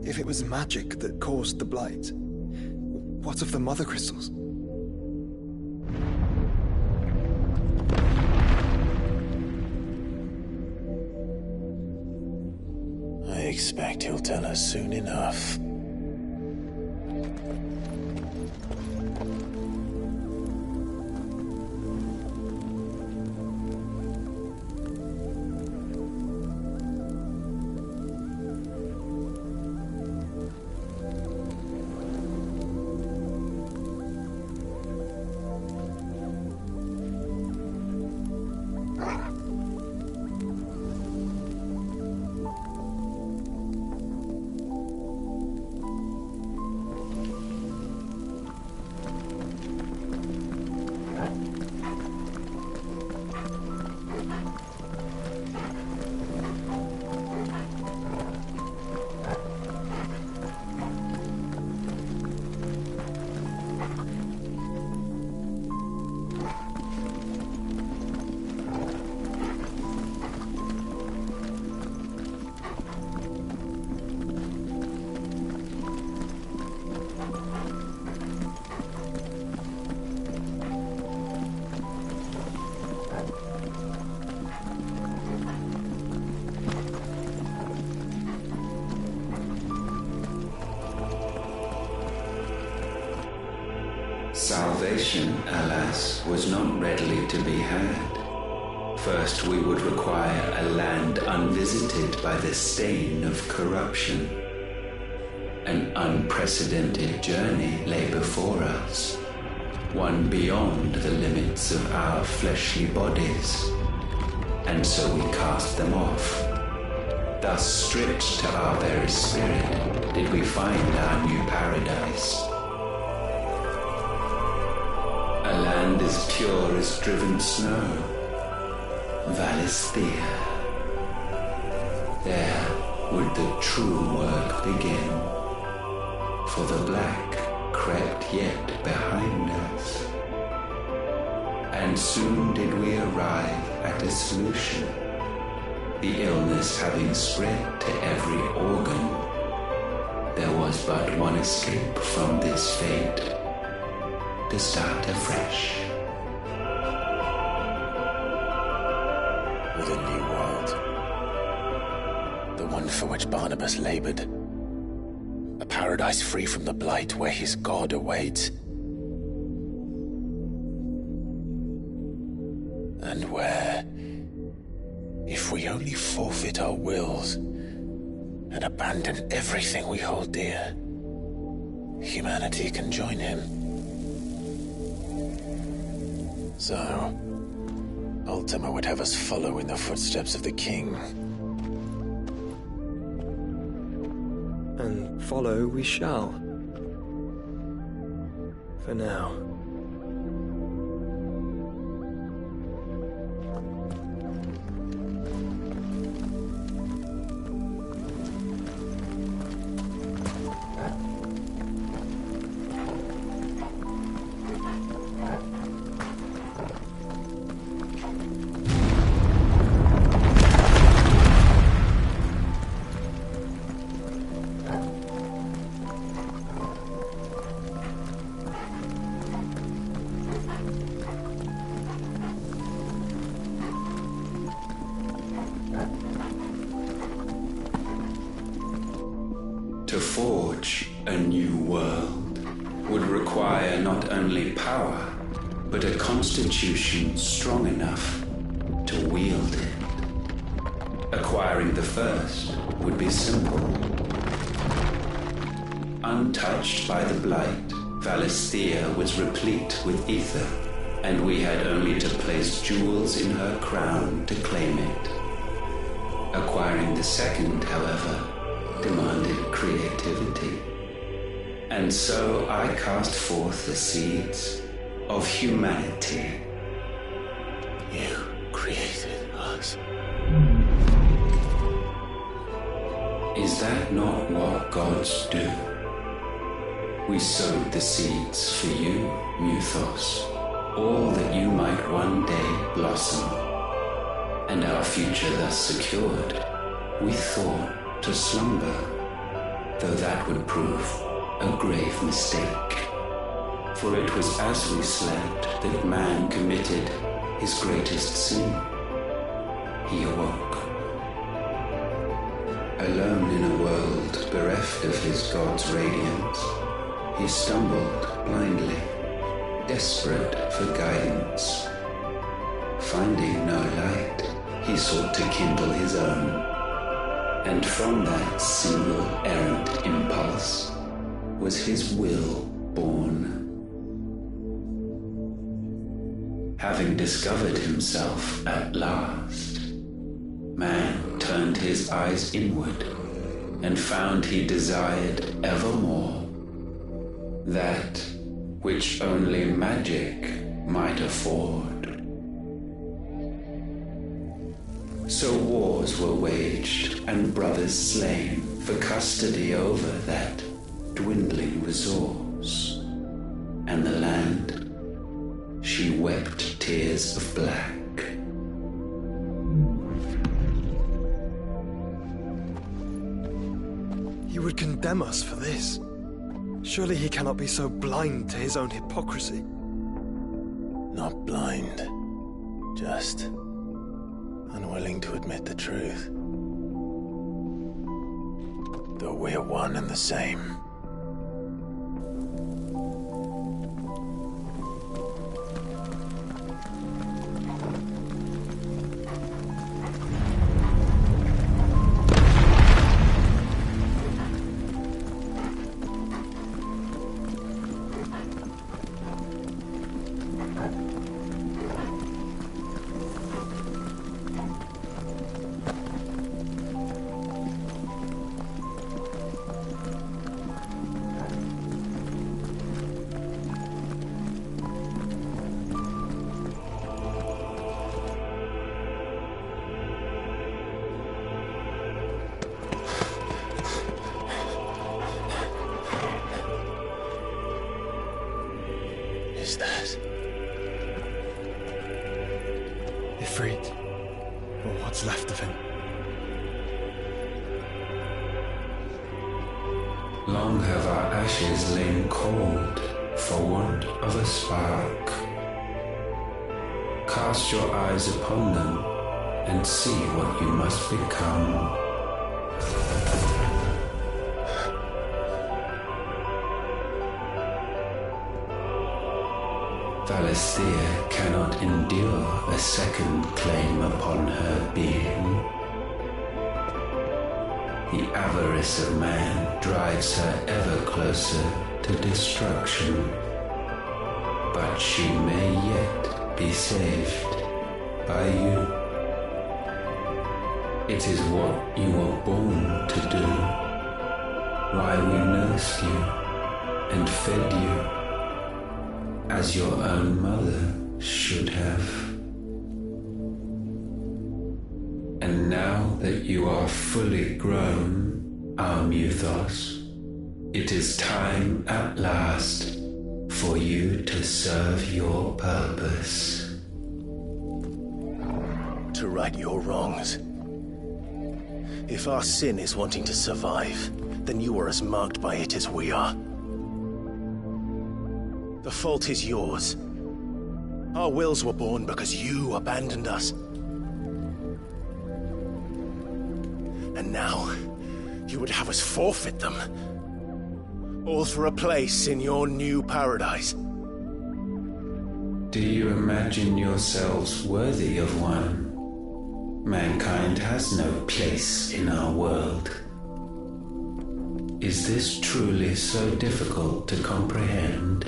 If it was magic that caused the blight, what of the mother crystals? I expect he'll tell us soon enough. Salvation, alas, was not readily to be had. First we would require a land unvisited by the stain of corruption. An unprecedented journey lay before us, one beyond the limits of our fleshly bodies, and so we cast them off. Thus stripped to our very spirit did we find our new paradise. A land as pure as driven snow, Valisthea. There would the true work begin, for the black crept yet behind us. And soon did we arrive at a solution, the illness having spread to every organ. There was but one escape from this fate, to start afresh. With a new world. The one for which Barnabas labored. A paradise free from the blight where his God awaits. And where, if we only forfeit our wills and abandon everything we hold dear, humanity can join him. So, Ultima would have us follow in the footsteps of the king. And follow we shall. For now. To forge a new world would require not only power, but a constitution strong enough to wield it. Acquiring the first would be simple. Untouched by the blight, Valisthea was replete with ether, and we had only to place jewels in her crown to claim it. Acquiring the second, however, demanded creativity. And so I cast forth the seeds of humanity. You created us. Is that not what gods do? We sowed the seeds for you, Muthos, all that you might one day blossom. And our future thus secured, we thought to slumber. though that would prove a grave mistake. For it was as we slept that man committed his greatest sin. He awoke. Alone in a world bereft of his God's radiance, he stumbled blindly, desperate for guidance. Finding no light, he sought to kindle his own, and from that single errant impulse was his will born. Having discovered himself at last, man turned his eyes inward and found he desired evermore that which only magic might afford. So wars were waged and brothers slain for custody over that dwindling resource, and the land, she wept tears of black. He would condemn us for this. Surely he cannot be so blind to his own hypocrisy. Not blind, just unwilling to admit the truth. Though we're one and the same. Is that Ifrit, or what's left of him. Long have our ashes lain cold for want of a spark. Cast your eyes upon them and see what you must become. Valisthea cannot endure a second claim upon her being. The avarice of man drives her ever closer to destruction, but she may yet be saved by you. It is what you were born to do, why we nursed you and fed you as your own mother should have. And now that you are fully grown, our Muthos, it is time at last for you to serve your purpose. to right your wrongs? If our sin is wanting to survive, then you are as marked by it as we are. The fault is yours. Our wills were born because you abandoned us. And now, you would have us forfeit them. All for a place in your new paradise. Do you imagine yourselves worthy of one? Mankind has no place in our world. Is this truly so difficult to comprehend?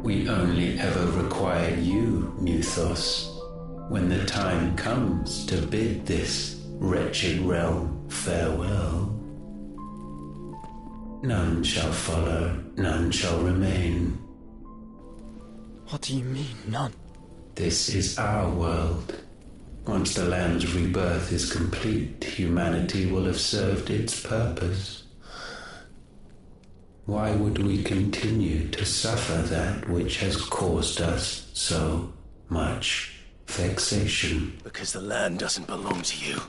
We only ever require you, Muthos, when the time comes to bid this wretched realm farewell. None shall follow, none shall remain. What do you mean, none? This is our world. Once the land's rebirth is complete, humanity will have served its purpose. Why would we continue to suffer that which has caused us so much vexation? Because the land doesn't belong to you.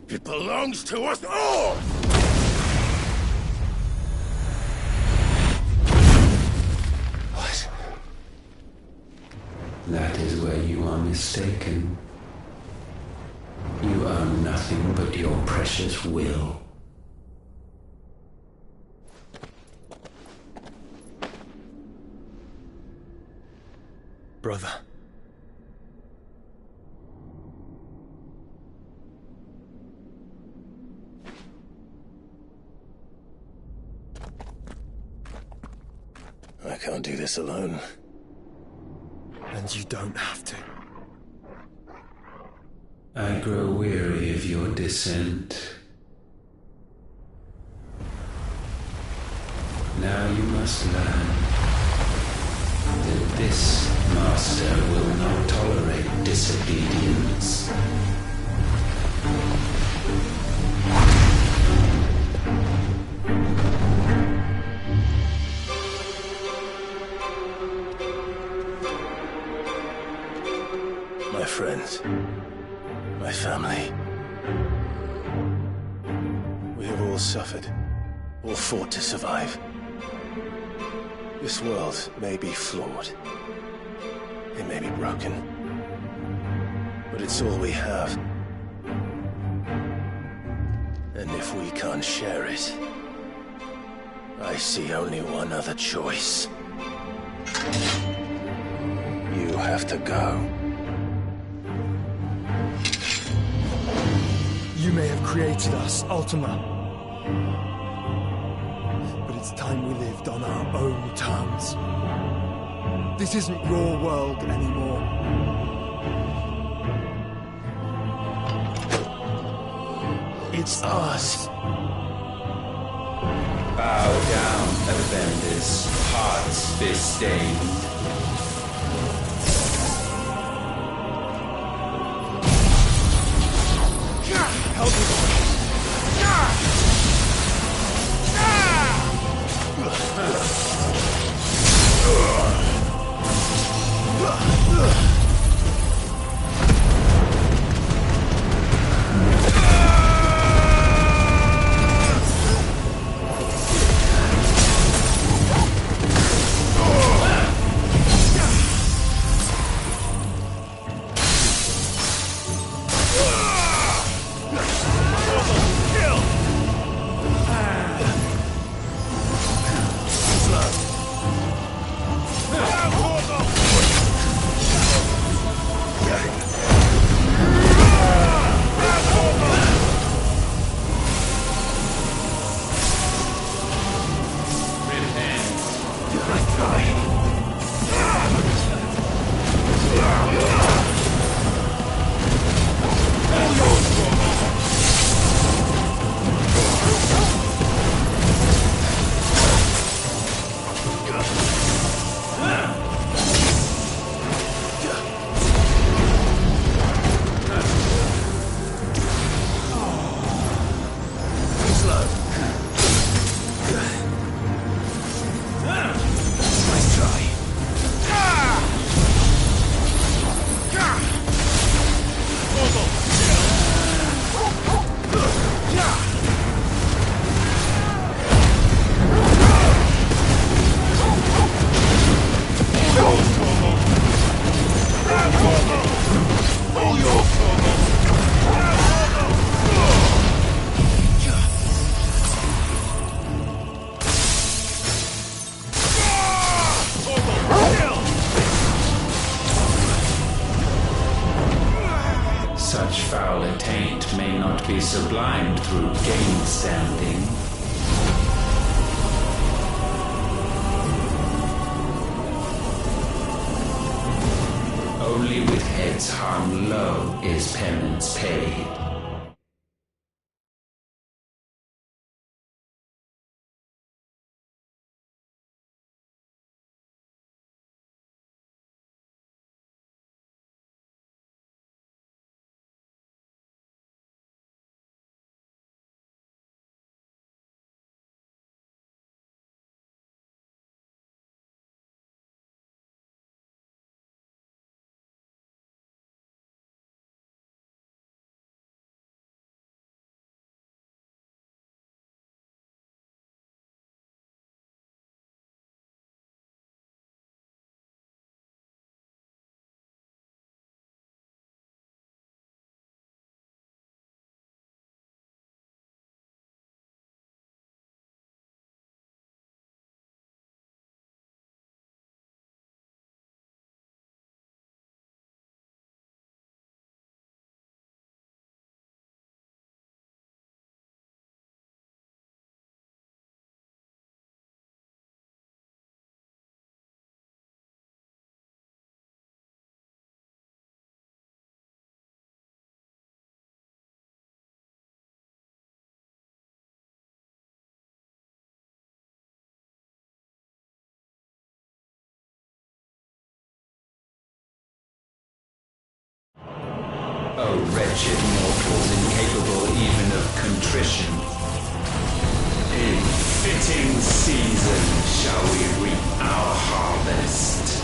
It belongs to us all! That is where you are mistaken. You own nothing but your precious will. Brother. I can't do this alone. And you don't have to. I grow weary of your dissent. Now you must learn that this master will not tolerate disobedience. My friends, my family. We have all suffered, all fought to survive. This world may be flawed. It may be broken. But it's all we have. And if we can't share it, I see only one other choice. You have to go. You may have created us, Ultima. But it's time we lived on our own terms. This isn't your world anymore. It's ours. Bow down, offenders, hearts disdained. Help me. Such foul attaint may not be sublimed through gainstanding. Only with heads hung low is penance paid. O wretched mortals incapable even of contrition. In fitting season shall we reap our harvest.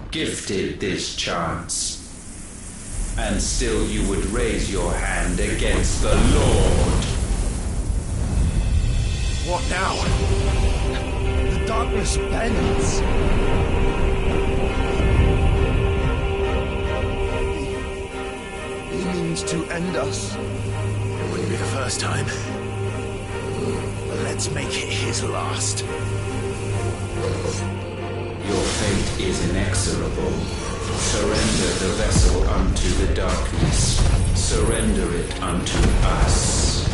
Gifted this chance, and still you would raise your hand against the Lord. What now? The darkness bends. He means to end us. It wouldn't be the first time. But let's make it his last. Your fate is inexorable. Surrender the vessel unto the darkness. Surrender it unto us.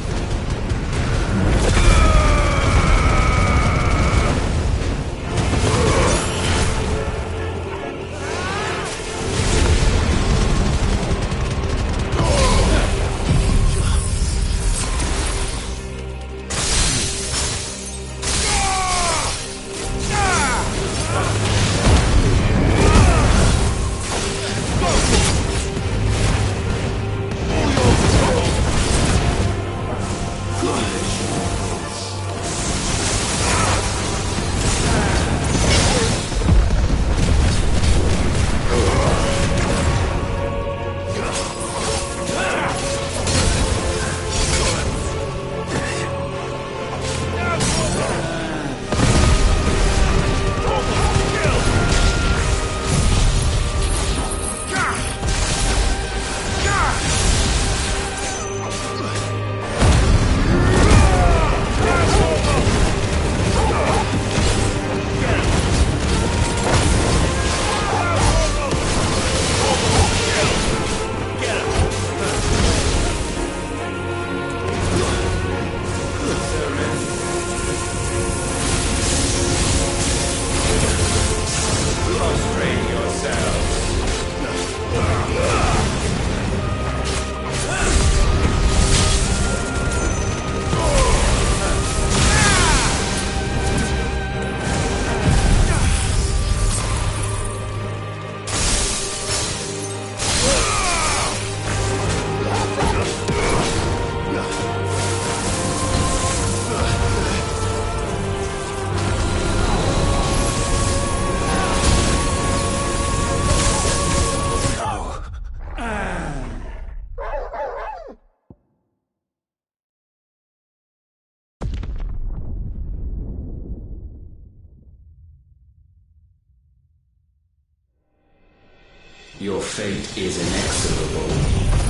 Your fate is inexorable.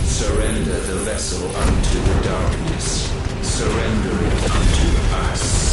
Surrender the vessel unto the darkness. Surrender it unto us.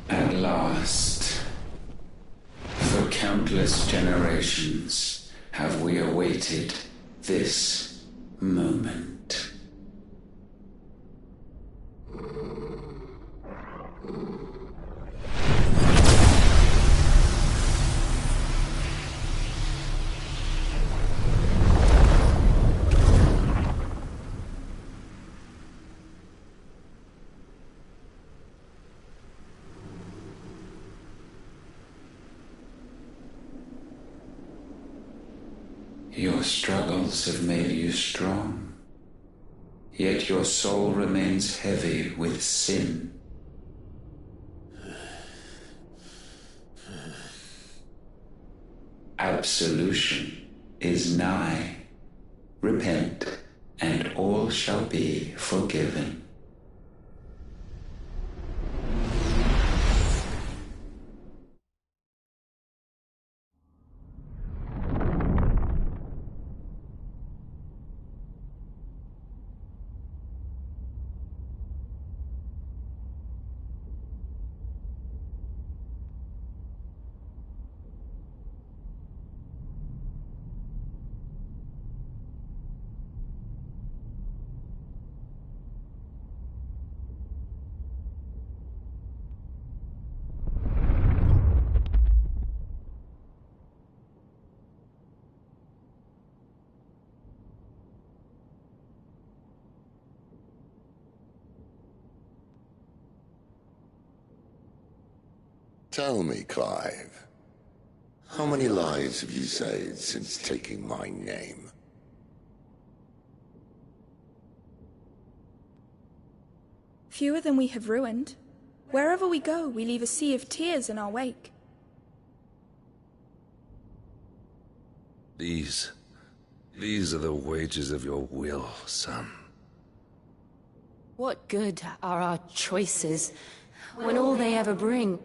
At last, for countless generations, have we awaited this moment. Your struggles have made you strong, yet your soul remains heavy with sin. Absolution is nigh. Repent, and all shall be forgiven. Tell me, Clive, how many lives have you saved since taking my name? Fewer than we have ruined. Wherever we go, we leave a sea of tears in our wake. These are the wages of your will, son. What good are our choices when all they ever bring,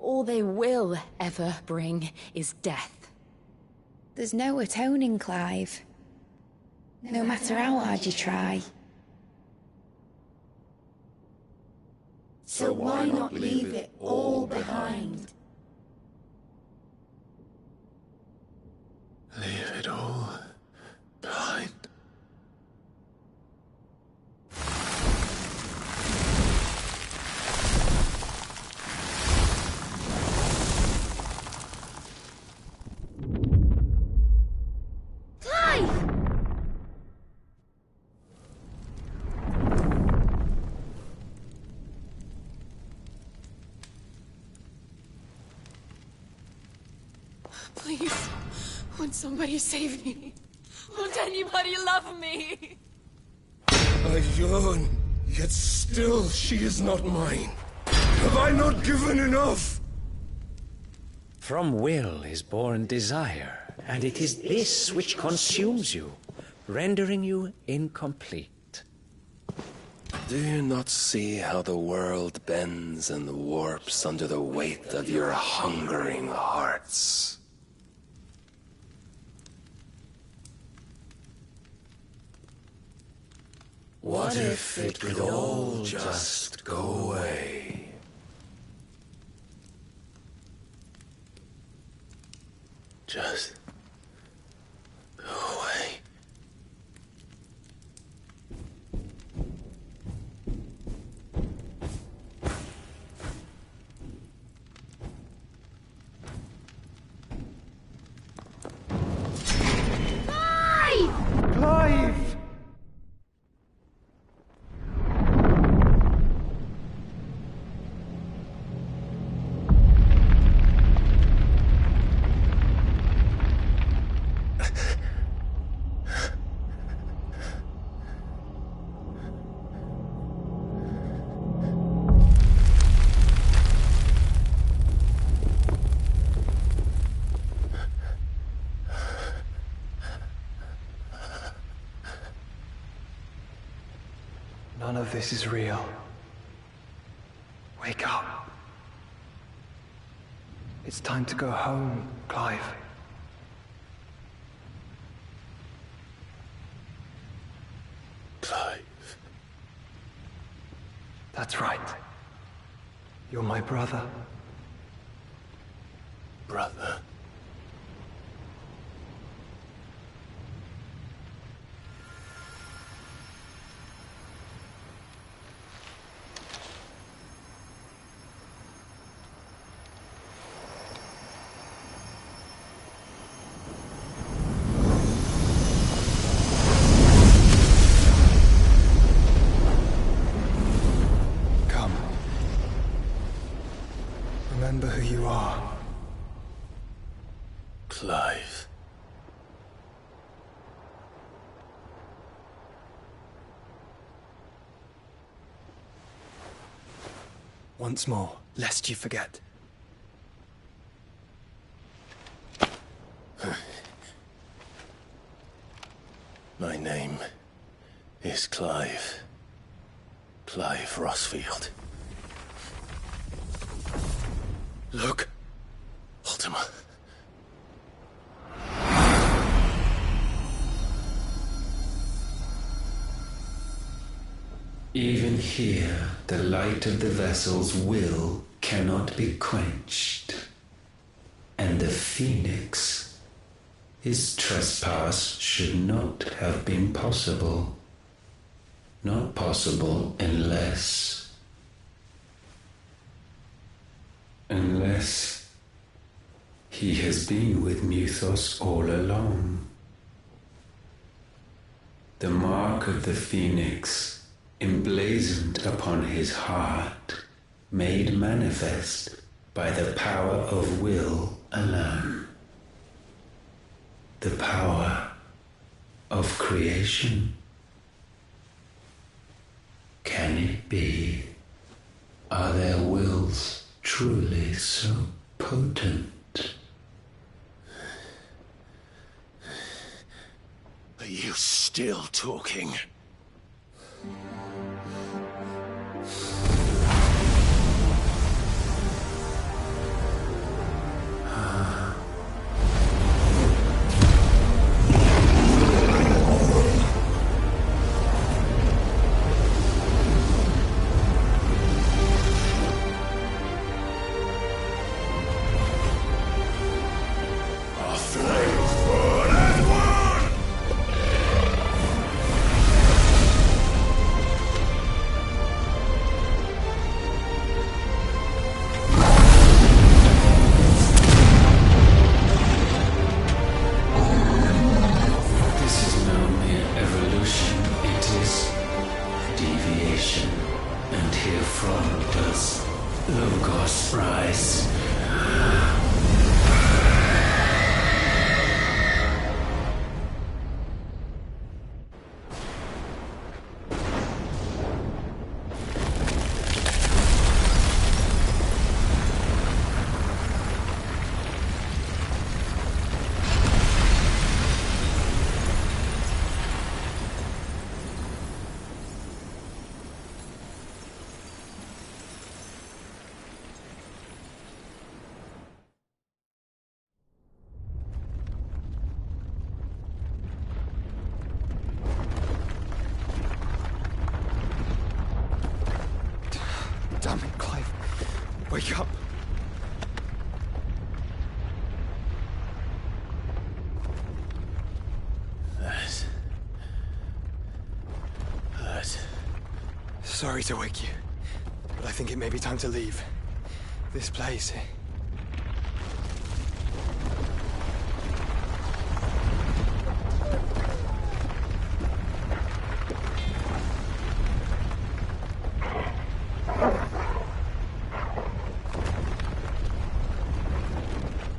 all they will ever bring, is death? There's no atoning, Clive. No matter how hard you try. So why not leave it all behind? Leave it all behind. Please, won't somebody save me? Won't anybody love me? I yearn, yet still she is not mine. Have I not given enough? From will is born desire, and it is this which consumes you, rendering you incomplete. Do you not see how the world bends and warps under the weight of your hungering hearts? What if it could all just go away? Just go away. Clive! None of this is real. Wake up. It's time to go home, Clive. Clive. That's right. You're my brother. Brother. Remember who you are. once more, lest you forget. My name is Clive. Clive Rossfield. Look. Ultima. Even here, the light of the vessel's will cannot be quenched. And the Phoenix, his trespass should not have been possible. Not possible unless he has been with Muthos all along. The mark of the Phoenix, emblazoned upon his heart, made manifest by the power of will alone. The power of creation. Can it be? Are their wills truly so potent? Are you still talking? And herefrom does Logos rise. Damn it, Clive. Wake up. That. Sorry to wake you, but I think it may be time to leave. This place.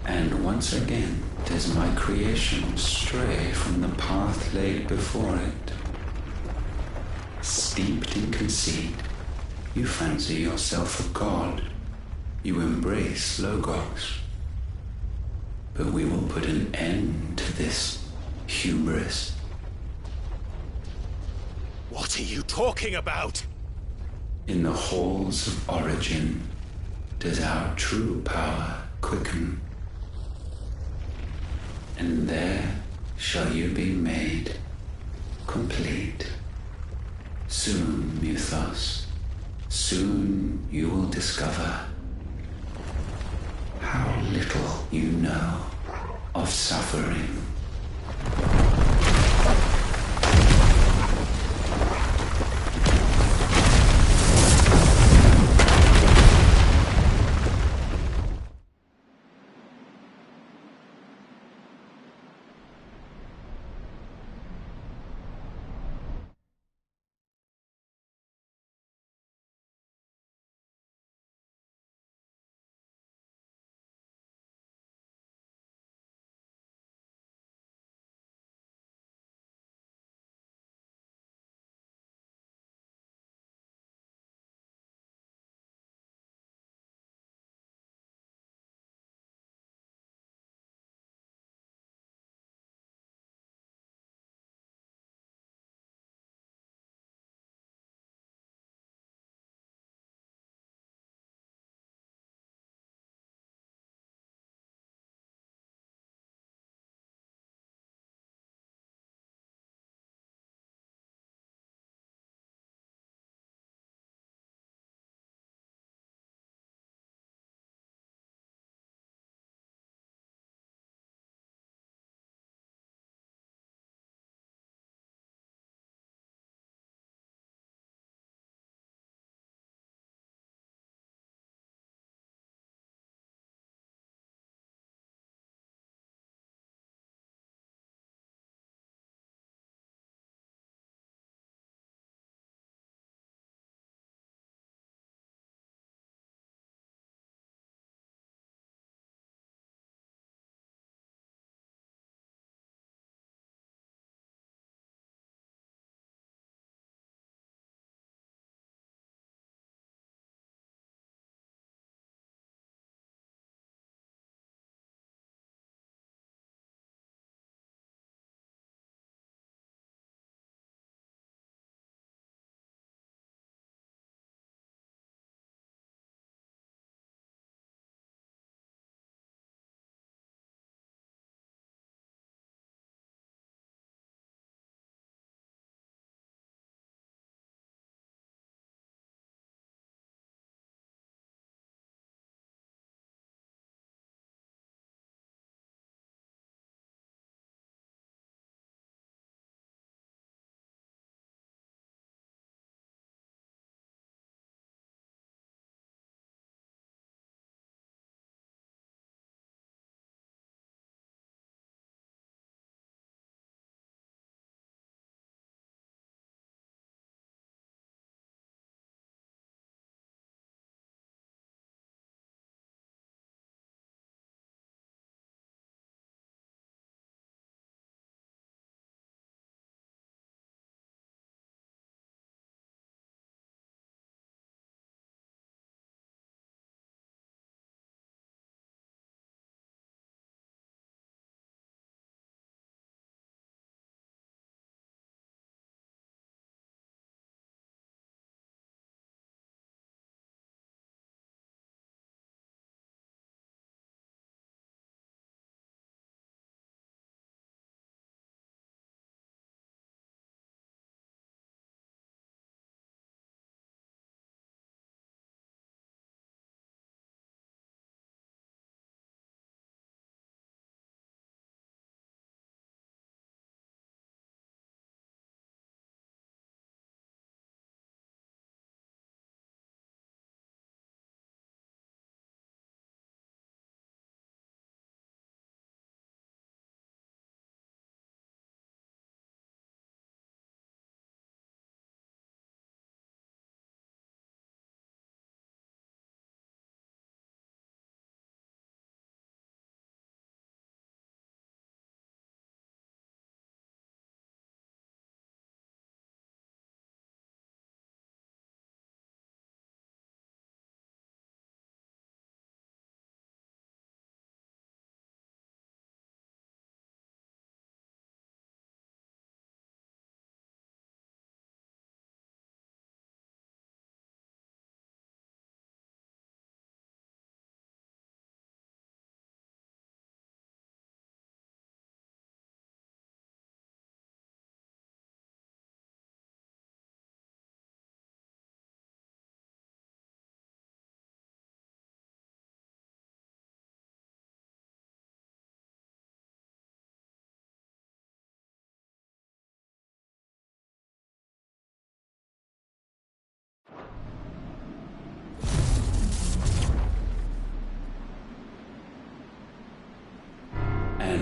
And once again does my creation stray from the path laid before it. Steeped in conceit, you fancy yourself a god. You embrace Logos. But we will put an end to this hubris. What are you talking about? In the halls of origin does our true power quicken. And there shall you be made complete. Soon, Muthos, soon you will discover how little you know of suffering.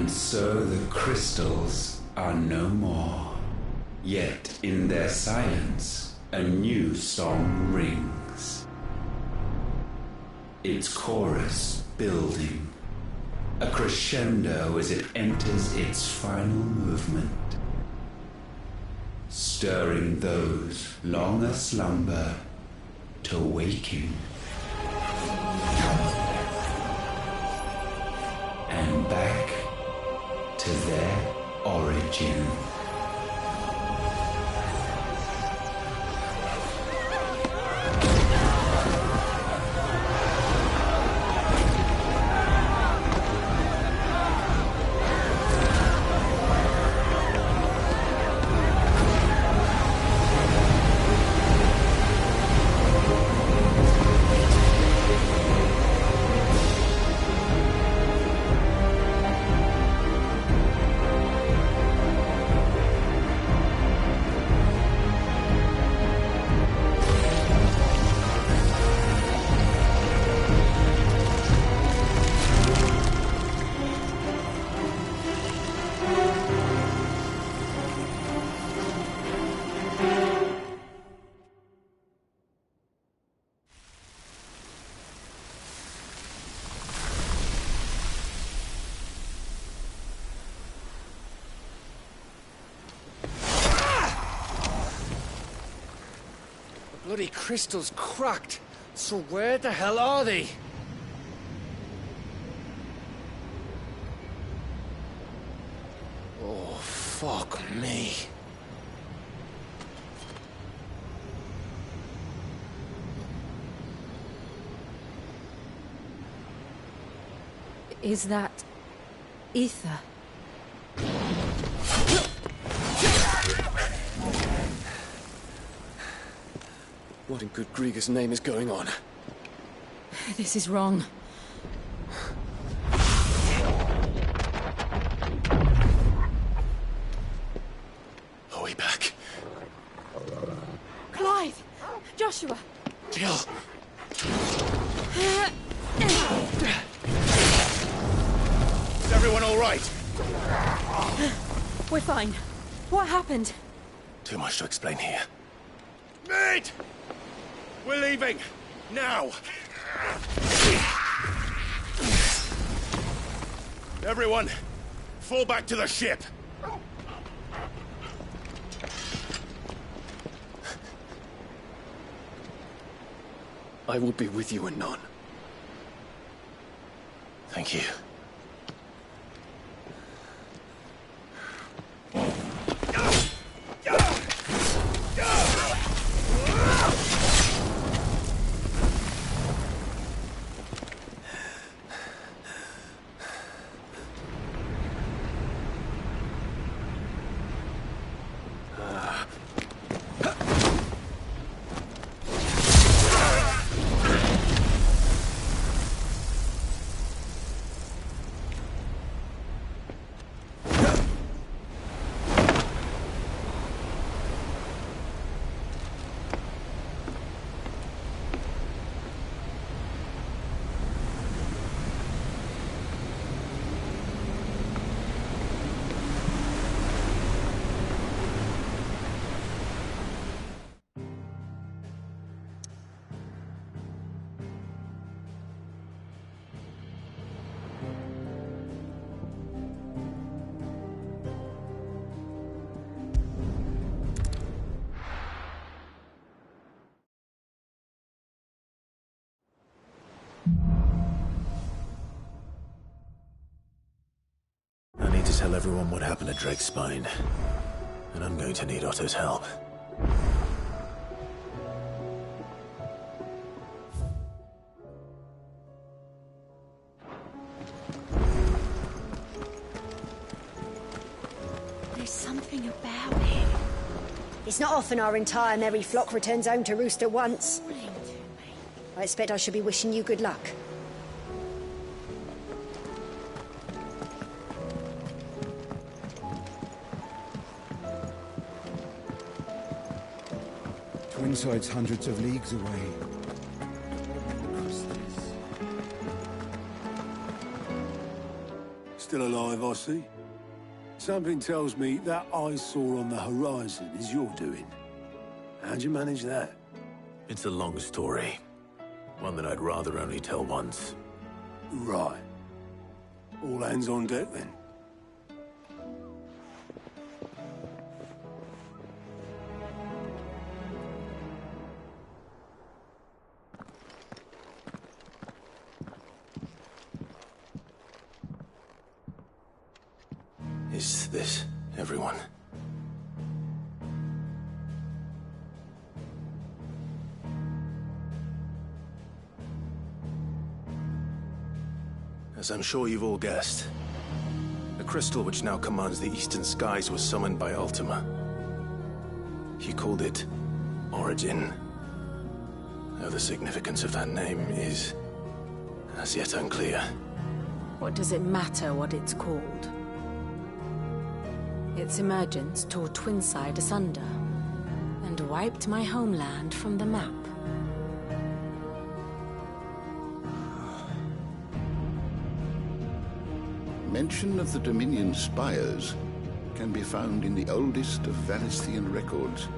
And so the crystals are no more. Yet in their silence, a new song rings. Its chorus building, a crescendo as it enters its final movement, stirring those long aslumber to waking. And back to their origin. Bloody crystal's cracked. So where the hell are they? Oh, fuck me. Is that ether? What in good Grieger's name is going on? This is wrong. Are we back? Clive! Joshua! Jill! Is everyone all right? We're fine. What happened? Too much to explain here. Mate! We're leaving! Now! Everyone, fall back to the ship! I will be with you anon. Thank you. I need to tell everyone what happened at Drake's Spine. And I'm going to need Otto's help. There's something about him. It's not often our entire merry flock returns home to roost at once. I expect I should be wishing you good luck. Twinside's hundreds of leagues away. Still alive, I see. Something tells me that I saw on the horizon is your doing. How'd you manage that? It's a long story. One that I'd rather only tell once. Right. All hands on deck, then. Is this everyone? As I'm sure you've all guessed, the crystal which now commands the eastern skies was summoned by Ultima. He called it Origin. Though the significance of that name is as yet unclear. What does it matter what it's called? Its emergence tore Twinside asunder, and wiped my homeland from the map. Mention of the Dominion spires can be found in the oldest of Valisthian records.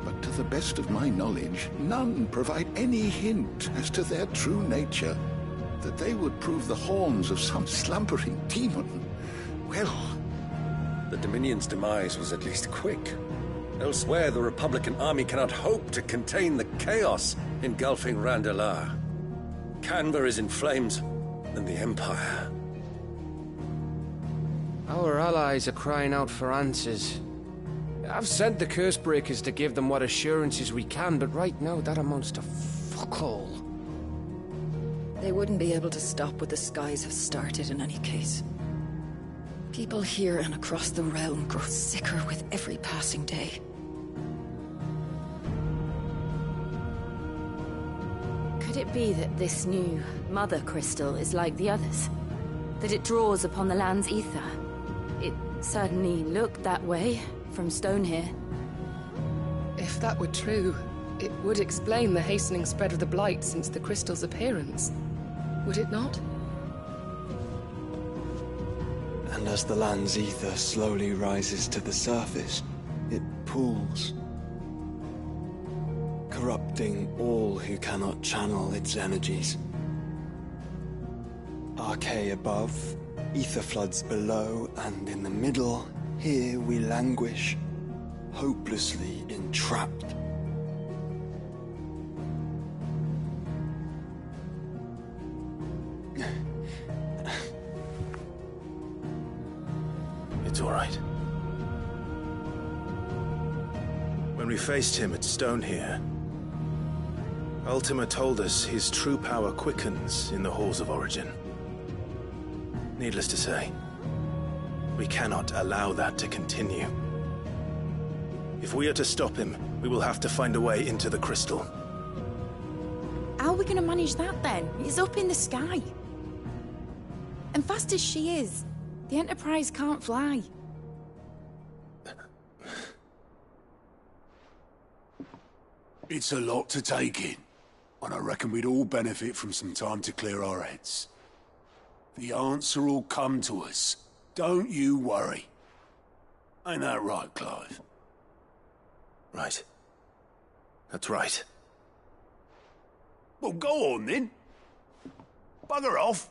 But to the best of my knowledge, none provide any hint as to their true nature. That they would prove the horns of some slumbering demon. Well... The Dominion's demise was at least quick. Elsewhere, the Republican army cannot hope to contain the chaos engulfing Randalar. Canva is in flames, and the Empire. Our allies are crying out for answers. I've sent the Cursebreakers to give them what assurances we can, but right now that amounts to fuck all. They wouldn't be able to stop what the skies have started in any case. People here and across the realm grow sicker with every passing day. Could it be that this new Mother Crystal is like the others? That it draws upon the land's ether? It certainly looked that way from stone here. If that were true, it would explain the hastening spread of the Blight since the crystal's appearance. Would it not? And as the land's ether slowly rises to the surface, it pools, corrupting all who cannot channel its energies. Archay above, ether floods below, and in the middle, here we languish, hopelessly entrapped. It's all right. When we faced him at Stone here, Ultima told us his true power quickens in the halls of Origin. Needless to say, we cannot allow that to continue. If we are to stop him, we will have to find a way into the crystal. How are we going to manage that then? It's up in the sky. And fast as she is, the Enterprise can't fly. It's a lot to take in, and I reckon we'd all benefit from some time to clear our heads. The answer will come to us. Don't you worry. Ain't that right, Clive? Right. That's right. Well, go on then. Bugger off.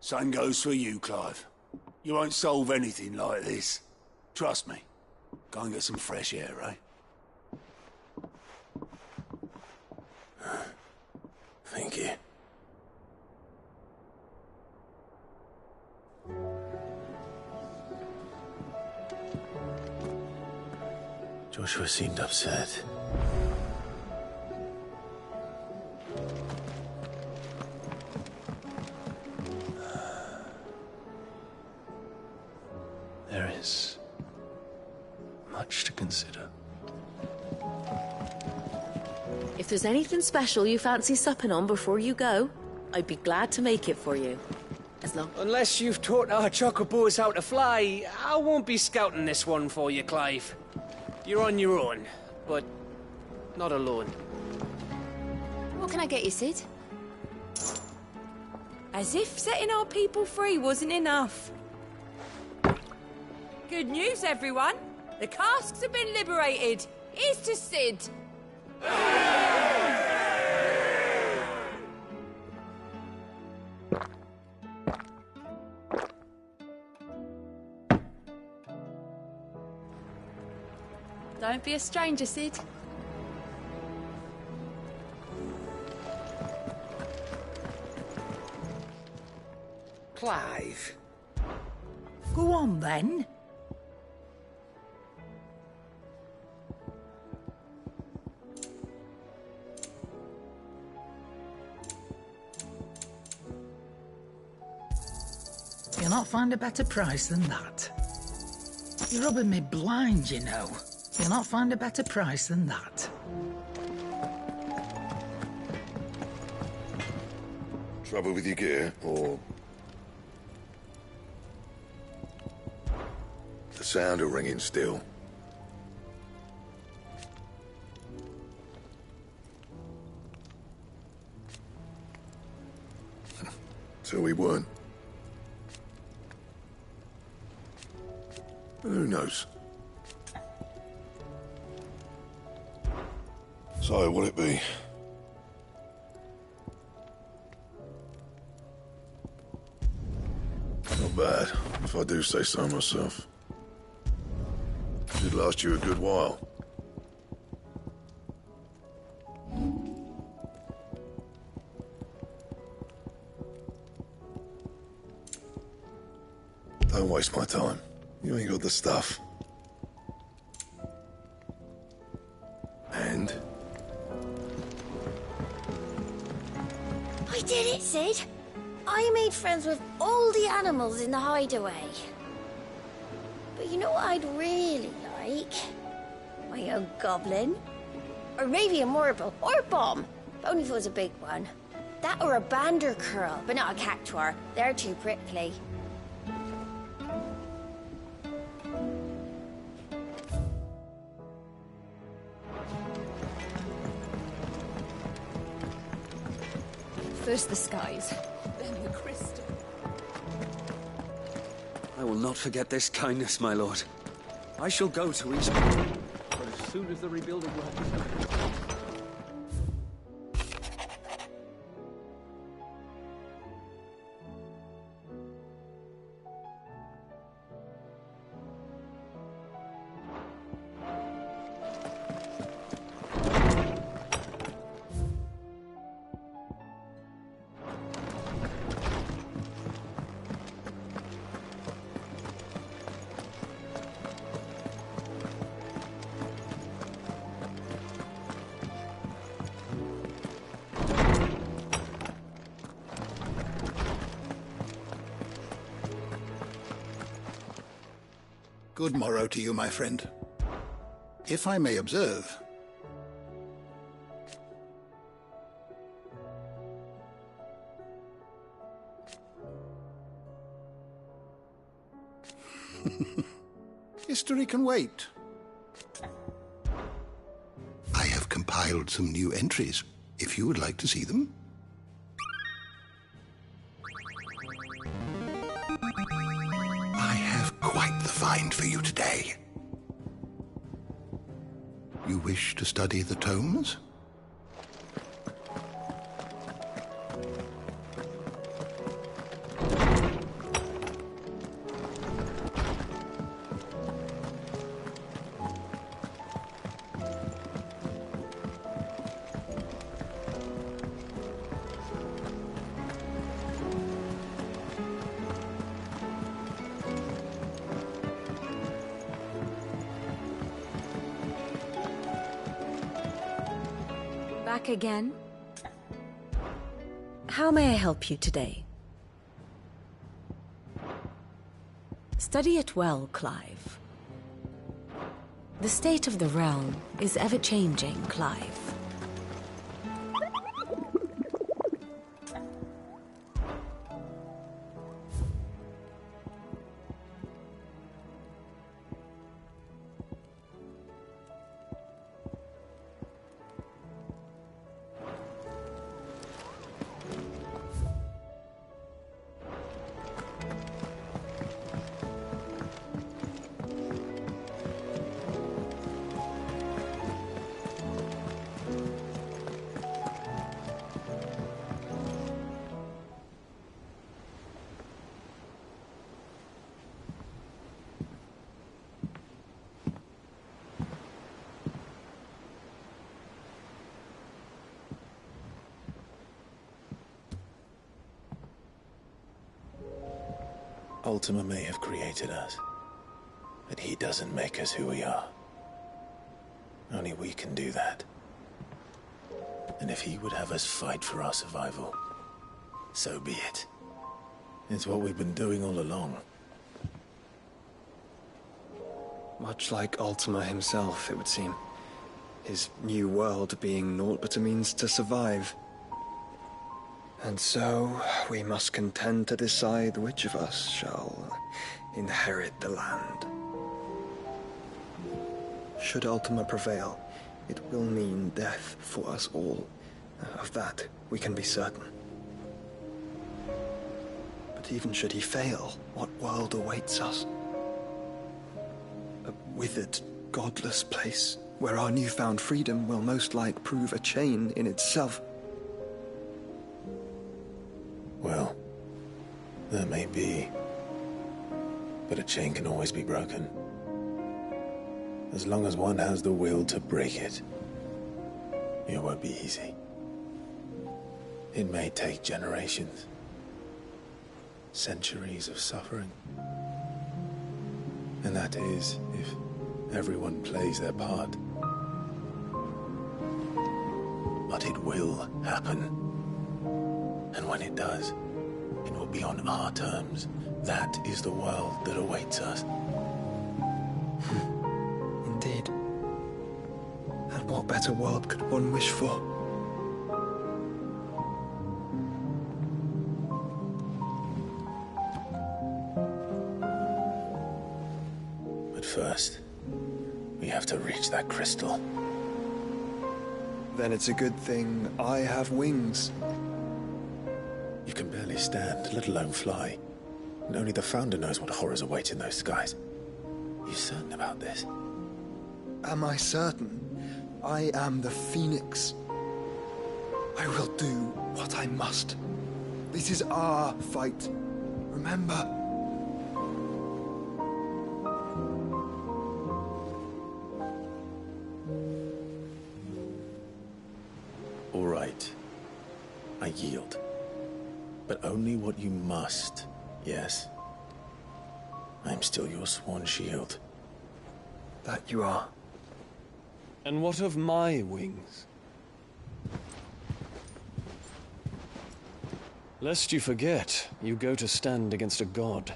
Same goes for you, Clive. You won't solve anything like this. Trust me. Go and get some fresh air, eh? Thank you. Joshua seemed upset. There is much to consider. If there's anything special you fancy supping on before you go, I'd be glad to make it for you. As long... Unless you've taught our chocobos how to fly, I won't be scouting this one for you, Clive. You're on your own, but not alone. What can I get you, Sid? As if setting our people free wasn't enough. Good news, everyone. The casks have been liberated. Here's to Sid. Don't be a stranger, Sid. Clive. Go on, then. You'll not find a better price than that. You're rubbing me blind, you know. You'll not find a better price than that. Trouble with your gear, or... the sound of ringing still? So we weren't. Who knows? So, what'll it be? Not bad, if I do say so myself. Should last you a good while. Don't waste my time. You ain't got the stuff. And? I did it, Sid. I made friends with all the animals in the hideaway. But you know what I'd really like? My own goblin. Or maybe a morble or bomb. Only if it was a big one. That or a bander curl, but not a cactuar. They're too prickly. First the skies, then the crystal. I will not forget this kindness, my lord. I shall go to each... but as soon as the rebuilding work is done... Good morrow to you, my friend. If I may observe... History can wait. I have compiled some new entries, if you would like to see them. I have quite the find for you today. You wish to study the tomes? Back again? How may I help you today? Study it well, Clive. The state of the realm is ever-changing, Clive. Ultima may have created us, but he doesn't make us who we are. Only we can do that. And if he would have us fight for our survival, so be it. It's what we've been doing all along. Much like Ultima himself, it would seem. His new world being naught but a means to survive. And so, we must contend to decide which of us shall inherit the land. Should Ultima prevail, it will mean death for us all. Of that, we can be certain. But even should he fail, what world awaits us? A withered, godless place, where our newfound freedom will most like prove a chain in itself. Well, that may be. But a chain can always be broken. As long as one has the will to break it. It won't be easy. It may take generations. Centuries of suffering. And that is, if everyone plays their part. But it will happen. And when it does, it will be on our terms. That is the world that awaits us. Indeed. And what better world could one wish for? But first, we have to reach that crystal. Then it's a good thing I have wings. You can barely stand, let alone fly. And only the Founder knows what horrors await in those skies. You certain about this? Am I certain? I am the Phoenix. I will do what I must. This is our fight. Remember? All right. I yield. But only what you must, yes? I'm still your sworn shield. That you are. And what of my wings? Lest you forget, you go to stand against a god.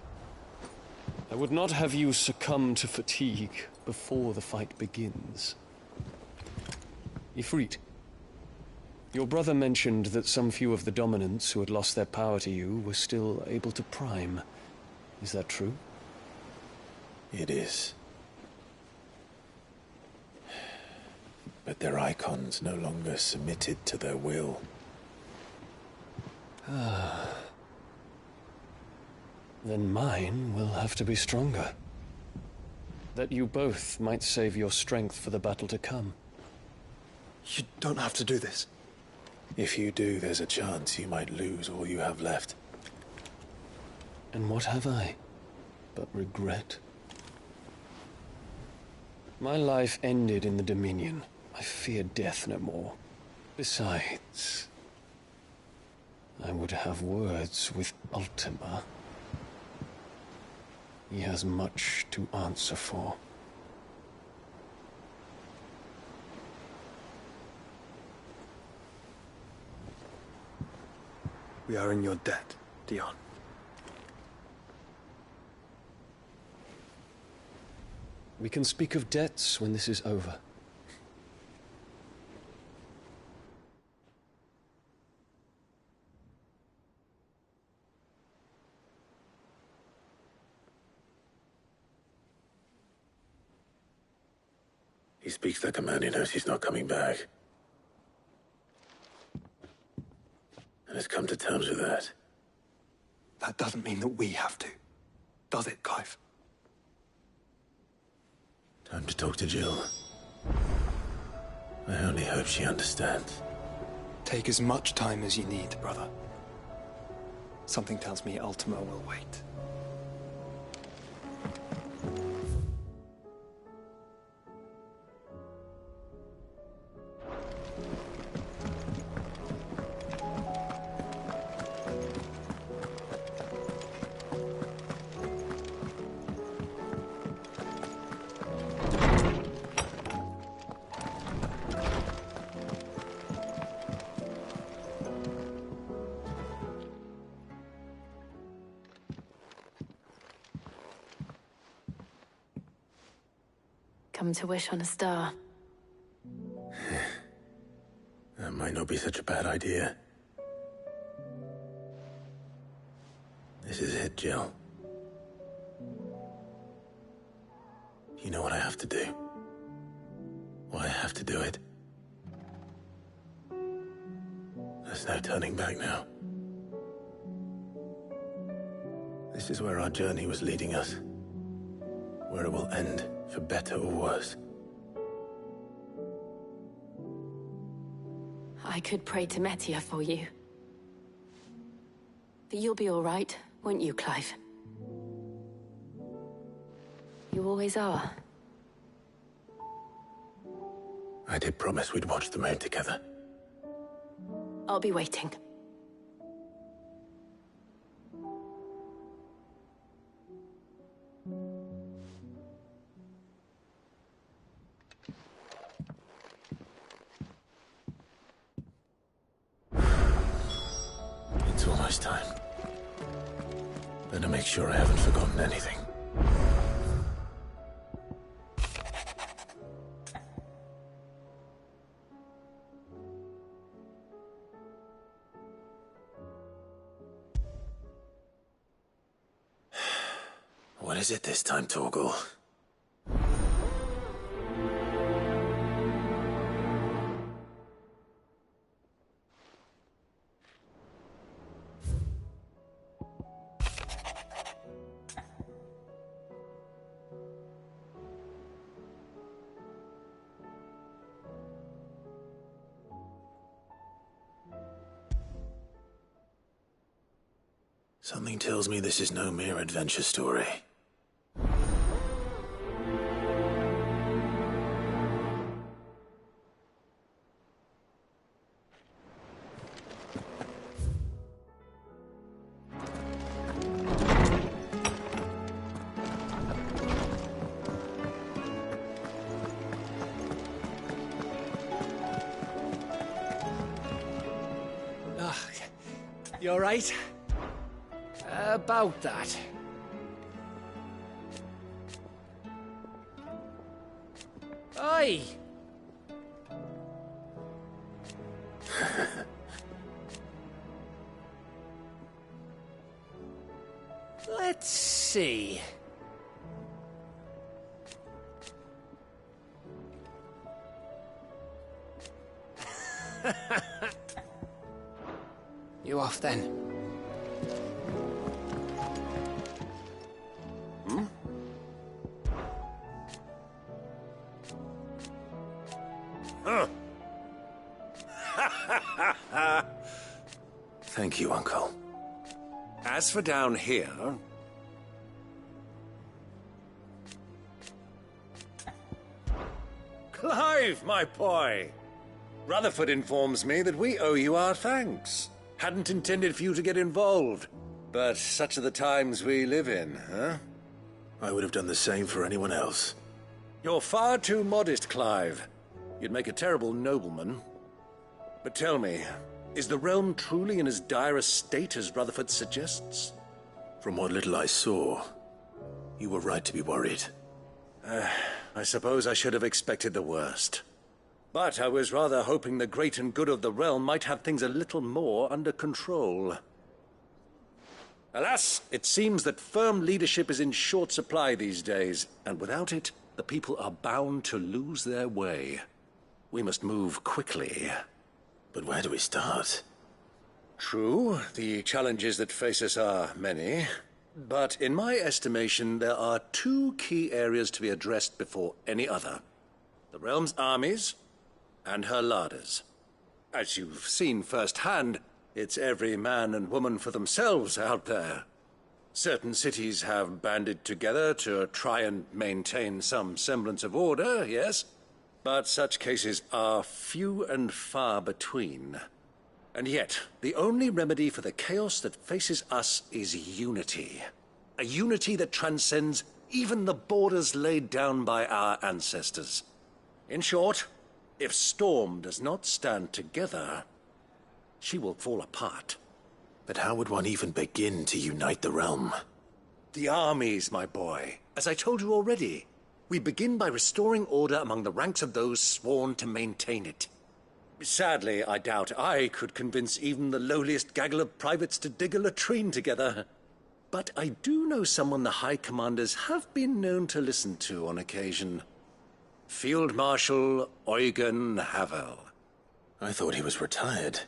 I would not have you succumb to fatigue before the fight begins. Ifrit, your brother mentioned that some few of the dominants who had lost their power to you were still able to prime. Is that true? It is. But their icons no longer submitted to their will. Then mine will have to be stronger. That you both might save your strength for the battle to come. You don't have to do this. If you do, there's a chance you might lose all you have left. And what have I but regret? My life ended in the Dominion. I fear death no more. Besides, I would have words with Ultima. He has much to answer for. We are in your debt, Dion. We can speak of debts when this is over. He speaks like a man who knows he's not coming back. And has come to terms with that. That doesn't mean that we have to, does it, Clive? Time to talk to Jill. I only hope she understands. Take as much time as you need, brother. Something tells me Ultima will wait. come to wish on a star. That might not be such a bad idea. This is it, Jill. You know what I have to do. Why I have to do it. There's no turning back now. This is where our journey was leading us. Where it will end, for better or worse. I could pray to Metia for you. But you'll be all right, won't you, Clive? You always are. I did promise we'd watch the moon together. I'll be waiting. It's almost time. Better make sure I haven't forgotten anything. What is it this time, Torgal? Something tells me this is no mere adventure story. You all right? About that. Oi! Let's see. You off then? Hmm? Huh. Thank you, Uncle. As for down here... Clive, my boy! Rutherford informs me that we owe you our thanks. Hadn't intended for you to get involved, but such are the times we live in, huh? I would have done the same for anyone else. You're far too modest, Clive. You'd make a terrible nobleman. But tell me, is the realm truly in as dire a state as Rutherford suggests? From what little I saw, you were right to be worried. I suppose I should have expected the worst. But I was rather hoping the great and good of the realm might have things a little more under control. Alas, it seems that firm leadership is in short supply these days, and without it, the people are bound to lose their way. We must move quickly. But where do we start? True, the challenges that face us are many. But in my estimation, there are two key areas to be addressed before any other. The realm's armies and her larders. As you've seen firsthand, it's every man and woman for themselves out there. Certain cities have banded together to try and maintain some semblance of order, yes? But such cases are few and far between. And yet, the only remedy for the chaos that faces us is unity. A unity that transcends even the borders laid down by our ancestors. In short, if Storm does not stand together, she will fall apart. But how would one even begin to unite the realm? The armies, my boy. As I told you already, we begin by restoring order among the ranks of those sworn to maintain it. Sadly, I doubt I could convince even the lowliest gaggle of privates to dig a latrine together. But I do know someone the High Commanders have been known to listen to on occasion. Field Marshal Eugen Havel. I thought he was retired.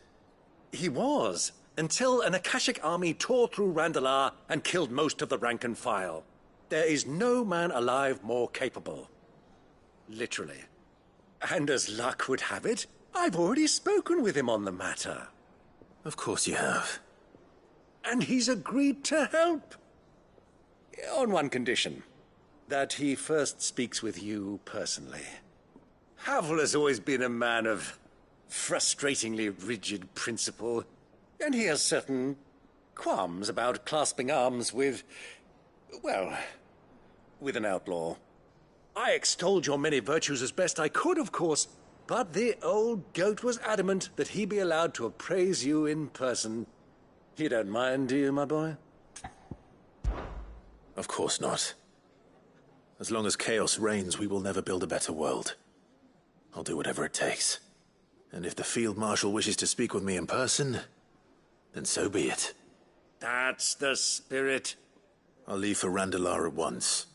He was, until an Akashic army tore through Randalar and killed most of the rank and file. There is no man alive more capable. Literally. And as luck would have it, I've already spoken with him on the matter. Of course you have. And he's agreed to help. On one condition. That he first speaks with you personally. Havel has always been a man of frustratingly rigid principle, and he has certain qualms about clasping arms with, well, with an outlaw. I extolled your many virtues as best I could, of course, but the old goat was adamant that he be allowed to appraise you in person. You don't mind, do you, my boy? Of course not. As long as chaos reigns, we will never build a better world. I'll do whatever it takes. And if the Field Marshal wishes to speak with me in person, then so be it. That's the spirit. I'll leave for Randalar at once.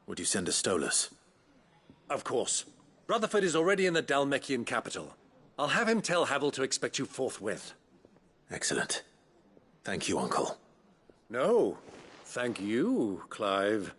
Would you send a Stolas? Of course. Rutherford is already in the Dalmekian capital. I'll have him tell Havel to expect you forthwith. Excellent. Thank you, Uncle. No, thank you, Clive.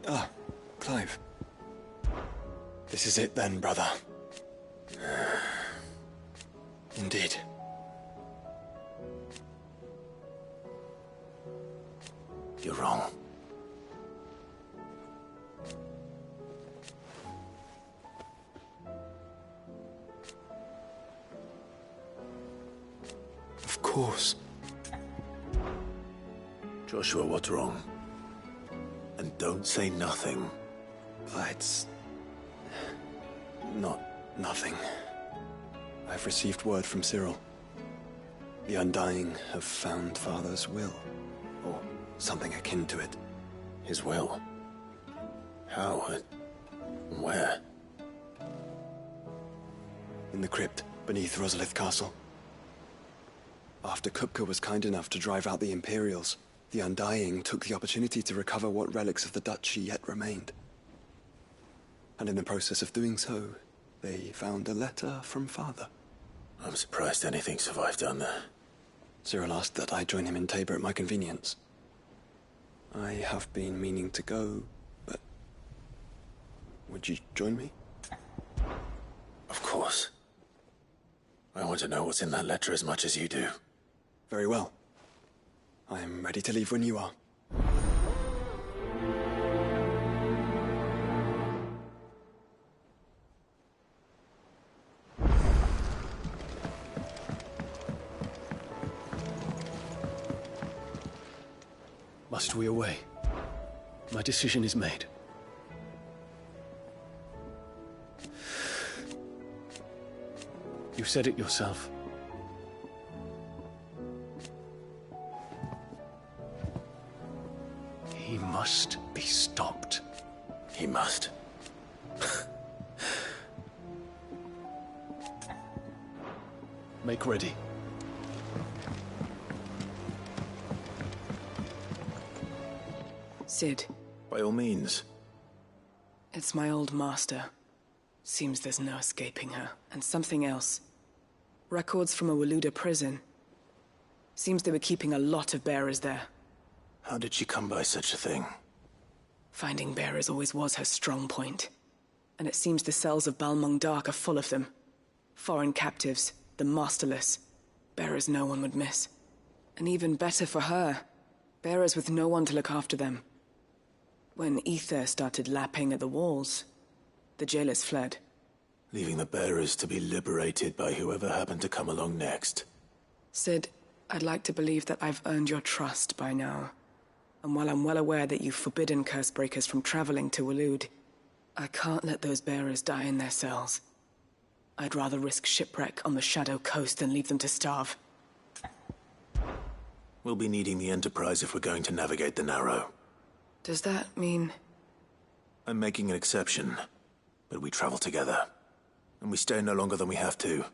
Ah, Clive. This is it then, brother. Indeed. You're wrong. Of course. Joshua, what's wrong? And don't say nothing. It's not nothing. I've received word from Cyril. The Undying have found Father's will, or something akin to it. His will? How? Where? In the crypt beneath Rosalith Castle. After Kupka was kind enough to drive out the Imperials, the Undying took the opportunity to recover what relics of the Duchy yet remained. And in the process of doing so, they found a letter from Father. I'm surprised anything survived down there. Cyril asked that I join him in Tabor at my convenience. I have been meaning to go, but... would you join me? Of course. I want to know what's in that letter as much as you do. Very well. I am ready to leave when you are. Must we away? My decision is made. You said it yourself. He must be stopped. He must. Make ready. Sid. By all means. It's my old master. Seems there's no escaping her. And something else. Records from a Waluda prison. Seems they were keeping a lot of bearers there. How did she come by such a thing? Finding bearers always was her strong point. And it seems the cells of Balmung Dark are full of them. Foreign captives, the masterless. Bearers no one would miss. And even better for her, bearers with no one to look after them. When Ether started lapping at the walls, the jailers fled. Leaving the bearers to be liberated by whoever happened to come along next. Sid, I'd like to believe that I've earned your trust by now. And while I'm well aware that you've forbidden Cursebreakers from traveling to Waloed, I can't let those bearers die in their cells. I'd rather risk shipwreck on the Shadow Coast than leave them to starve. We'll be needing the Enterprise if we're going to navigate the Narrow. Does that mean... I'm making an exception, but we travel together. And we stay no longer than we have to.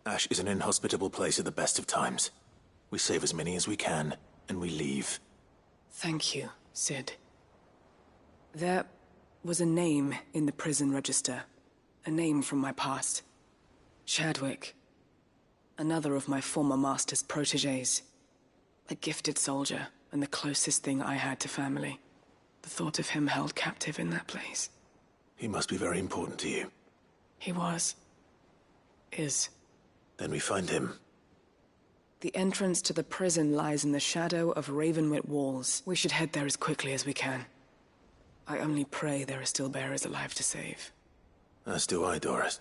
Ash is an inhospitable place at the best of times. We save as many as we can, and we leave. Thank you, Sid. There was a name in the prison register. A name from my past. Chadwick. Another of my former master's protégés. A gifted soldier, and the closest thing I had to family. The thought of him held captive in that place. He must be very important to you. He was. Is. Then we find him. The entrance to the prison lies in the shadow of Ravenwit walls. We should head there as quickly as we can. I only pray there are still bearers alive to save. As do I, Doris.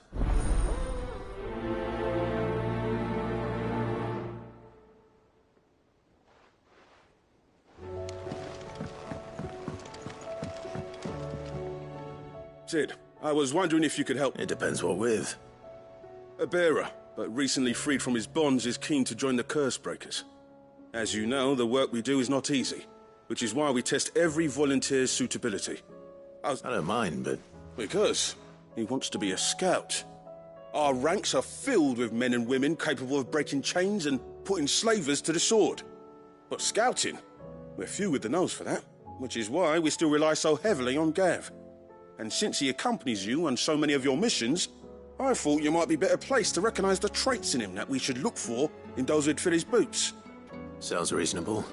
Sid, I was wondering if you could help. It depends what with. A bearer, but recently freed from his bonds, is keen to join the Cursebreakers. As you know, the work we do is not easy, which is why we test every volunteer's suitability. I don't mind, but... Because he wants to be a scout. Our ranks are filled with men and women capable of breaking chains and putting slavers to the sword. But scouting, we're few with the nose for that, which is why we still rely so heavily on Gav. And since he accompanies you on so many of your missions, I thought you might be better placed to recognize the traits in him that we should look for in those who'd fill his boots. Sounds reasonable.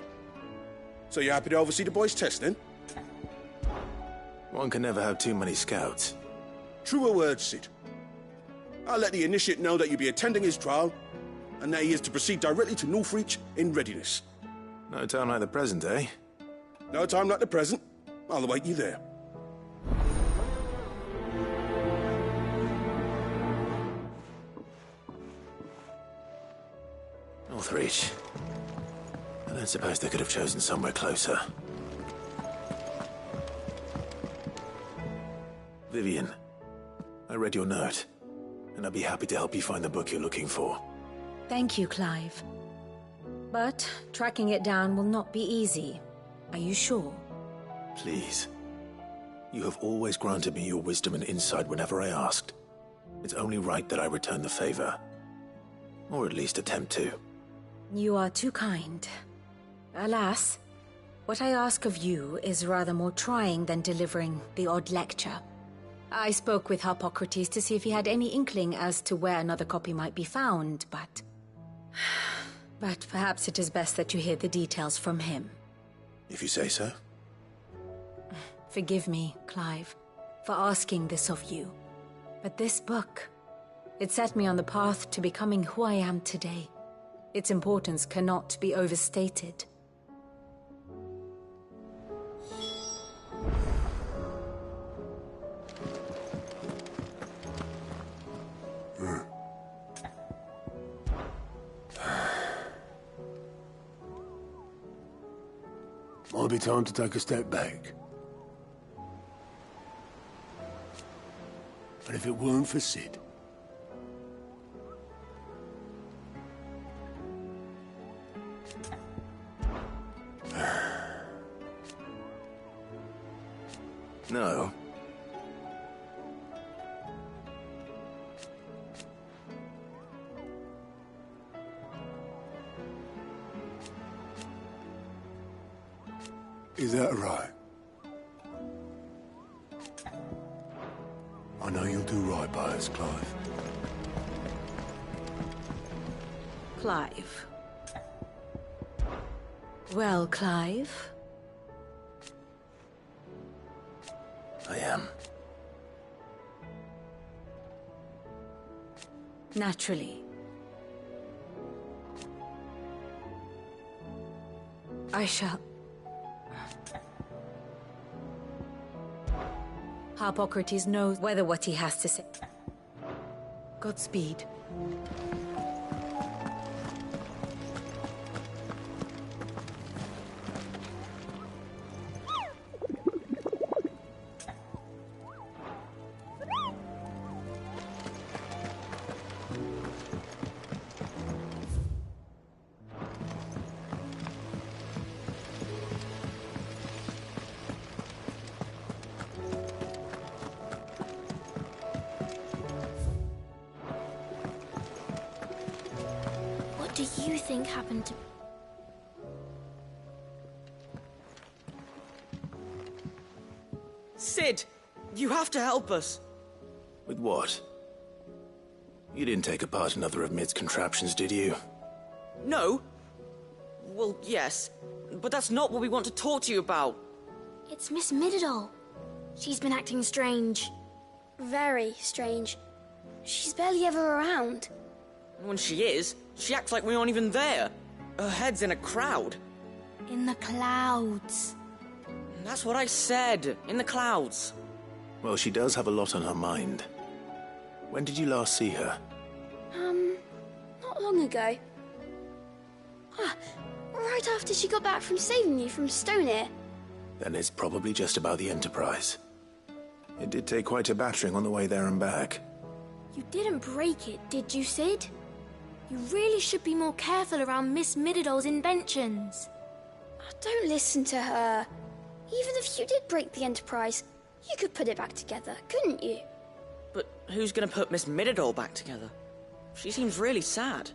So you're happy to oversee the boys' test, then? One can never have too many scouts. Truer words, Sid. I'll let the initiate know that you'll be attending his trial, and that he is to proceed directly to Northreach in readiness. No time like the present, eh? No time like the present. I'll await you there. Northreach. I don't suppose they could have chosen somewhere closer. Vivian, I read your note, and I'd be happy to help you find the book you're looking for. Thank you, Clive. But tracking it down will not be easy. Are you sure? Please. You have always granted me your wisdom and insight whenever I asked. It's only right that I return the favor. Or at least attempt to. You are too kind. Alas, what I ask of you is rather more trying than delivering the odd lecture. I spoke with Harpocrates to see if he had any inkling as to where another copy might be found, but... But perhaps it is best that you hear the details from him. If you say so. Forgive me, Clive, for asking this of you. But this book, it set me on the path to becoming who I am today. Its importance cannot be overstated. Might be time to take a step back. But if it weren't for Sid... No. Is that right? I know you'll do right by us, Clive. Clive. Well, Clive? I am. Naturally. I shall... Harpocrates knows whether what he has to say. Godspeed. do you think happened to... Sid! You have to help us! With what? You didn't take apart another of Mid's contraptions, did you? No. Well, yes. But that's not what we want to talk to you about. It's Miss Mididol. She's been acting strange. Very strange. She's barely ever around. And when she is, she acts like we aren't even there. Her head's in a crowd. In the clouds. That's what I said. In the clouds. Well, she does have a lot on her mind. When did you last see her? Not long ago. Right after she got back from saving you from Stonehenge. Then it's probably just about the Enterprise. It did take quite a battering on the way there and back. You didn't break it, did you, Sid? You really should be more careful around Miss Mididol's inventions. Don't listen to her. Even if you did break the Enterprise, you could put it back together, couldn't you? But who's gonna put Miss Mididol back together? She seems really sad.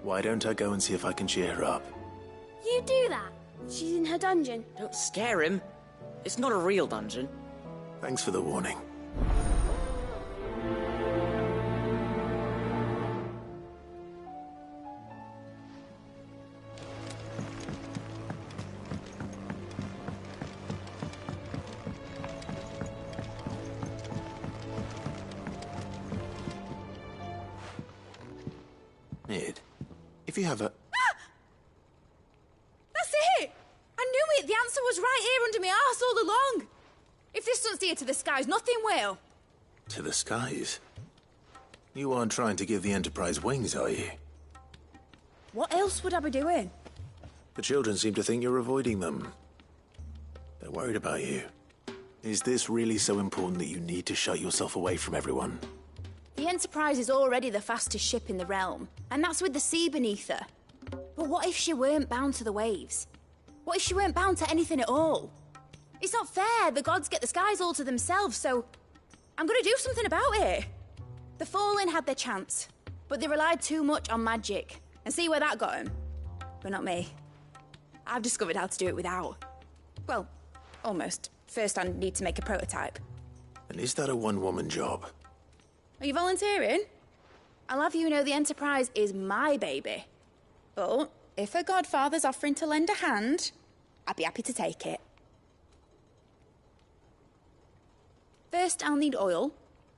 Why don't I go and see if I can cheer her up? You do that. She's in her dungeon. Don't scare him. It's not a real dungeon. Thanks for the warning. Mid, if you have a... That's it! I knew it! The answer was right here under my arse all along! If this doesn't steer to the skies, nothing will! To the skies? You aren't trying to give the Enterprise wings, are you? What else would I be doing? The children seem to think you're avoiding them. They're worried about you. Is this really so important that you need to shut yourself away from everyone? The Enterprise is already the fastest ship in the realm, and that's with the sea beneath her. But what if she weren't bound to the waves? What if she weren't bound to anything at all? It's not fair. The gods get the skies all to themselves, so I'm gonna do something about it. The Fallen had their chance, but they relied too much on magic. And see where that got them? But not me. I've discovered how to do it without. Well, almost. First I need to make a prototype. And is that a one-woman job? Are you volunteering? I'll have you know the Enterprise is my baby. But if a godfather's offering to lend a hand, I'd be happy to take it. First, I'll need oil,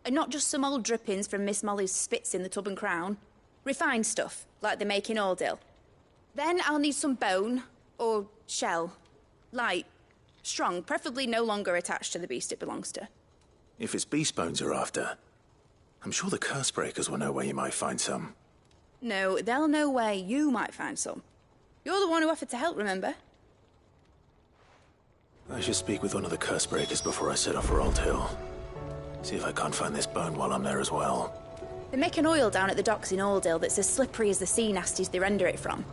and not just some old drippings from Miss Molly's spits in the Tub and Crown. Refined stuff, like they make in Ordil. Then I'll need some bone, or shell. Light, strong, preferably no longer attached to the beast it belongs to. If it's beast bones you're after, I'm sure the curse breakers will know where you might find some. No, they'll know where you might find some. You're the one who offered to help, remember? I should speak with one of the curse breakers before I set off for Old Hill. See if I can't find this bone while I'm there as well. They make an oil down at the docks in Aldale that's as slippery as the sea nasties they render it from.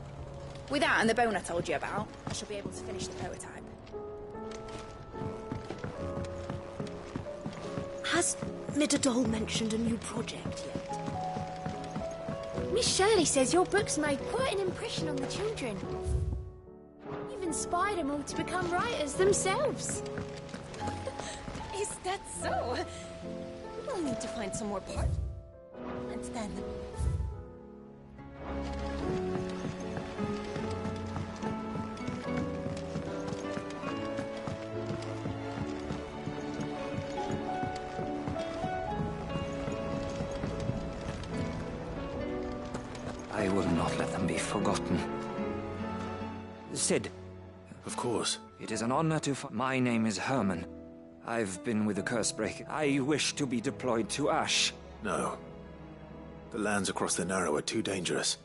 With that and the bone I told you about, I shall be able to finish the prototype. Has Mididol mentioned a new project yet? Miss Shirley says your books made quite an impression on the children. You've inspired them all to become writers themselves. Is that so? We'll need to find some more parts. And then... I will not let them be forgotten. Sid. Of course. It is an honor to My name is Herman. I've been with the Cursebreaker. I wish to be deployed to Ash. No. The lands across the Narrow are too dangerous.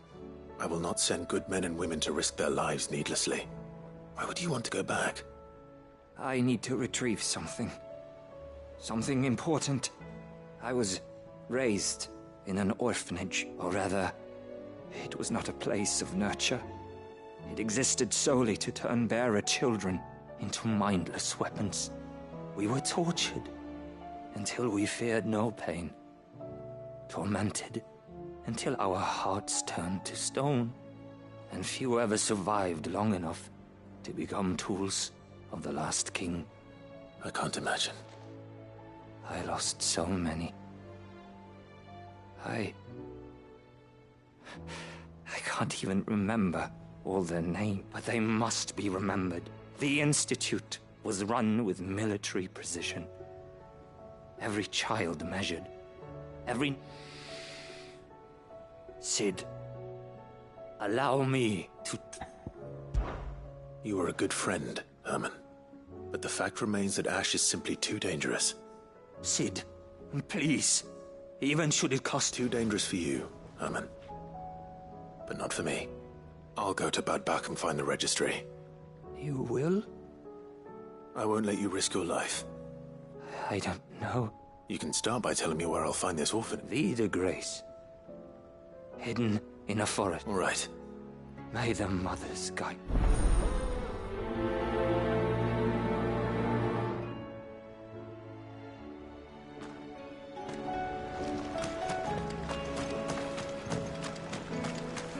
I will not send good men and women to risk their lives needlessly. Why would you want to go back? I need to retrieve something. Something important. I was raised in an orphanage, or rather, it was not a place of nurture. It existed solely to turn bearer children into mindless weapons. We were tortured until we feared no pain, tormented until our hearts turned to stone, and few ever survived long enough to become tools of the last king. I can't imagine. I lost so many. I can't even remember all their names, but they must be remembered. The Institute was run with military precision. Every child measured. Every... Sid, allow me to... You are a good friend, Herman. But the fact remains that Ash is simply too dangerous. Sid, please. Even should it cost... Too dangerous for you, Herman. But not for me. I'll go to Bad Bach and find the registry. You will? I won't let you risk your life. I don't know. You can start by telling me where I'll find this orphan. Vie de Grace. Hidden in a forest. All right. May the mothers guide.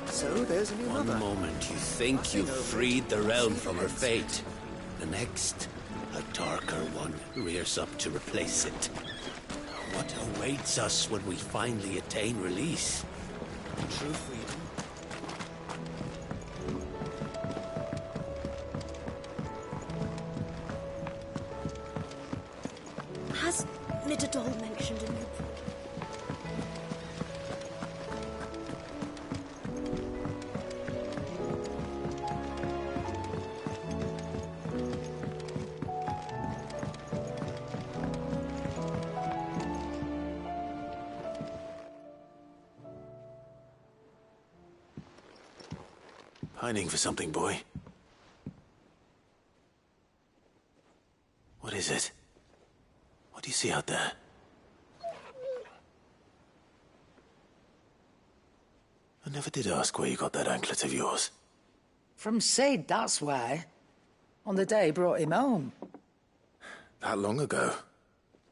So there's a new mother. One moment you think you've freed the realm from her fate. The next, a darker one rears up to replace it. What awaits us when we finally attain release? True freedom. Has Nittedal mentioned a new problem? Pining for something, boy. What is it? What do you see out there? I never did ask where you got that anklet of yours. From Sid, that's why. On the day he brought him home. That long ago?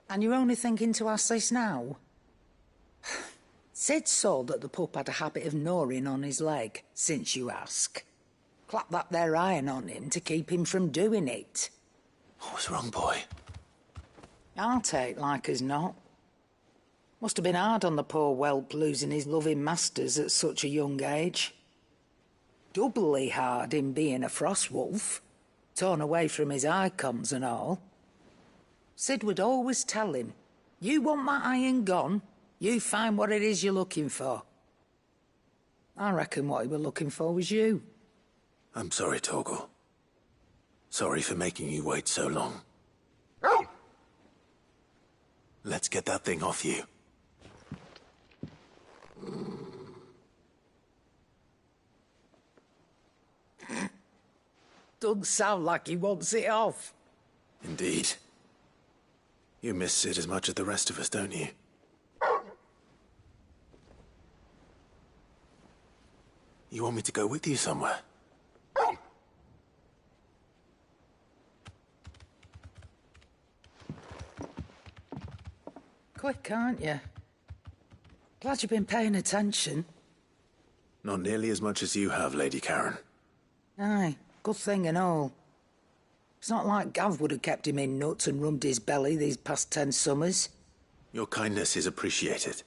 And you're only thinking to ask this now? Sid saw that the pup had a habit of gnawing on his leg, since you ask. Clap that there iron on him to keep him from doing it. What was wrong, boy? I'll take like as not. Must have been hard on the poor whelp losing his loving masters at such a young age. Doubly hard in being a frost wolf, torn away from his icons and all. Sid would always tell him, you want that iron gone? You find what it is you're looking for. I reckon what he were looking for was you. I'm sorry, Torgal. Sorry for making you wait so long. Let's get that thing off you. Doesn't sound like he wants it off. Indeed. You miss Sid as much as the rest of us, don't you? You want me to go with you somewhere? Quick, aren't you? Glad you've been paying attention. Not nearly as much as you have, Lady Karen. Aye, good thing and all. It's not like Gav would have kept him in nuts and rubbed his belly these past 10 summers. Your kindness is appreciated.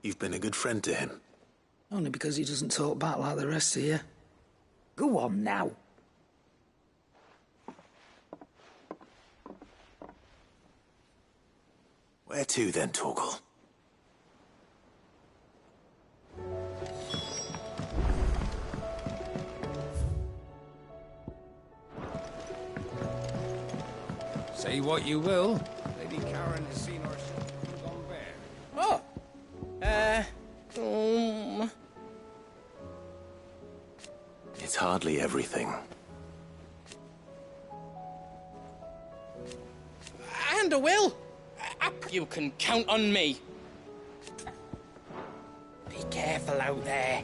You've been a good friend to him. Only because he doesn't talk back like the rest of you. Go on now. Where to then, Torgal? Say what you will. Lady Karen has seen our ship gone bare. It's hardly everything. And I will. You can count on me. Be careful out there.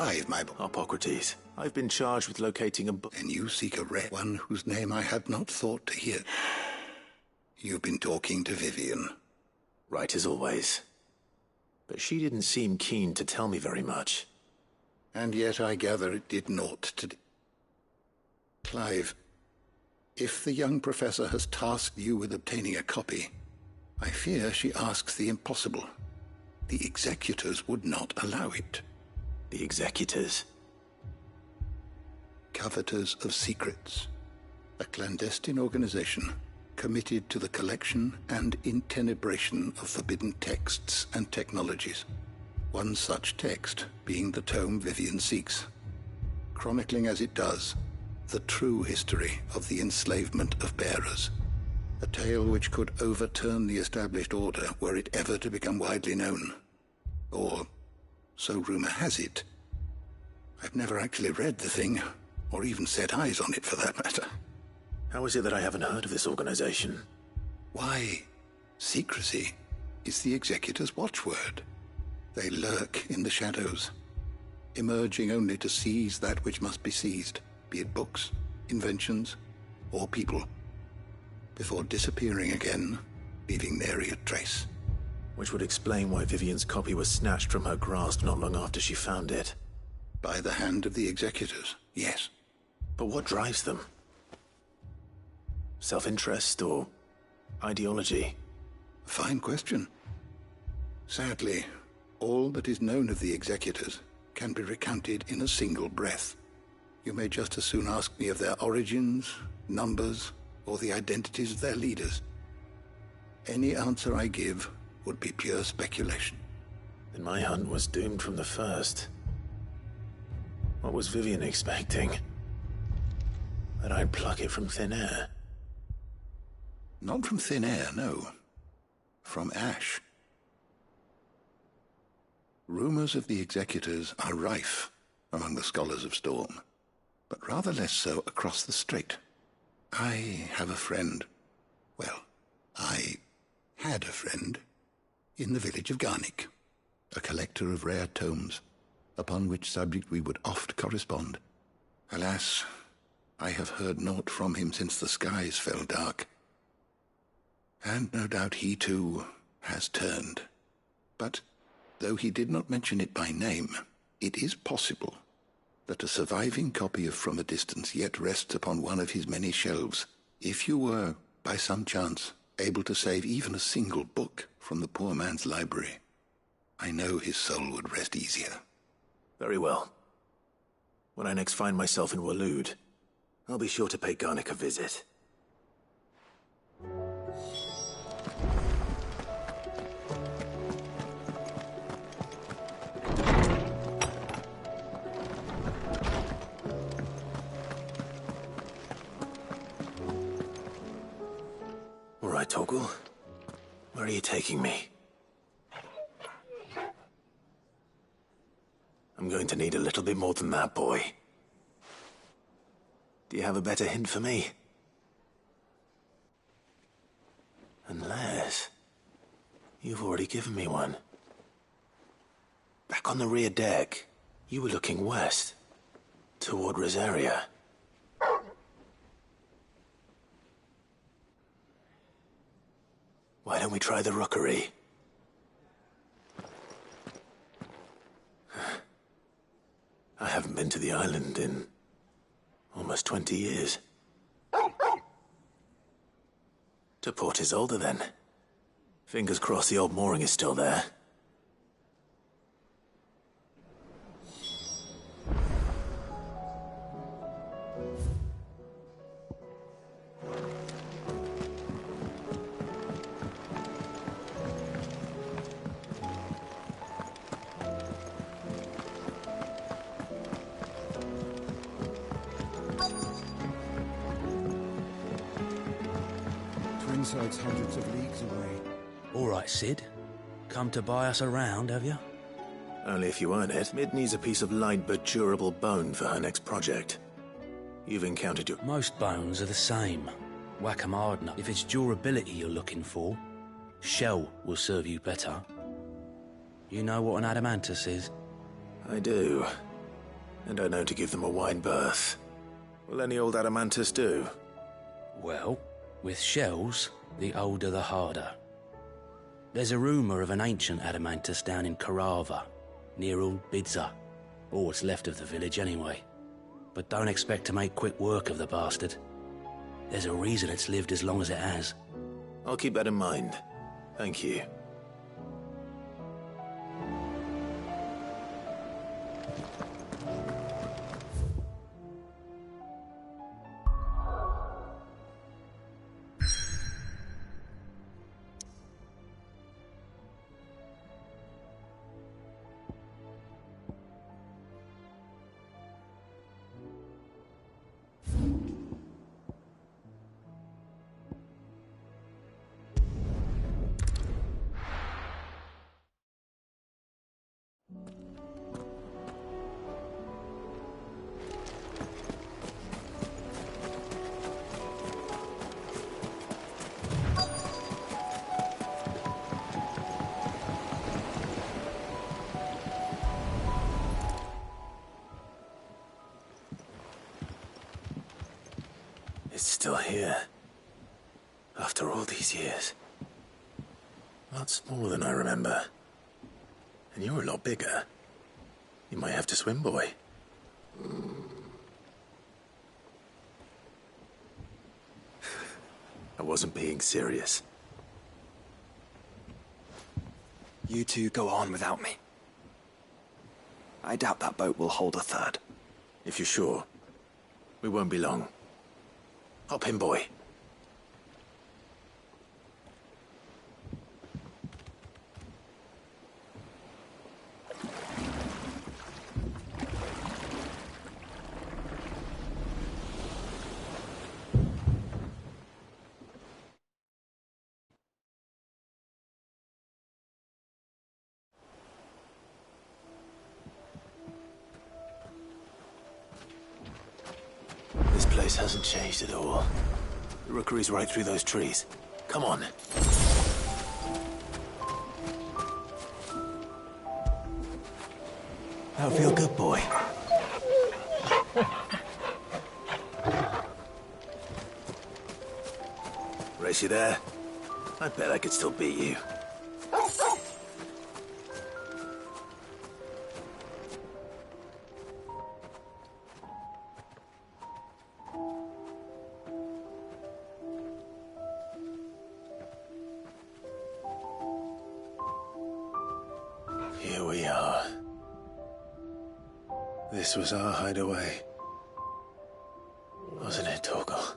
Clive, my boy. Hippocrates, I've been charged with locating a book. And you seek a rare one whose name I had not thought to hear. You've been talking to Vivian. Right as always. But she didn't seem keen to tell me very much. And yet I gather it did naught to... Clive, if the young professor has tasked you with obtaining a copy, I fear she asks the impossible. The executors would not allow it. The executors? Coveters of Secrets. A clandestine organization committed to the collection and intenebration of forbidden texts and technologies. One such text being the tome Vivian seeks, chronicling as it does the true history of the enslavement of bearers. A tale which could overturn the established order were it ever to become widely known. Or, so rumor has it. I've never actually read the thing, or even set eyes on it for that matter. How is it that I haven't heard of this organization? Why, secrecy is the executor's watchword. They lurk in the shadows, emerging only to seize that which must be seized, be it books, inventions, or people, before disappearing again, leaving nary a trace. Which would explain why Vivian's copy was snatched from her grasp not long after she found it. By the hand of the executors, yes. But what drives them? Self-interest or ideology? A fine question. Sadly, all that is known of the executors can be recounted in a single breath. You may just as soon ask me of their origins, numbers, or the identities of their leaders. Any answer I give would be pure speculation. Then my hunt was doomed from the first. What was Vivian expecting? That I'd pluck it from thin air? Not from thin air, no. From ash. Rumors of the executors are rife among the scholars of Storm, but rather less so across the strait. I have a friend. Well, I had a friend in the village of Garnick, a collector of rare tomes, upon which subject we would oft correspond. Alas, I have heard naught from him since the skies fell dark. And no doubt he, too, has turned. But, though he did not mention it by name, it is possible that a surviving copy of From a Distance yet rests upon one of his many shelves. If you were, by some chance, able to save even a single book from the poor man's library, I know his soul would rest easier. Very well. When I next find myself in Waloed, I'll be sure to pay Garnick a visit. All right, Torgal. Where are you taking me? I'm going to need a little bit more than that, boy. Do you have a better hint for me? Unless... you've already given me one. Back on the rear deck, you were looking west, toward Rosaria. Why don't we try the rookery? I haven't been to the island in almost 20 years. To Port Isolde, then. Fingers crossed the old mooring is still there. Twinside's hundreds of leagues away. All right, Sid. Come to buy us around, have you? Only if you earn it. Mid needs a piece of light but durable bone for her next project. You've encountered your... Most bones are the same. Whack 'em hard enough. If it's durability you're looking for, shell will serve you better. You know what an adamantus is? I do. and are known to give them a wide berth. Will any old adamantus do? Well, with shells, the older the harder. There's a rumour of an ancient adamantus down in Karava, near Old Bidza, or what's left of the village anyway. But don't expect to make quick work of the bastard. There's a reason it's lived as long as it has. I'll keep that in mind. Thank you. It's still here. After all these years. A lot smaller than I remember. And you're a lot bigger. You might have to swim, boy. I wasn't being serious. You two go on without me. I doubt that boat will hold a third. If you're sure, we won't be long. Hop in, boy. This place hasn't changed at all. The rookery's right through those trees. Come on. That'll feel good, boy. Race you there? I bet I could still beat you. Here we are. This was our hideaway. Wasn't it, Torgal?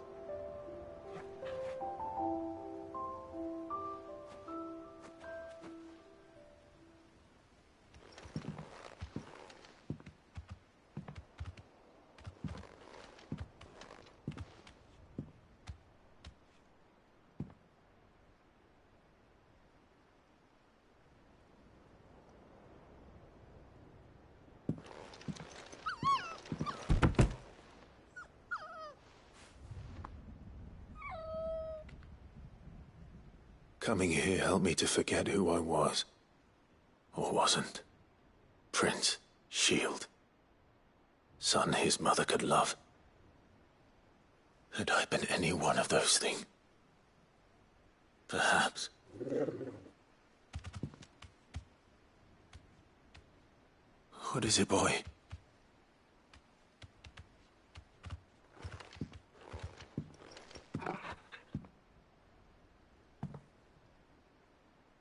Coming here helped me to forget who I was. Or wasn't. Prince, shield. Son his mother could love. Had I been any one of those things? Perhaps. What is it, boy?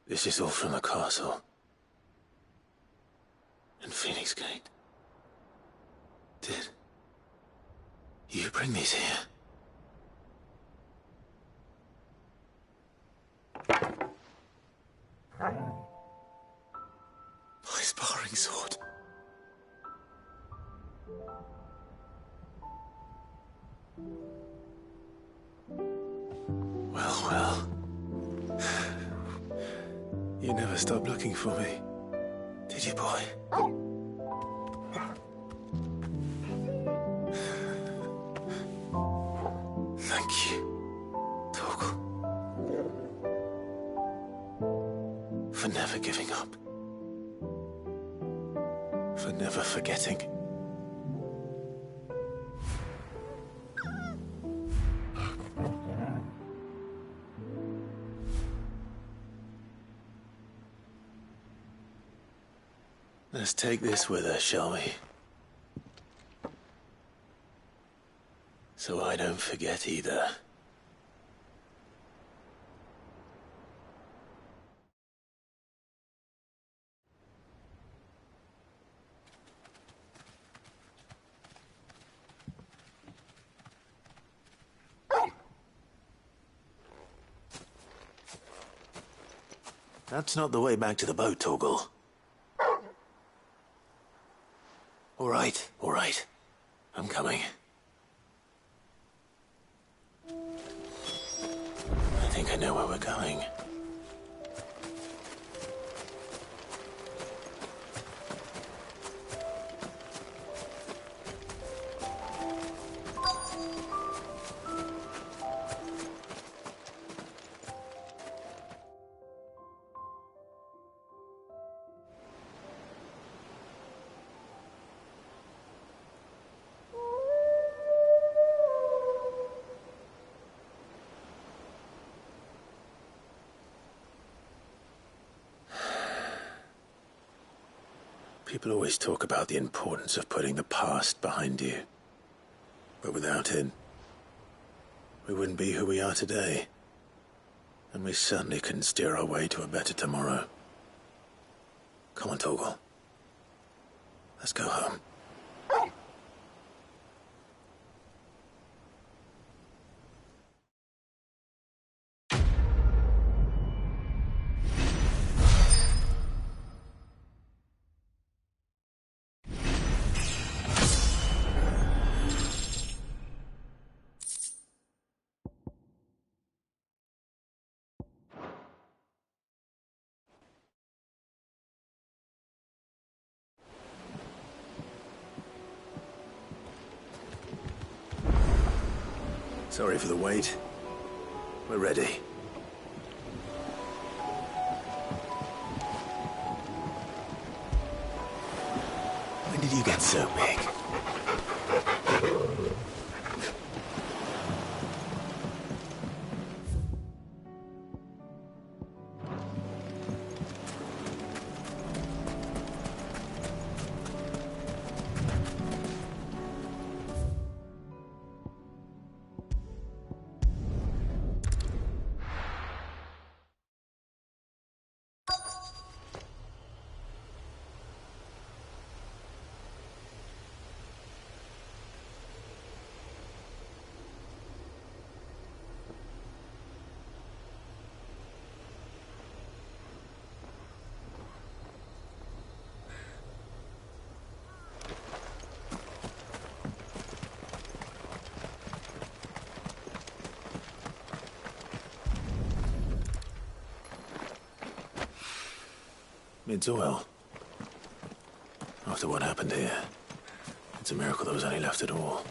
This is all from the castle. And Phoenix Gate. Did you bring these here? My sparring sword. Well. You never stopped looking for me, did you, boy? Thank you, Torgal. For never giving up. For never forgetting. Let's take this with us, shall we? So I don't forget either. That's not the way back to the boat, Torgal. All right. I'm coming. I think I know where we're going. People always talk about the importance of putting the past behind you. But without it, we wouldn't be who we are today. And we certainly couldn't steer our way to a better tomorrow. Come on, Torgal. Let's go home. Sorry for the wait. We're ready. When did you get so big? It's oil. After what happened here, it's a miracle there was any left at all.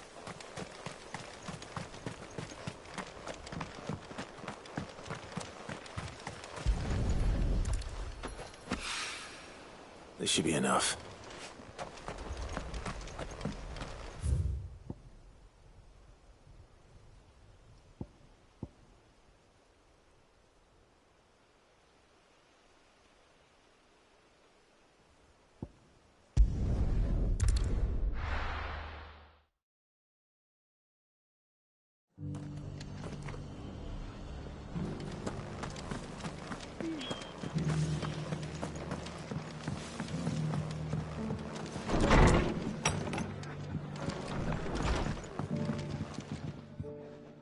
This should be enough.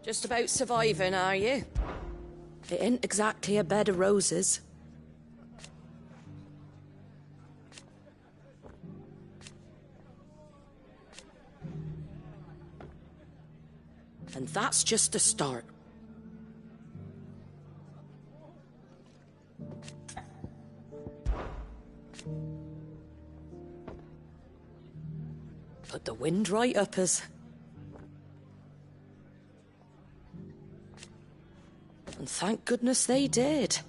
Just about surviving, are you? It ain't exactly a bed of roses. And that's just the start. Put the wind right up us. And thank goodness they did.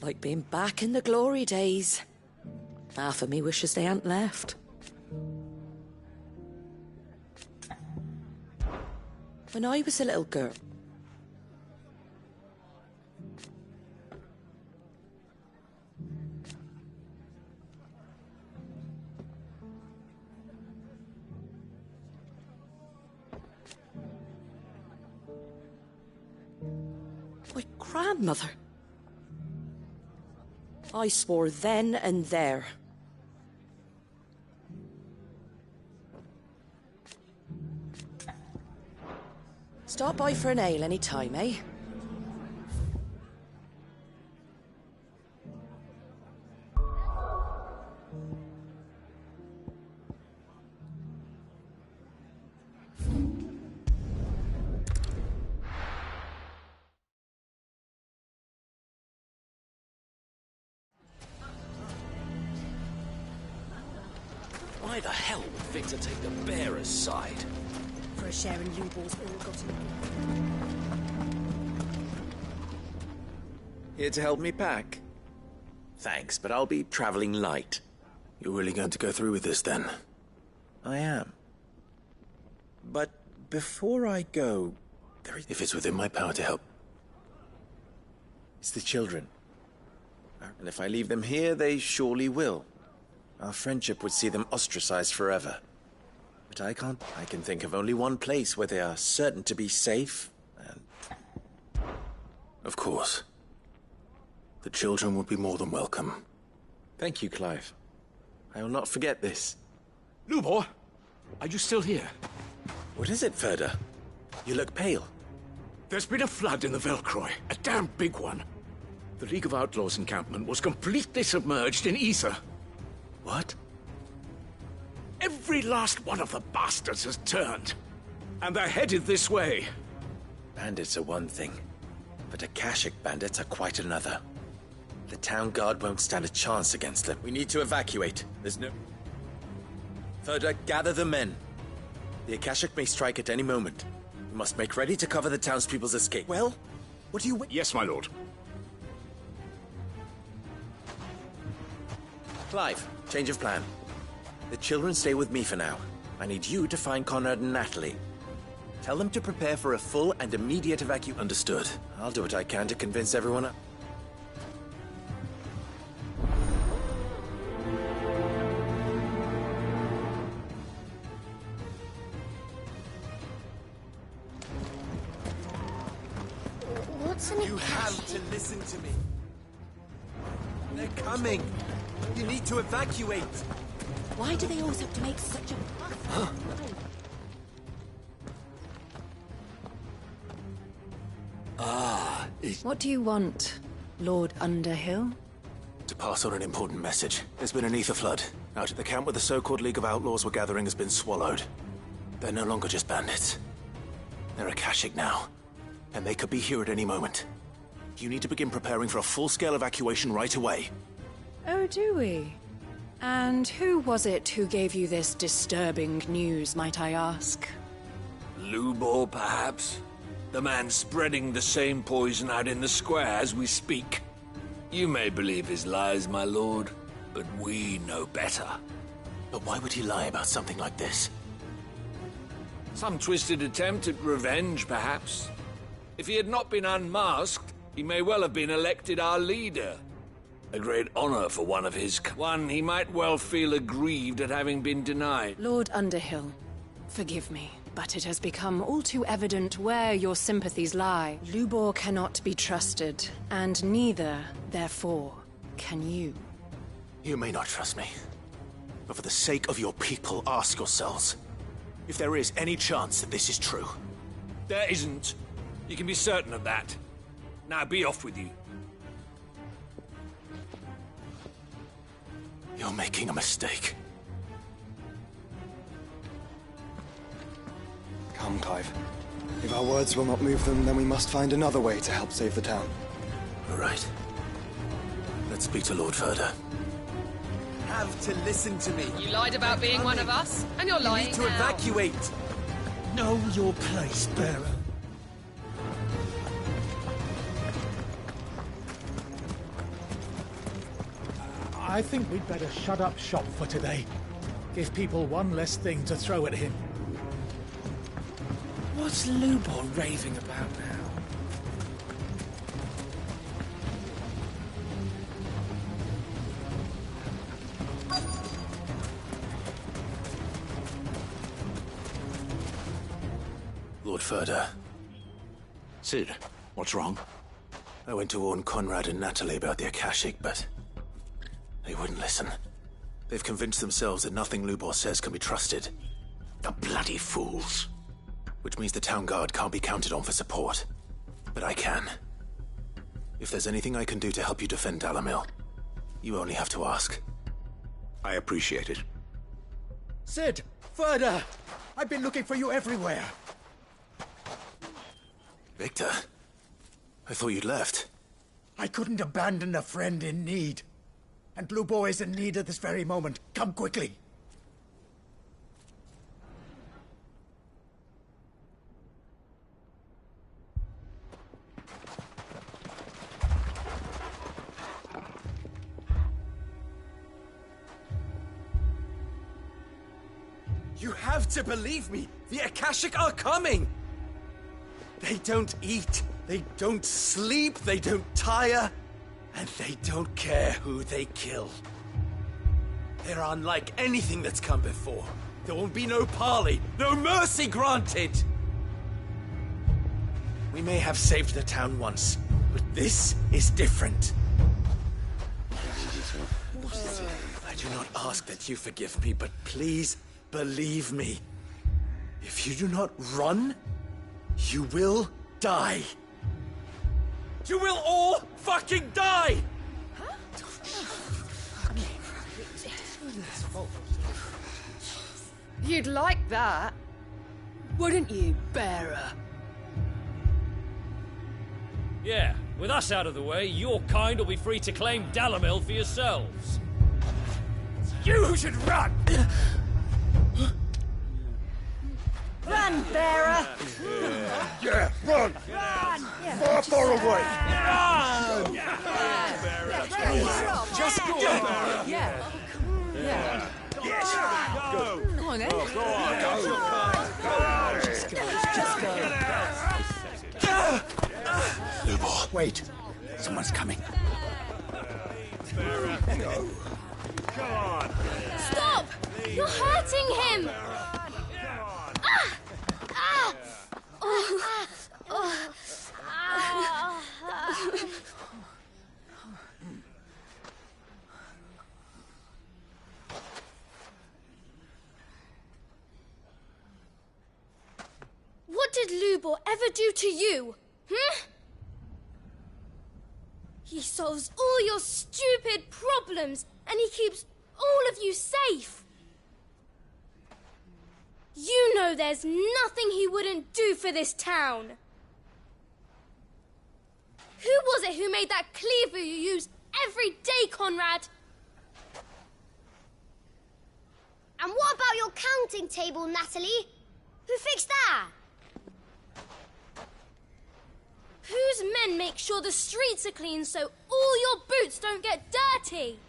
Like being back in the glory days. Half of me wishes they hadn't left. When I was a little girl, grandmother. I swore then and there. Stop by for an ale any time, eh? Why the hell would Victor take the bearer's side? For a share in Lubor's ill-gotten. Here to help me pack? Thanks, but I'll be traveling light. You're really going to go through with this, then? I am. But before I go, If it's within my power to help. It's the children. And if I leave them here, they surely will. Our friendship would see them ostracized forever. But I can't. I can think of only one place where they are certain to be safe, and... Of course. The children would be more than welcome. Thank you, Clive. I will not forget this. Lubor, are you still here? What is it, Ferda? You look pale. There's been a flood in the Velcroy, a damn big one. The League of Outlaws encampment was completely submerged in ether. What? Every last one of the bastards has turned. And they're headed this way. Bandits are one thing, but Akashic bandits are quite another. The town guard won't stand a chance against them. We need to evacuate. There's no... Ferda, gather the men. The Akashic may strike at any moment. We must make ready to cover the townspeople's escape. Well, what do you... Yes, my lord. Clive, change of plan. The children stay with me for now. I need you to find Conrad and Natalie. Tell them to prepare for a full and immediate evacuation. Understood. I'll do what I can to convince everyone up. What's an You have to listen to me. They're coming. You need to evacuate. Why do they always have to make such a... What do you want, Lord Underhill? To pass on an important message. There's been an ether flood. Out at the camp where the so-called League of Outlaws were gathering has been swallowed. They're no longer just bandits. They're Akashic now. And they could be here at any moment. You need to begin preparing for a full-scale evacuation right away. Oh, do we? And who was it who gave you this disturbing news, might I ask? Lubor, perhaps? The man spreading the same poison out in the square as we speak. You may believe his lies, my lord, but we know better. But why would he lie about something like this? Some twisted attempt at revenge, perhaps. If he had not been unmasked, he may well have been elected our leader. A great honor for one of his... One he might well feel aggrieved at having been denied. Lord Underhill, forgive me, but it has become all too evident where your sympathies lie. Lubor cannot be trusted, and neither, therefore, can you. You may not trust me. But for the sake of your people, ask yourselves if there is any chance that this is true. There isn't. You can be certain of that. Now be off with you. You're making a mistake. Come, Clive. If our words will not move them, then we must find another way to help save the town. All right. Let's speak to Lord Ferda. Have to listen to me. You lied about being one of us, and you're lying You need to now. evacuate. Know your place, bearer. I think we'd better shut up shop for today. Give people one less thing to throw at him. What's Lubor raving about now? Lord Ferda. Sid, what's wrong? I went to warn Conrad and Natalie about the Akashic, but they wouldn't listen. They've convinced themselves that nothing Lubor says can be trusted. The bloody fools. Which means the town guard can't be counted on for support. But I can. If there's anything I can do to help you defend Dalamil, you only have to ask. I appreciate it. Sid! Further! I've been looking for you everywhere. Victor? I thought you'd left. I couldn't abandon a friend in need. And Lubor is in need at this very moment. Come quickly. You have to believe me! The Akashic are coming! They don't eat, they don't sleep, they don't tire, and they don't care who they kill. They're unlike anything that's come before. There won't be no parley, no mercy granted! We may have saved the town once, but this is different. I do not ask that you forgive me, but please believe me. If you do not run, you will die. You will all fucking die! You'd like that, wouldn't you, bearer? Yeah, with us out of the way, your kind will be free to claim Dalamil for yourselves. You should run! Run, bearer! Yeah, run! Run! Far, far away! Run! Just go! Yeah. Yes! Go! Come on, then. Go on! Go! Just go! Lubor. Wait. Someone's coming. Go. Come on. Stop! You're hurting him! What did Lubor ever do to you? He solves all your stupid problems, and he keeps all of you safe. You know there's nothing he wouldn't do for this town. Who was it who made that cleaver you use every day, Conrad? And what about your counting table, Natalie? Who fixed that? Whose men make sure the streets are clean so all your boots don't get dirty?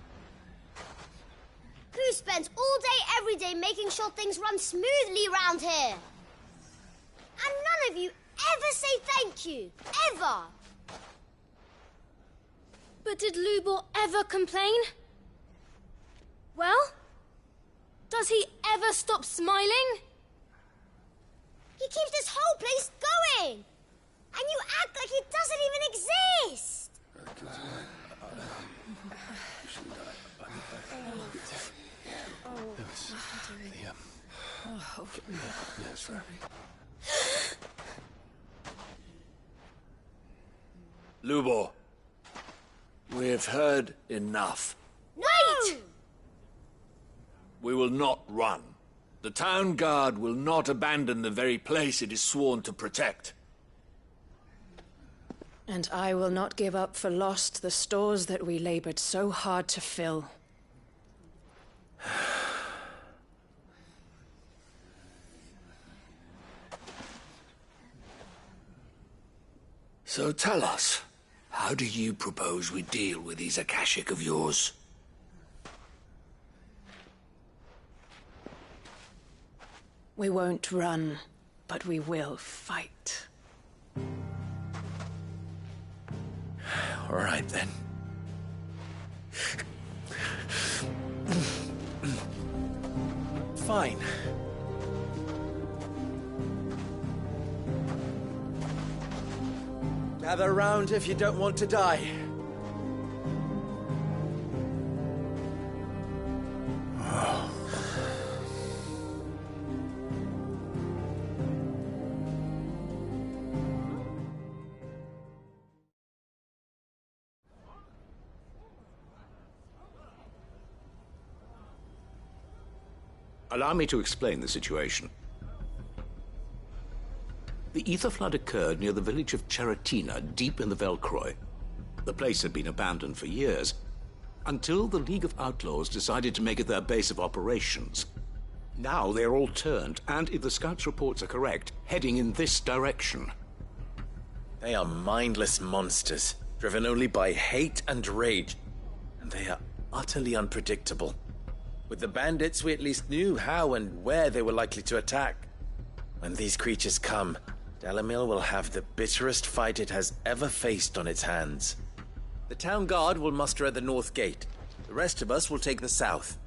Who spends all day, every day making sure things run smoothly round here? And none of you ever say thank you. Ever. But did Lubor ever complain? Well, does he ever stop smiling? He keeps this whole place going. And you act like it doesn't even exist. Lubor, we've heard enough. Wait! We will not run. The town guard will not abandon the very place it is sworn to protect. And I will not give up for lost the stores that we labored so hard to fill. So tell us, how do you propose we deal with these Akashic of yours? We won't run, but we will fight. All right, then. Fine. Gather round if you don't want to die. Allow me to explain the situation. The ether flood occurred near the village of Cheratina, deep in the Velcroy. The place had been abandoned for years, until the League of Outlaws decided to make it their base of operations. Now they're all turned, and if the scouts' reports are correct, heading in this direction. They are mindless monsters, driven only by hate and rage, and they are utterly unpredictable. With the bandits, we at least knew how and where they were likely to attack. When these creatures come, Dalamil will have the bitterest fight it has ever faced on its hands. The town guard will muster at the north gate. The rest of us will take the south.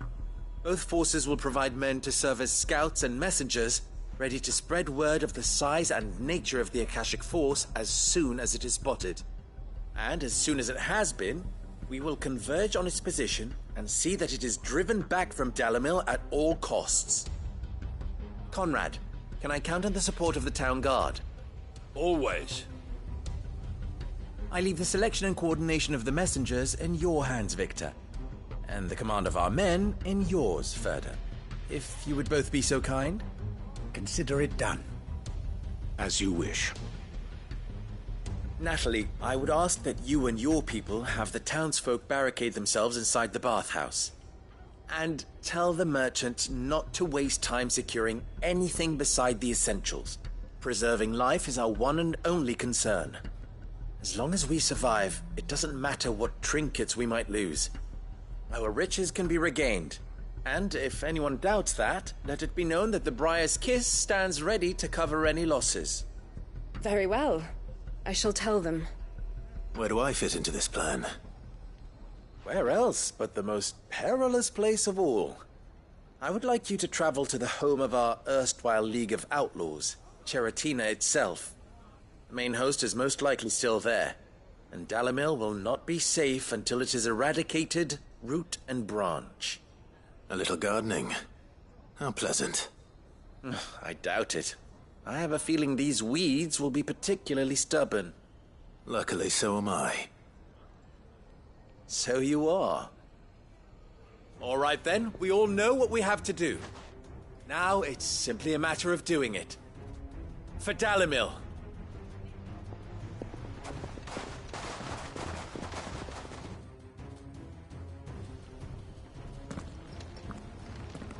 Both forces will provide men to serve as scouts and messengers, ready to spread word of the size and nature of the Akashic force as soon as it is spotted. And as soon as it has been, we will converge on its position and see that it is driven back from Dalamil at all costs. Conrad, can I count on the support of the town guard? Always. I leave the selection and coordination of the messengers in your hands, Victor. And the command of our men in yours, Ferda. If you would both be so kind. Consider it done. As you wish. Natalie, I would ask that you and your people have the townsfolk barricade themselves inside the bathhouse. And tell the merchant not to waste time securing anything beside the essentials. Preserving life is our one and only concern. As long as we survive, it doesn't matter what trinkets we might lose. Our riches can be regained. And if anyone doubts that, let it be known that the Briar's Kiss stands ready to cover any losses. Very well. I shall tell them. Where do I fit into this plan? Where else but the most perilous place of all? I would like you to travel to the home of our erstwhile League of Outlaws, Cheratina itself. The main host is most likely still there, and Dalamil will not be safe until it is eradicated, root and branch. A little gardening. How pleasant. I doubt it. I have a feeling these weeds will be particularly stubborn. Luckily, so am I. So you are. All right then, we all know what we have to do. Now it's simply a matter of doing it. For Dalamil.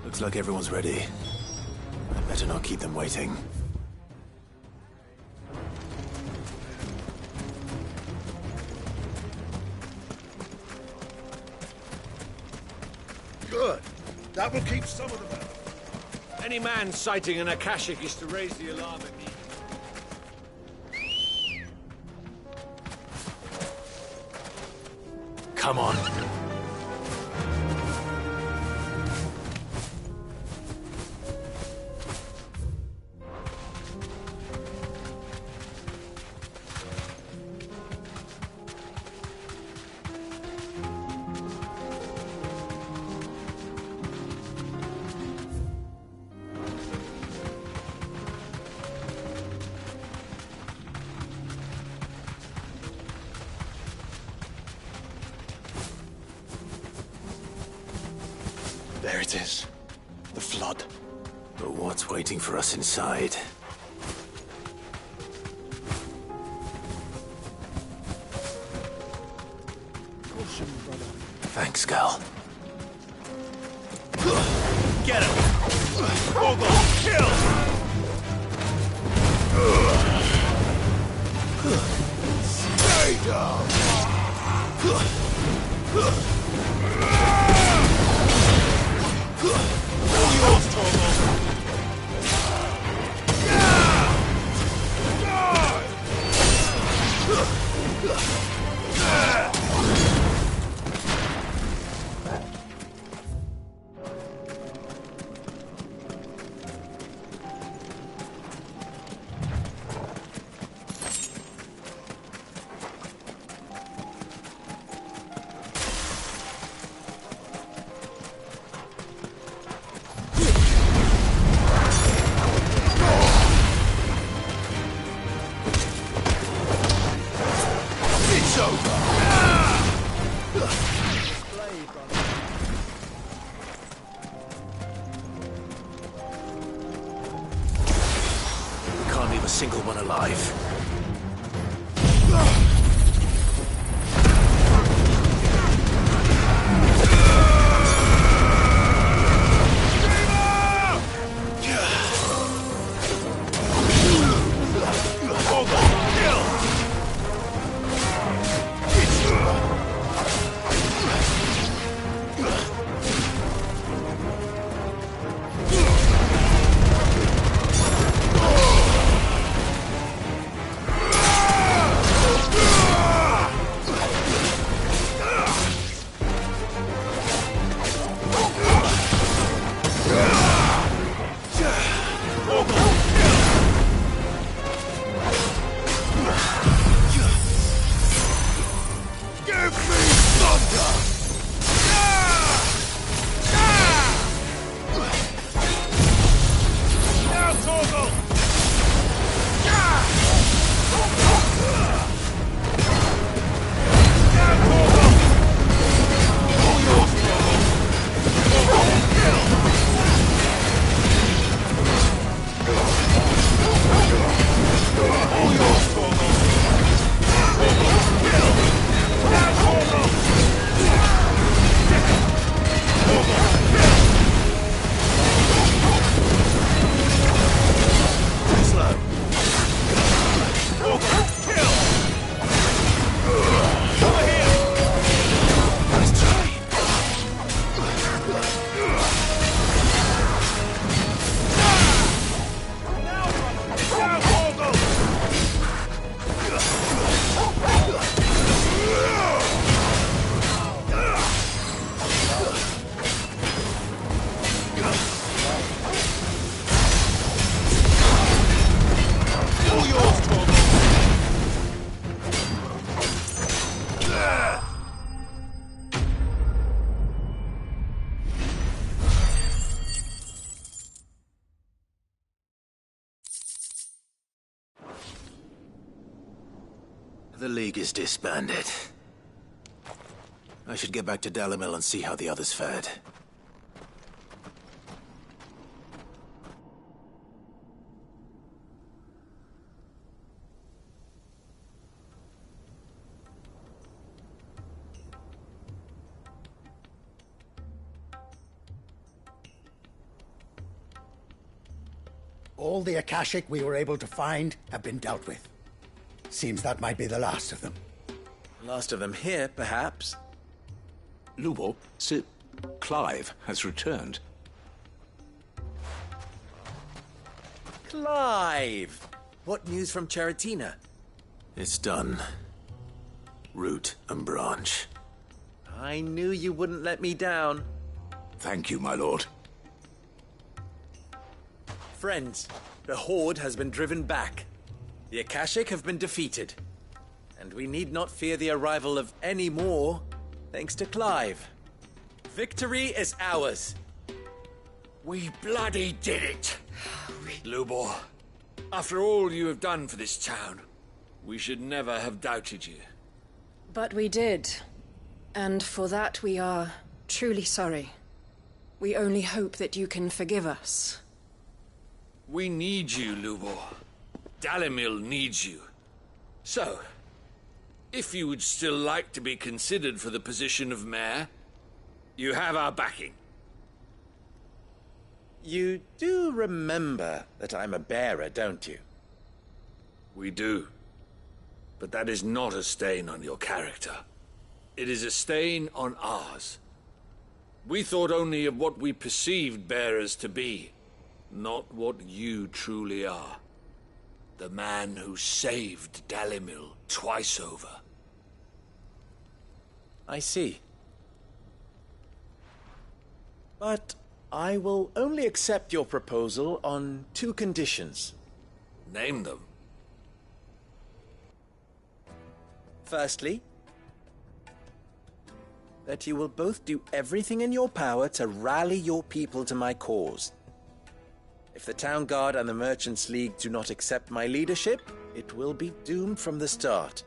Looks like everyone's ready. I better not keep them waiting. Good. That will keep some of them out. Any man sighting an Akashic is to raise the alarm immediately. Come on. There it is. The flood. But what's waiting for us inside? Caution, brother. Thanks, Cal. Get him! Bogle, kill! Stay down! All yours, Torgal! leave a single one alive. The League is disbanded. I should get back to Dalimil and see how the others fared. All the Akashic we were able to find have been dealt with. Seems that might be the last of them. Last of them here, perhaps. Lubo, Sir Clive has returned. Clive! What news from Charatina? It's done. Root and branch. I knew you wouldn't let me down. Thank you, my lord. Friends, the Horde has been driven back. The Akashic have been defeated. And we need not fear the arrival of any more, thanks to Clive. Victory is ours. We bloody did it! Lubor, after all you have done for this town, we should never have doubted you. But we did. And for that we are truly sorry. We only hope that you can forgive us. We need you, Lubor. Dalimil needs you. So, if you would still like to be considered for the position of mayor, you have our backing. You do remember that I'm a bearer, don't you? We do. But that is not a stain on your character. It is a stain on ours. We thought only of what we perceived bearers to be, not what you truly are. The man who saved Dalimil twice over. I see. But I will only accept your proposal on 2 conditions. Name them. Firstly, that you will both do everything in your power to rally your people to my cause. If the Town Guard and the Merchants League do not accept my leadership, it will be doomed from the start.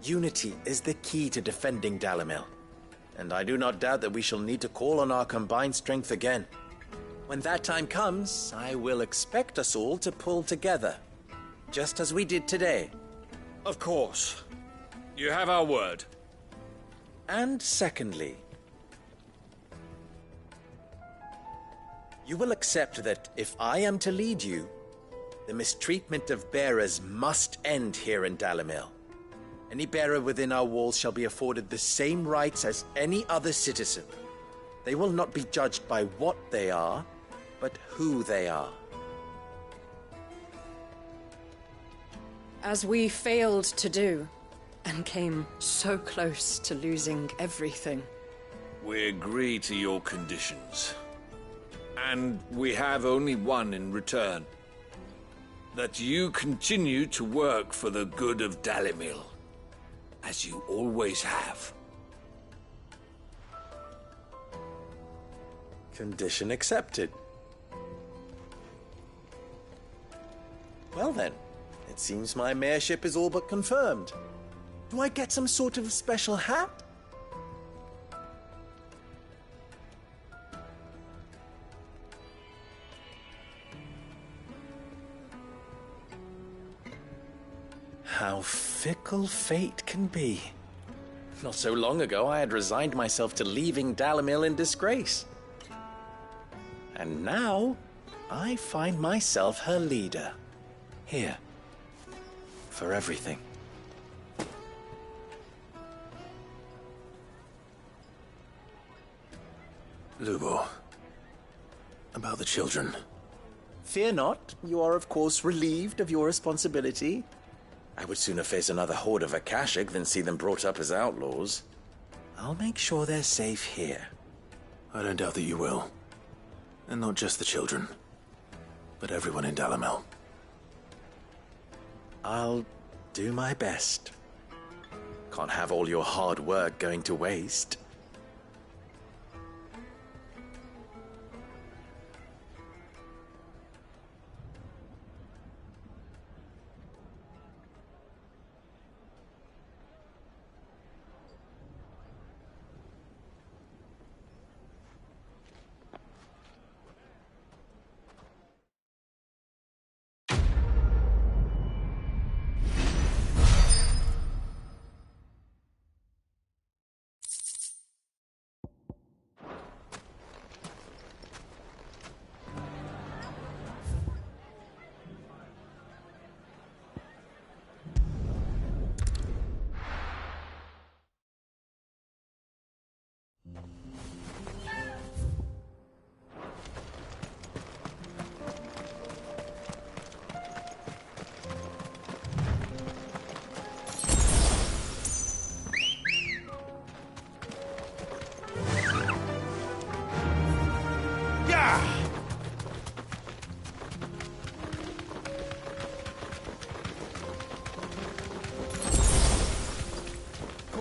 Unity is the key to defending Dalimil, and I do not doubt that we shall need to call on our combined strength again. When that time comes, I will expect us all to pull together, just as we did today. Of course. You have our word. And secondly, you will accept that if I am to lead you, the mistreatment of bearers must end here in Dalimil. Any bearer within our walls shall be afforded the same rights as any other citizen. They will not be judged by what they are, but who they are. As we failed to do, and came so close to losing everything. We agree to your conditions. And we have only one in return. That you continue to work for the good of Dalimil, as you always have. Condition accepted. Well then, it seems my mayorship is all but confirmed. Do I get some sort of special hat? How fickle fate can be. Not so long ago, I had resigned myself to leaving Dalimil in disgrace. And now, I find myself her leader. Here. For everything. Lubo. About the children. Fear not. You are, of course, relieved of your responsibility. I would sooner face another horde of Akashic than see them brought up as outlaws. I'll make sure they're safe here. I don't doubt that you will. And not just the children, but everyone in Dalimil. I'll do my best. Can't have all your hard work going to waste.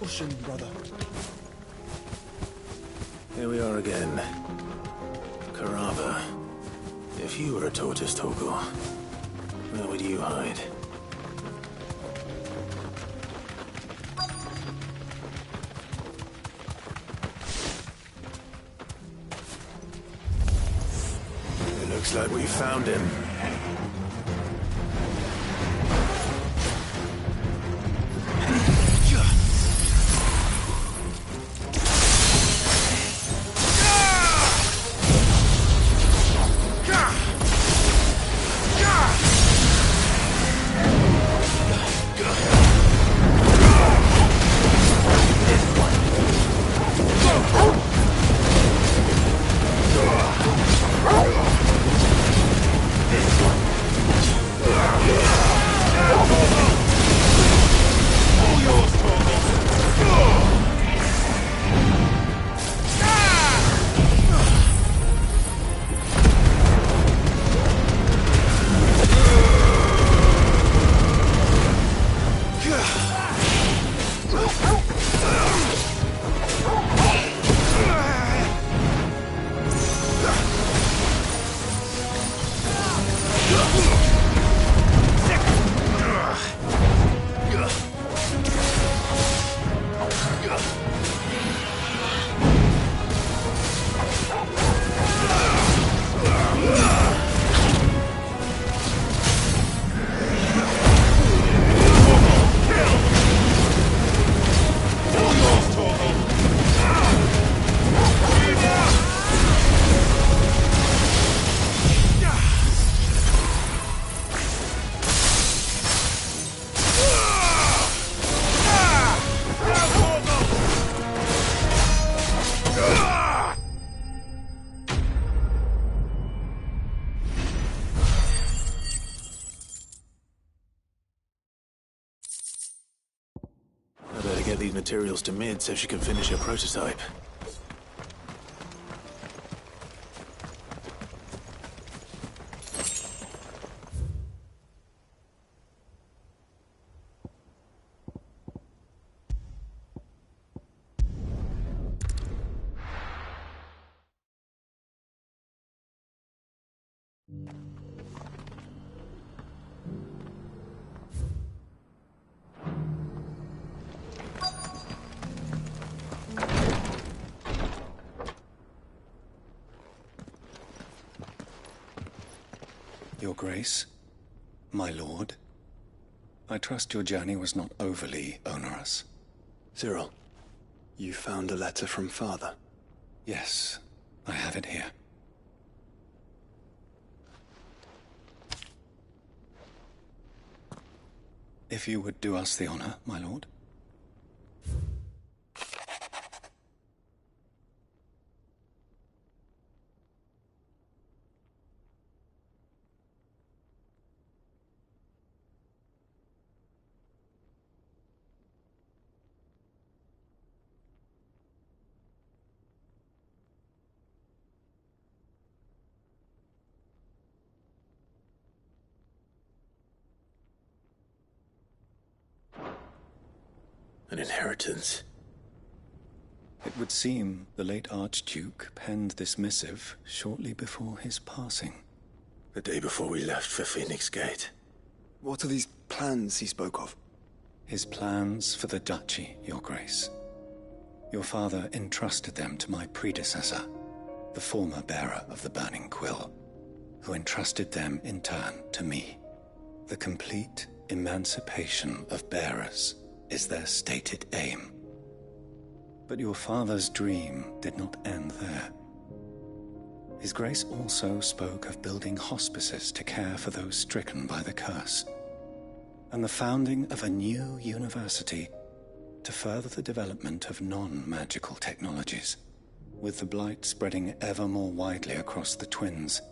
Caution, brother. Here we are again. Carava. If you were a tortoise, Torgal, where would you hide? It looks like we found him. get these materials to Mid so she can finish her prototype. Your Grace, my lord, I trust your journey was not overly onerous. Cyril, you found a letter from Father? Yes, I have it here. If you would do us the honor, my lord. An inheritance. It would seem the late Archduke penned this missive shortly before his passing. The day before we left for Phoenix Gate. What are these plans he spoke of? His plans for the duchy, Your Grace. Your father entrusted them to my predecessor, the former bearer of the Burning Quill, who entrusted them in turn to me. The complete emancipation of bearers is their stated aim. But your father's dream did not end there. His Grace also spoke of building hospices to care for those stricken by the curse, and the founding of a new university to further the development of non-magical technologies. With the blight spreading ever more widely across the twins,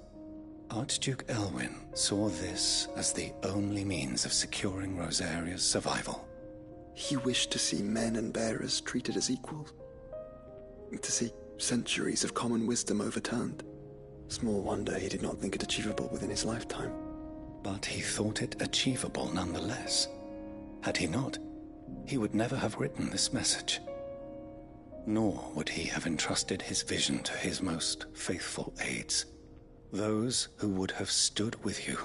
Archduke Elwyn saw this as the only means of securing Rosaria's survival. He wished to see men and bearers treated as equals. To see centuries of common wisdom overturned. Small wonder he did not think it achievable within his lifetime. But he thought it achievable nonetheless. Had he not, he would never have written this message. Nor would he have entrusted his vision to his most faithful aides. Those who would have stood with you,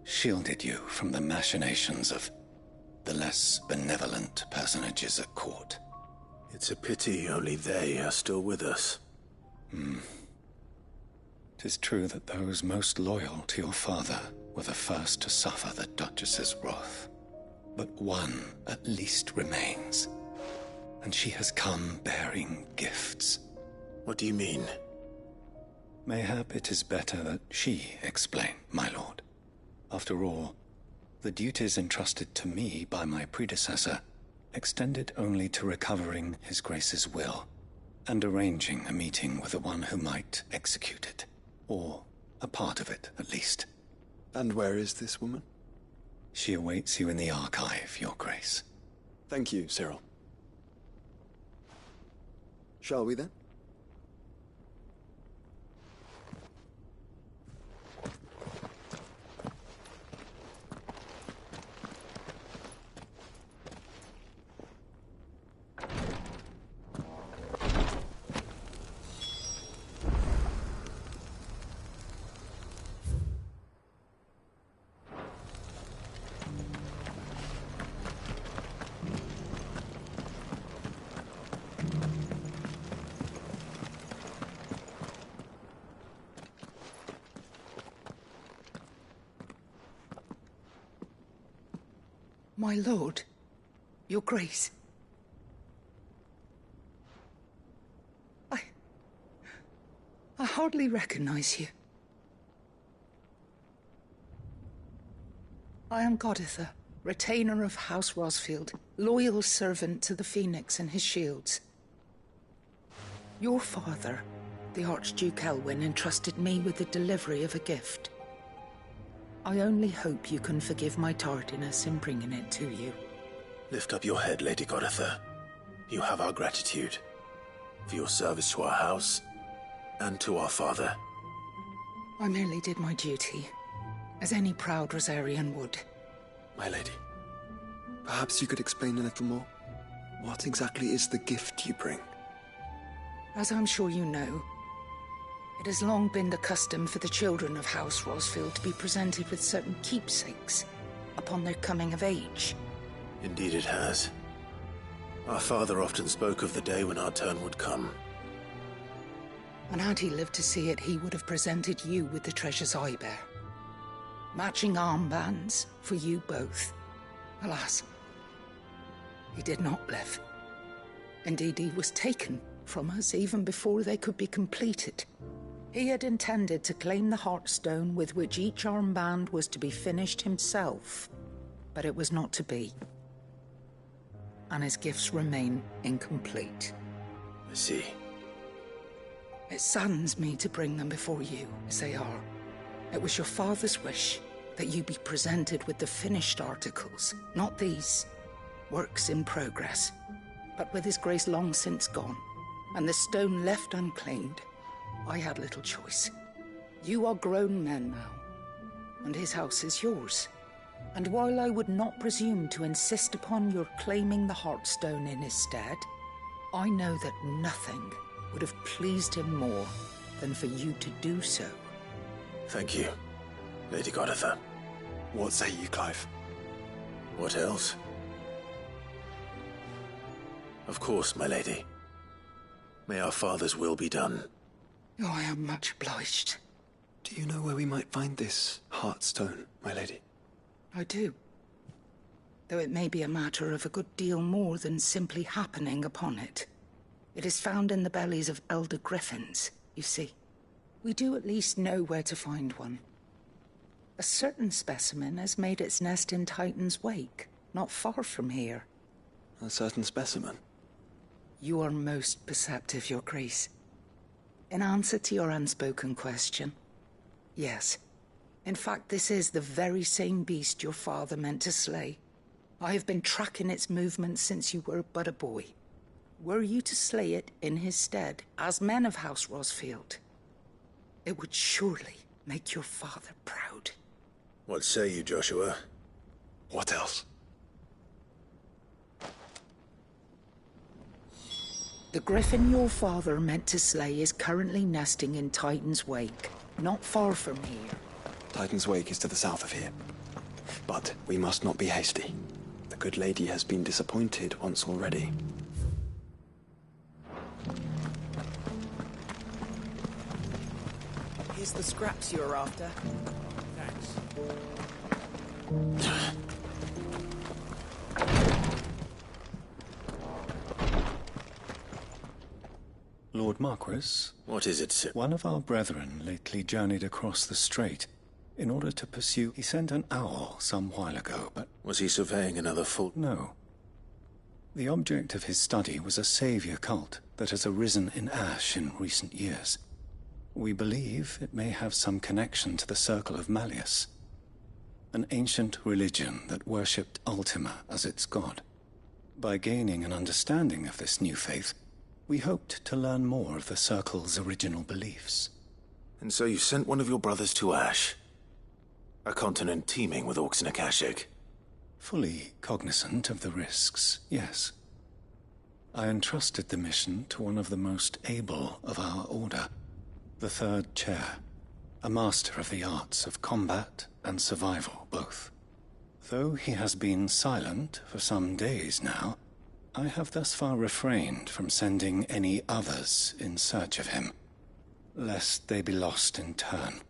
shielded you from the machinations of the less benevolent personages at court. It's a pity only they are still with us. 'Tis true that those most loyal to your father were the first to suffer the Duchess's wrath. But one at least remains, and she has come bearing gifts. What do you mean? Mayhap it is better that she explain, my lord. After all, the duties entrusted to me by my predecessor extended only to recovering His Grace's will and arranging a meeting with the one who might execute it, or a part of it, at least. And where is this woman? She awaits you in the archive, Your Grace. Thank you, Cyril. Shall we then? My lord, your grace. I hardly recognize you. I am Goditha, retainer of House Rosfield, loyal servant to the Phoenix and his shields. Your father, the Archduke Elwyn, entrusted me with the delivery of a gift. I only hope you can forgive my tardiness in bringing it to you. Lift up your head, Lady Goditha. You have our gratitude for your service to our house and to our father. I merely did my duty, as any proud Rosarian would. My lady, perhaps you could explain a little more? What exactly is the gift you bring? As I'm sure you know, it has long been the custom for the children of House Rosfield to be presented with certain keepsakes upon their coming of age. Indeed it has. Our father often spoke of the day when our turn would come. And had he lived to see it, he would have presented you with the treasures I bear. Matching armbands for you both. Alas, he did not live. Indeed, he was taken from us even before they could be completed. He had intended to claim the Heartstone with which each armband was to be finished himself, but it was not to be. And his gifts remain incomplete. I see. It saddens me to bring them before you, as they are. It was your father's wish that you be presented with the finished articles, not these, works in progress. But with his grace long since gone, and the stone left unclaimed, I had little choice. You are grown men now, and his house is yours. And while I would not presume to insist upon your claiming the Heartstone in his stead, I know that nothing would have pleased him more than for you to do so. Thank you, Lady Goditha. What say you, Clive? What else? Of course, my lady. May our father's will be done. Oh, I am much obliged. Do you know where we might find this Heartstone, my lady? I do. Though it may be a matter of a good deal more than simply happening upon it. It is found in the bellies of elder griffins, you see. We do at least know where to find one. A certain specimen has made its nest in Titan's Wake, not far from here. A certain specimen? You are most perceptive, Your Grace. In answer to your unspoken question, yes. In fact, this is the very same beast your father meant to slay. I have been tracking its movements since you were but a boy. Were you to slay it in his stead, as men of House Rosfield, it would surely make your father proud. What say you, Joshua? What else? The griffin your father meant to slay is currently nesting in Titan's Wake, not far from here. Titan's Wake is to the south of here. But we must not be hasty. The good lady has been disappointed once already. Here's the scraps you were after. Thanks. Lord Marquis? What is it, sir? One of our brethren lately journeyed across the strait. In order to pursue, he sent an owl some while ago, but... Was he surveying another fault? No. The object of his study was a savior cult that has arisen in Ash in recent years. We believe it may have some connection to the Circle of Malleus, an ancient religion that worshipped Ultima as its god. By gaining an understanding of this new faith, we hoped to learn more of the Circle's original beliefs. And so you sent one of your brothers to Ash? A continent teeming with orcs and Akashic? Fully cognizant of the risks, yes. I entrusted the mission to one of the most able of our order, the Third Chair, a master of the arts of combat and survival both. Though he has been silent for some days now, I have thus far refrained from sending any others in search of him, lest they be lost in turn.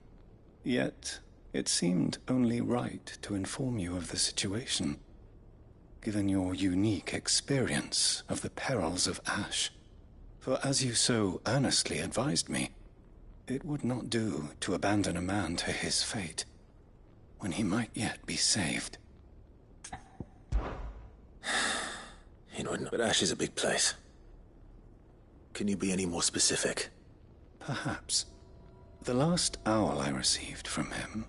Yet, it seemed only right to inform you of the situation, given your unique experience of the perils of Ash. For as you so earnestly advised me, it would not do to abandon a man to his fate, when he might yet be saved. He wouldn't, but Ash is a big place. Can you be any more specific? Perhaps. The last owl I received from him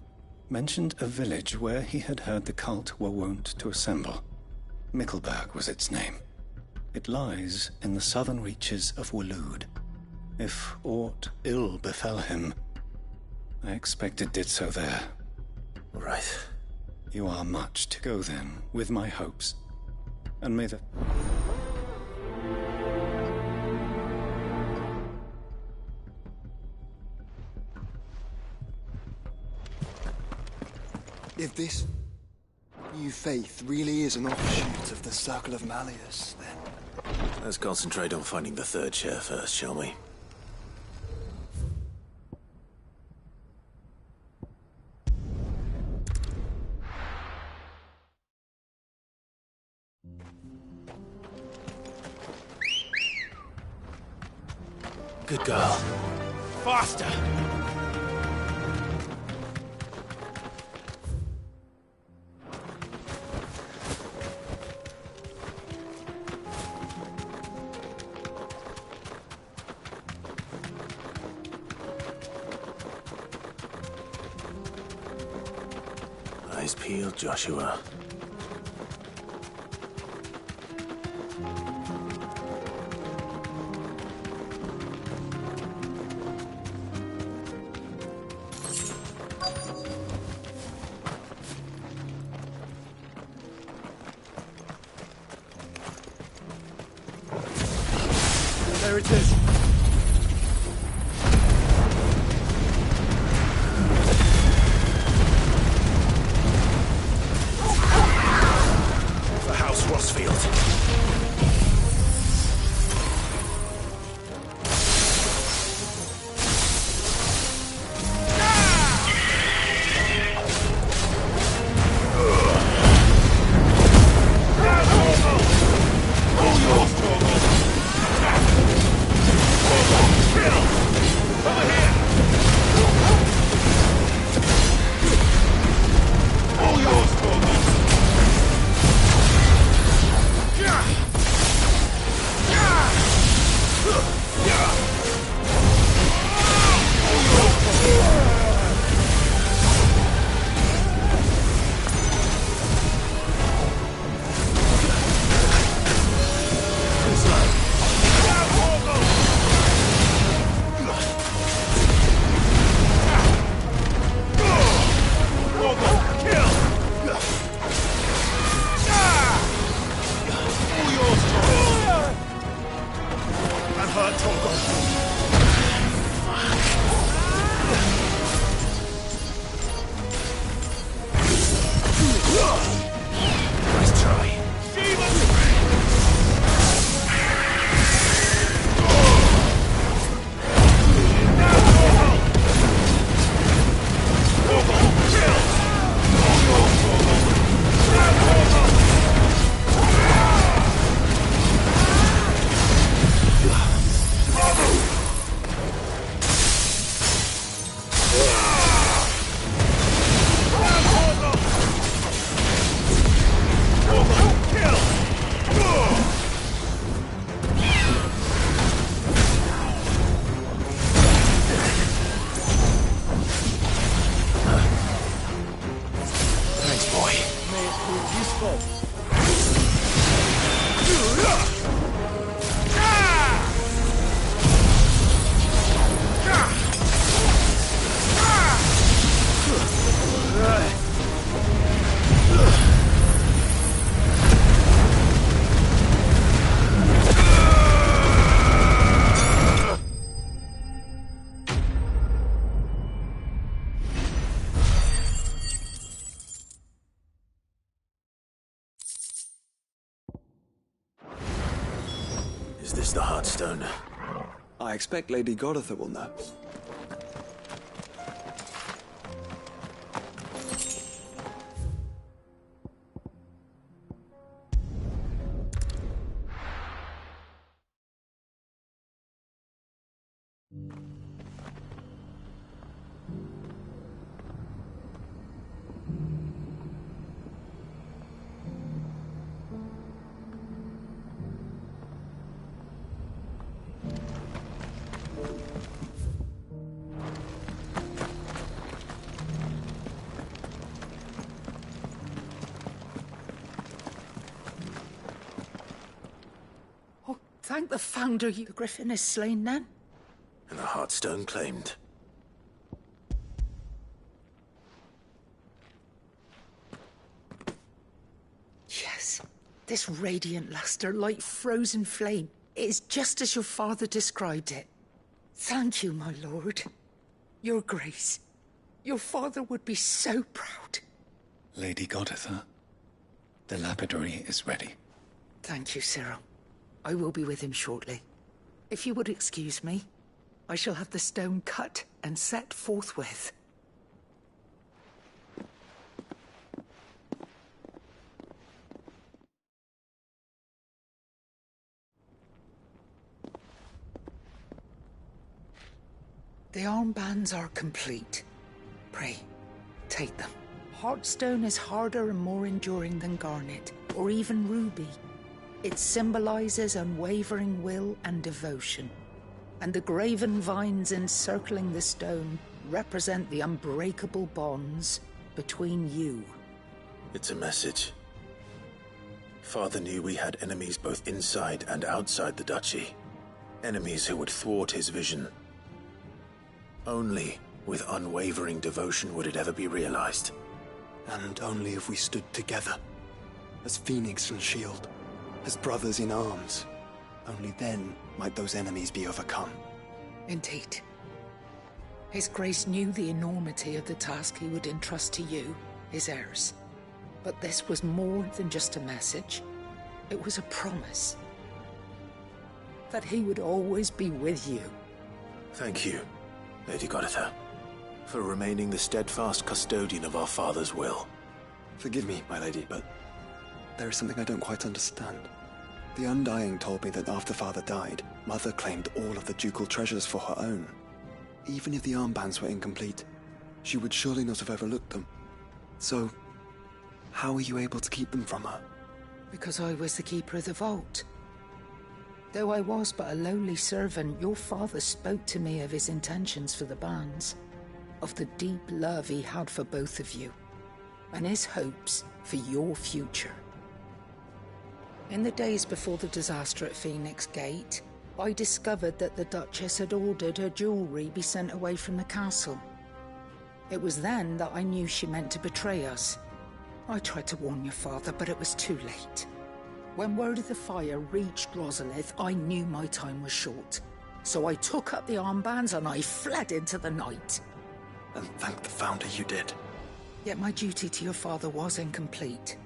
mentioned a village where he had heard the cult were wont to assemble. Mickleburg was its name. It lies in the southern reaches of Waloed. If aught ill befell him, I expect it did so there. Right. You are much to go then, with my hopes. And may the... If this new faith really is an offshoot of the Circle of Malleus, then... Let's concentrate on finding the third chair first, shall we? Good girl. Faster! Eyes peeled, Joshua. There it is. For House Rosfield. Is this the Heartstone? I expect Lady Goditha will know. Thank the Founder the Griffin is slain then. And the Heartstone claimed. Yes, this radiant luster like frozen flame. It is just as your father described it. Thank you, my lord. Your Grace. Your father would be so proud. Lady Goditha, the lapidary is ready. Thank you, Cyril. I will be with him shortly. If you would excuse me, I shall have the stone cut and set forthwith. The armbands are complete. Pray, take them. Heartstone is harder and more enduring than garnet, or even ruby. It symbolizes unwavering will and devotion. And the graven vines encircling the stone represent the unbreakable bonds between you. It's a message. Father knew we had enemies both inside and outside the duchy. Enemies who would thwart his vision. Only with unwavering devotion would it ever be realized. And only if we stood together, as Phoenix and Shield, as brothers in arms. Only then might those enemies be overcome. Indeed. His Grace knew the enormity of the task he would entrust to you, his heirs. But this was more than just a message. It was a promise. That he would always be with you. Thank you, Lady Goditha, for remaining the steadfast custodian of our father's will. Forgive me, my lady, but there is something I don't quite understand. The Undying told me that after Father died, Mother claimed all of the ducal treasures for her own. Even if the armbands were incomplete, she would surely not have overlooked them. So, how were you able to keep them from her? Because I was the keeper of the vault. Though I was but a lowly servant, your father spoke to me of his intentions for the bands, of the deep love he had for both of you, and his hopes for your future. In the days before the disaster at Phoenix Gate, I discovered that the Duchess had ordered her jewelry be sent away from the castle. It was then that I knew she meant to betray us. I tried to warn your father, but it was too late. When word of the fire reached Rosalith, I knew my time was short. So I took up the armbands and I fled into the night. And thank the Founder you did. Yet my duty to your father was incomplete.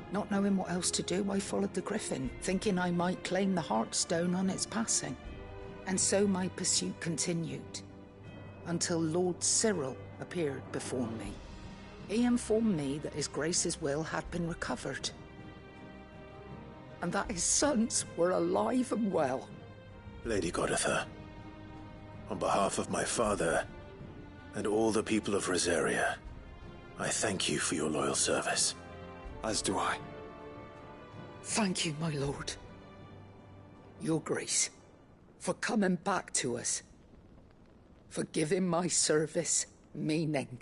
Not knowing what else to do, I followed the Griffin, thinking I might claim the Heartstone on its passing. And so my pursuit continued, until Lord Cyril appeared before me. He informed me that His Grace's will had been recovered, and that his sons were alive and well. Lady Goditha, on behalf of my father and all the people of Rosaria, I thank you for your loyal service. As do I. Thank you, my lord. Your Grace, for coming back to us. For giving my service meaning.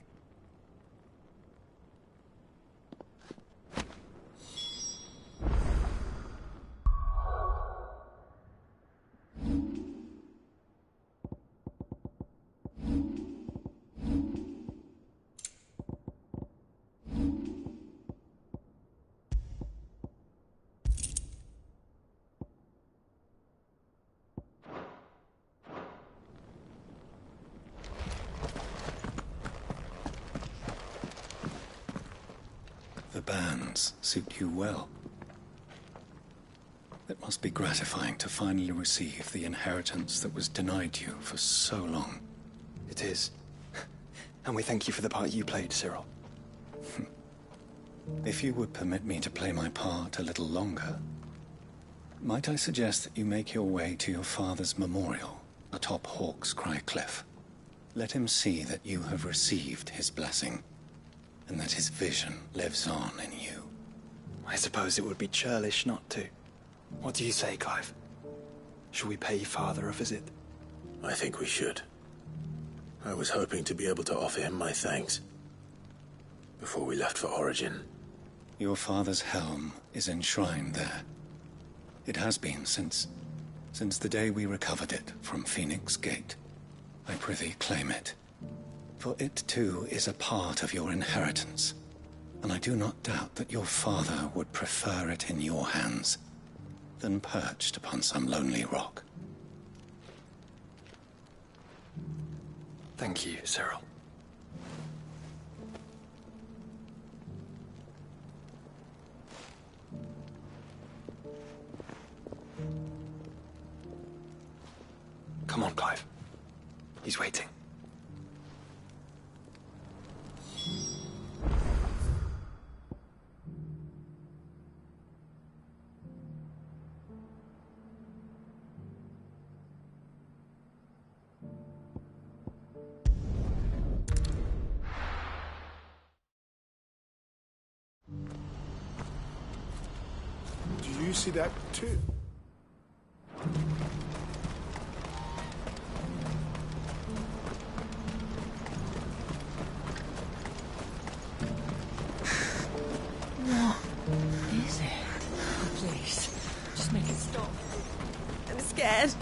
The bands suit you well. It must be gratifying to finally receive the inheritance that was denied you for so long. It is. And we thank you for the part you played, Cyril. If you would permit me to play my part a little longer, might I suggest that you make your way to your father's memorial atop Hawk's Cry Cliff? Let him see that you have received his blessing, and that his vision lives on in you. I suppose it would be churlish not to. What do you say, Clive? Shall we pay Father a visit? I think we should. I was hoping to be able to offer him my thanks before we left for Origin. Your father's helm is enshrined there. It has been since Since the day we recovered it from Phoenix Gate, I prithee claim it. For it too is a part of your inheritance, and I do not doubt that your father would prefer it in your hands than perched upon some lonely rock. Thank you, Cyril. Come on, Clive. He's waiting. Do you see that too? What is it? Oh, please, just make it stop. I'm scared.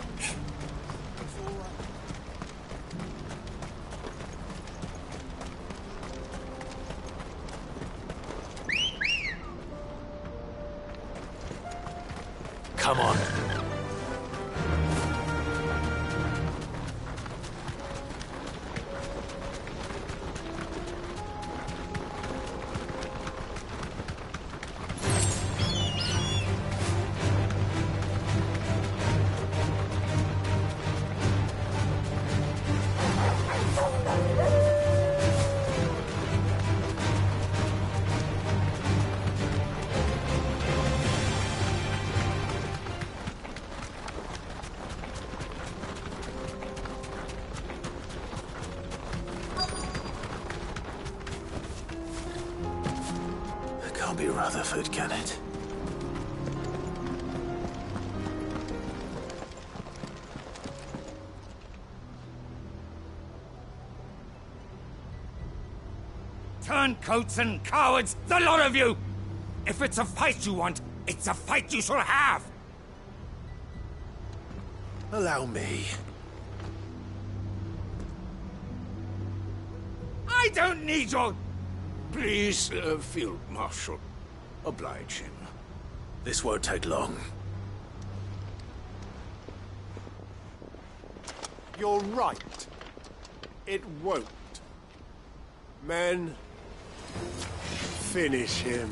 Come on. Can't be Rutherford, can it? Turncoats and cowards, the lot of you! If it's a fight you want, it's a fight you shall have! Allow me. I don't need your... Please, Field Marshal, oblige him. This won't take long. You're right. It won't. Men, finish him.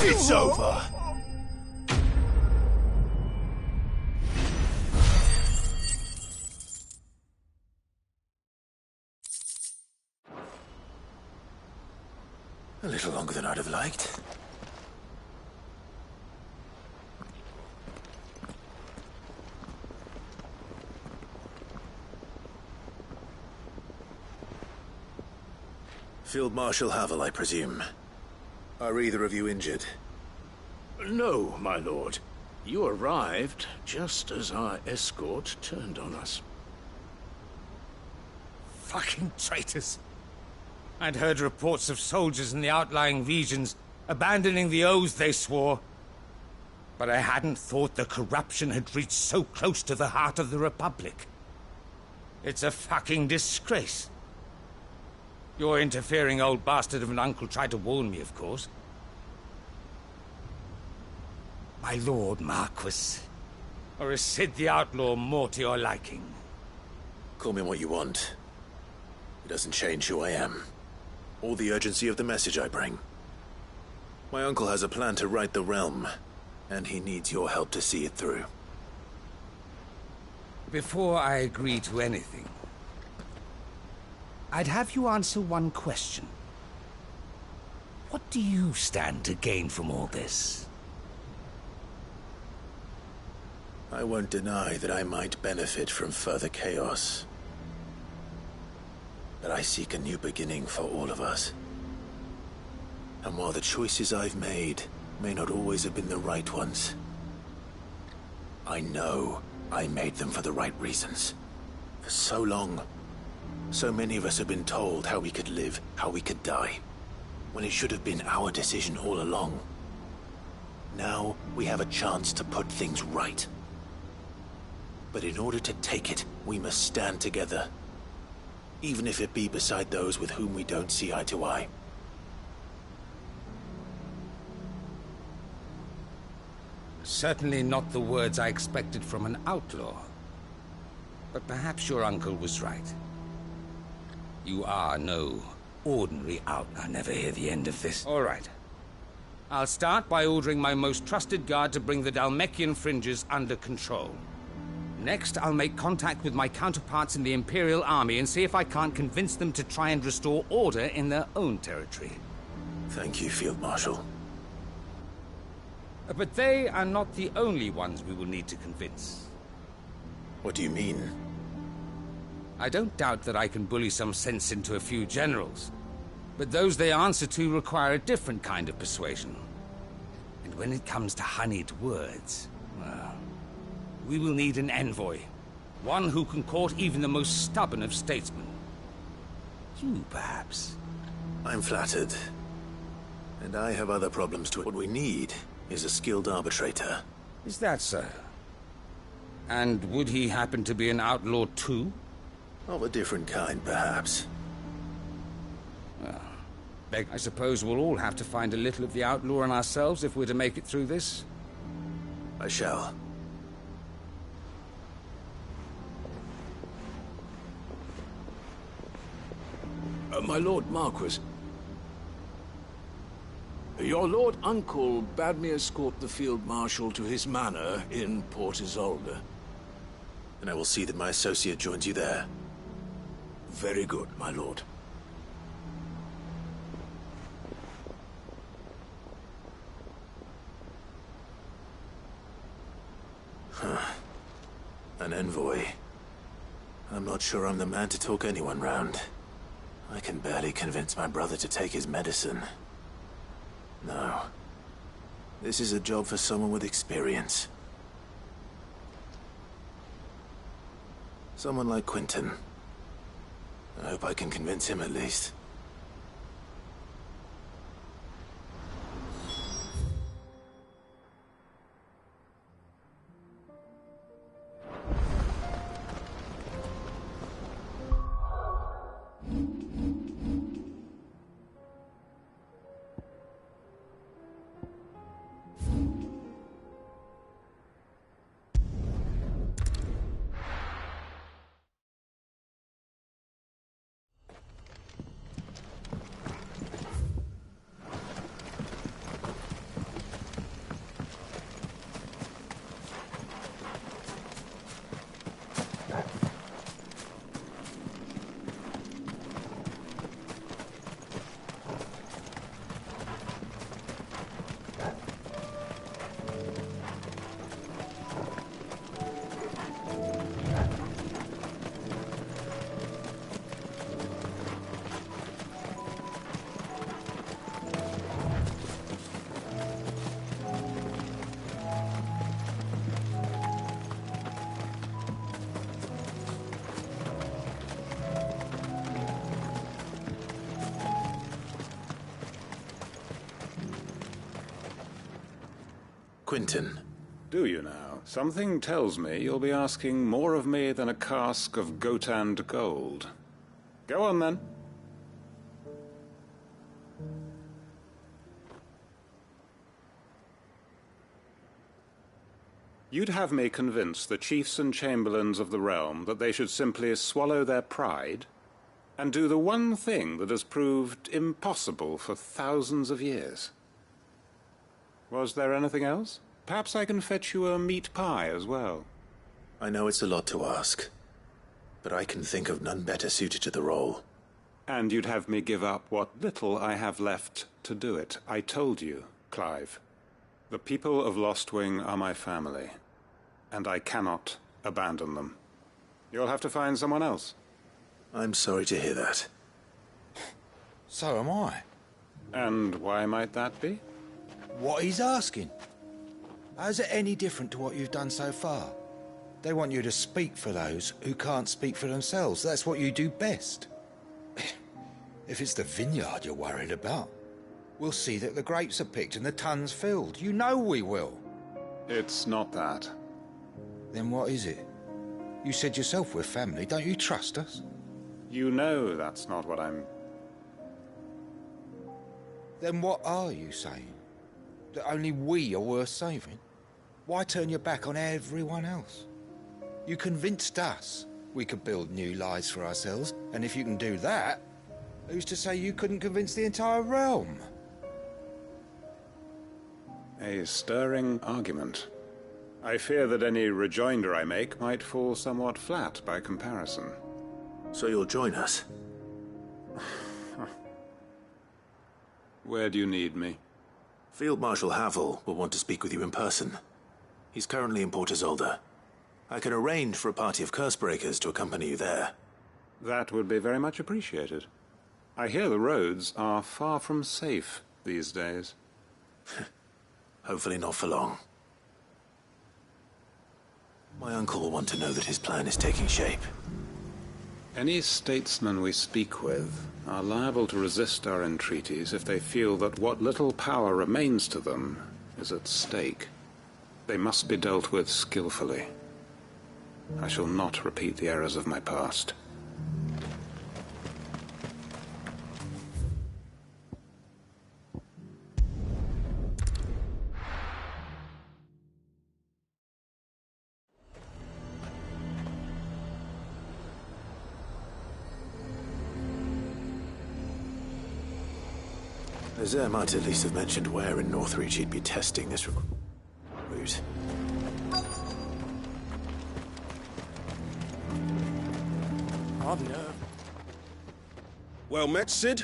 It's over. A little longer than I'd have liked. Field Marshal Havel, I presume. Are either of you injured? No, my lord. You arrived just as our escort turned on us. Fucking traitors. I'd heard reports of soldiers in the outlying regions abandoning the oaths they swore. But I hadn't thought the corruption had reached so close to the heart of the Republic. It's a fucking disgrace. Your interfering old bastard of an uncle tried to warn me, of course. My lord Marquis. Or is Sid the Outlaw more to your liking? Call me what you want. It doesn't change who I am. Or the urgency of the message I bring. My uncle has a plan to right the realm, and he needs your help to see it through. Before I agree to anything, I'd have you answer one question. What do you stand to gain from all this? I won't deny that I might benefit from further chaos. but I seek a new beginning for all of us. And while the choices I've made may not always have been the right ones, I know I made them for the right reasons. For so long, so many of us have been told how we could live, how we could die, when it should have been our decision all along. Now, we have a chance to put things right. But in order to take it, we must stand together, even if it be beside those with whom we don't see eye to eye. Certainly not the words I expected from an outlaw. But perhaps your uncle was right. You are no ordinary outlaw. I never hear the end of this. All right. I'll start by ordering my most trusted guard to bring the Dhalmekian fringes under control. Next, I'll make contact with my counterparts in the Imperial Army and see if I can't convince them to try and restore order in their own territory. Thank you, Field Marshal. But they are not the only ones we will need to convince. What do you mean? I don't doubt that I can bully some sense into a few generals, but those they answer to require a different kind of persuasion. And when it comes to honeyed words, well, we will need an envoy. One who can court even the most stubborn of statesmen. You, perhaps? I'm flattered. And I have other problems too. What we need is a skilled arbitrator. Is that so? And would he happen to be an outlaw too? Of a different kind, perhaps. Well, I suppose we'll all have to find a little of the outlaw in ourselves if we're to make it through this. I shall. My Lord Marquis, your Lord Uncle bade me escort the Field Marshal to his manor in Port Isolde. And I will see that my associate joins you there. Very good, my lord. An envoy. I'm not sure I'm the man to talk anyone round. I can barely convince my brother to take his medicine. No. This is a job for someone with experience. Someone like Quentin. I hope I can convince him at least. Quentin. Do you now? Something tells me you'll be asking more of me than a cask of Gotand gold. Go on, then. You'd have me convince the chiefs and chamberlains of the realm that they should simply swallow their pride and do the one thing that has proved impossible for thousands of years. Was there anything else? Perhaps I can fetch you a meat pie as well. I know it's a lot to ask, but I can think of none better suited to the role. And you'd have me give up what little I have left to do it. I told you, Clive. The people of Lostwing are my family, and I cannot abandon them. You'll have to find someone else. I'm sorry to hear that. So am I. And why might that be? What he's asking. How's it any different to what you've done so far? They want you to speak for those who can't speak for themselves. That's what you do best. If it's the vineyard you're worried about, we'll see that the grapes are picked and the tons filled. You know we will. It's not that. Then what is it? You said yourself we're family. Don't you trust us? You know that's not what I'm... Then what are you saying? That only we are worth saving? Why turn your back on everyone else? You convinced us we could build new lives for ourselves, and if you can do that, who's to say you couldn't convince the entire realm? A stirring argument. I fear that any rejoinder I make might fall somewhat flat by comparison. So you'll join us? Where do you need me? Field Marshal Havel will want to speak with you in person. He's currently in Port Isolde. I can arrange for a party of Cursebreakers to accompany you there. That would be very much appreciated. I hear the roads are far from safe these days. Hopefully not for long. My uncle will want to know that his plan is taking shape. Any statesmen we speak with are liable to resist our entreaties if they feel that what little power remains to them is at stake. They must be dealt with skillfully. I shall not repeat the errors of my past. Azir might at least have mentioned where in Northreach he'd be testing this route. Well met, Sid.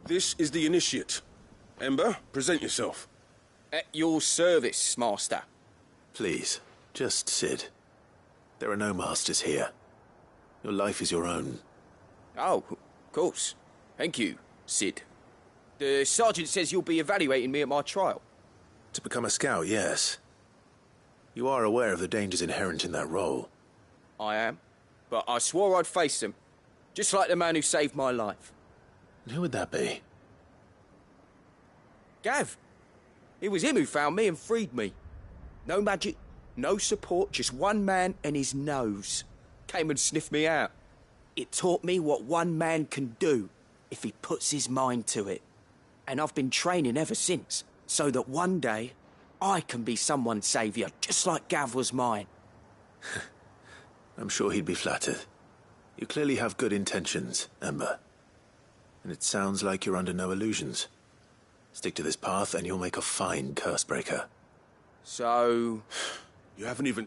This is the Initiate. Ember, present yourself. At your service, Master. Please, just Sid. There are no masters here. Your life is your own. Oh, of course. Thank you, Sid. The Sergeant says you'll be evaluating me at my trial. To become a scout, yes. You are aware of the dangers inherent in that role. I am. But I swore I'd face them. Just like the man who saved my life. And who would that be? Gav. It was him who found me and freed me. No magic, no support, just one man and his nose. Came and sniffed me out. It taught me what one man can do if he puts his mind to it. And I've been training ever since, so that one day I can be someone's saviour, just like Gav was mine. I'm sure he'd be flattered. You clearly have good intentions, Ember. And it sounds like you're under no illusions. Stick to this path and you'll make a fine Cursebreaker. So... You haven't even...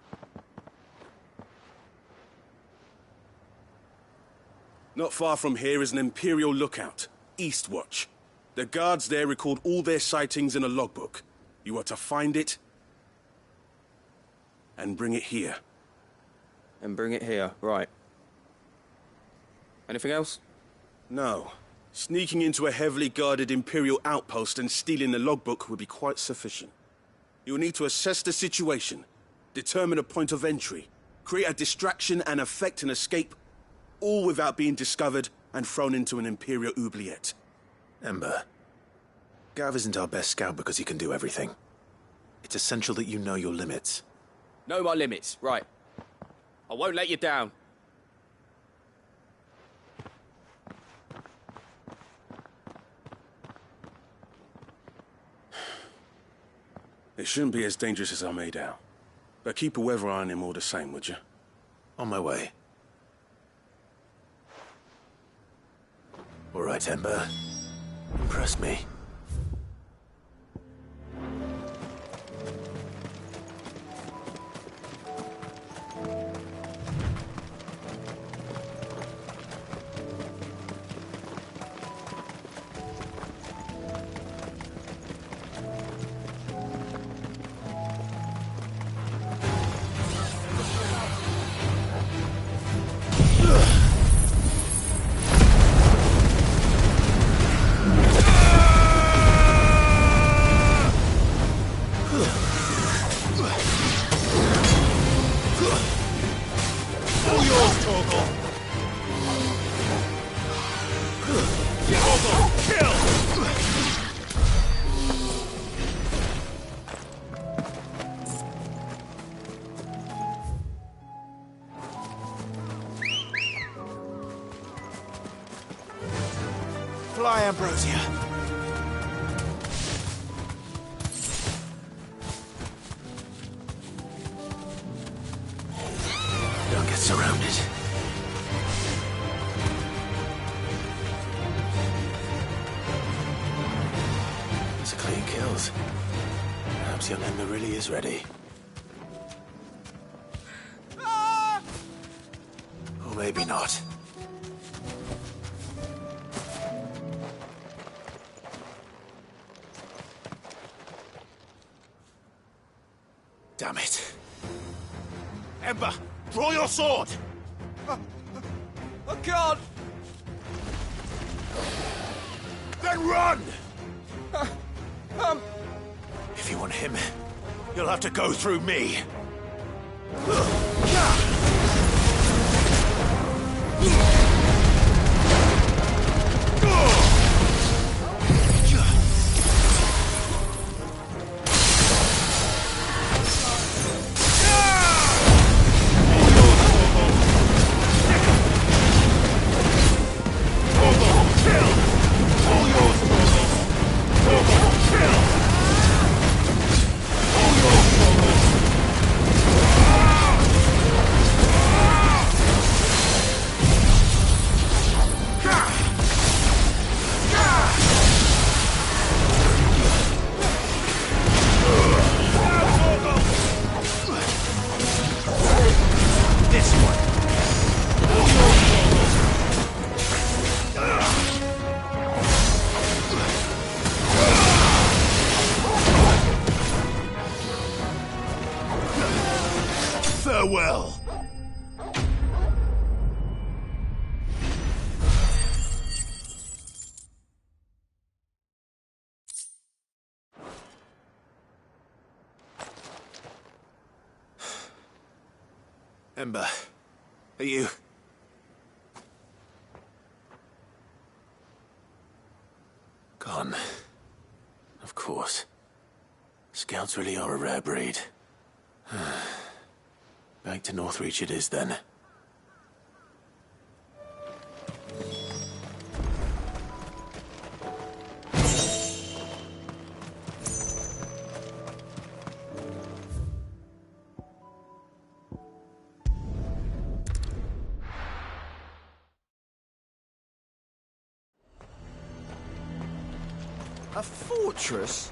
Not far from here is an Imperial lookout, Eastwatch. The guards there record all their sightings in a logbook. You are to find it and bring it here. And bring it here, right. Anything else? No. Sneaking into a heavily guarded Imperial outpost and stealing the logbook would be quite sufficient. You'll need to assess the situation, determine a point of entry, create a distraction and effect an escape, all without being discovered and thrown into an Imperial oubliette. Ember, Gav isn't our best scout because he can do everything. It's essential that you know your limits. Know my limits, right. I won't let you down. It shouldn't be as dangerous as I made out. But keep a weather eye on him all the same, would you? On my way. All right, Ember. Impress me. All yours, Torgal! Torgal, kill! Fly, Ambrosia. Don't get surrounded. These are clean kills. Perhaps young Ember really is ready. Or maybe not. Damn it. Ember, draw your sword! I can't! Then run! If you want him, you'll have to go through me. Farewell. Ember, are you... gone? Of course. Scouts really are a rare breed. Back to Northreach it is, then. A fortress?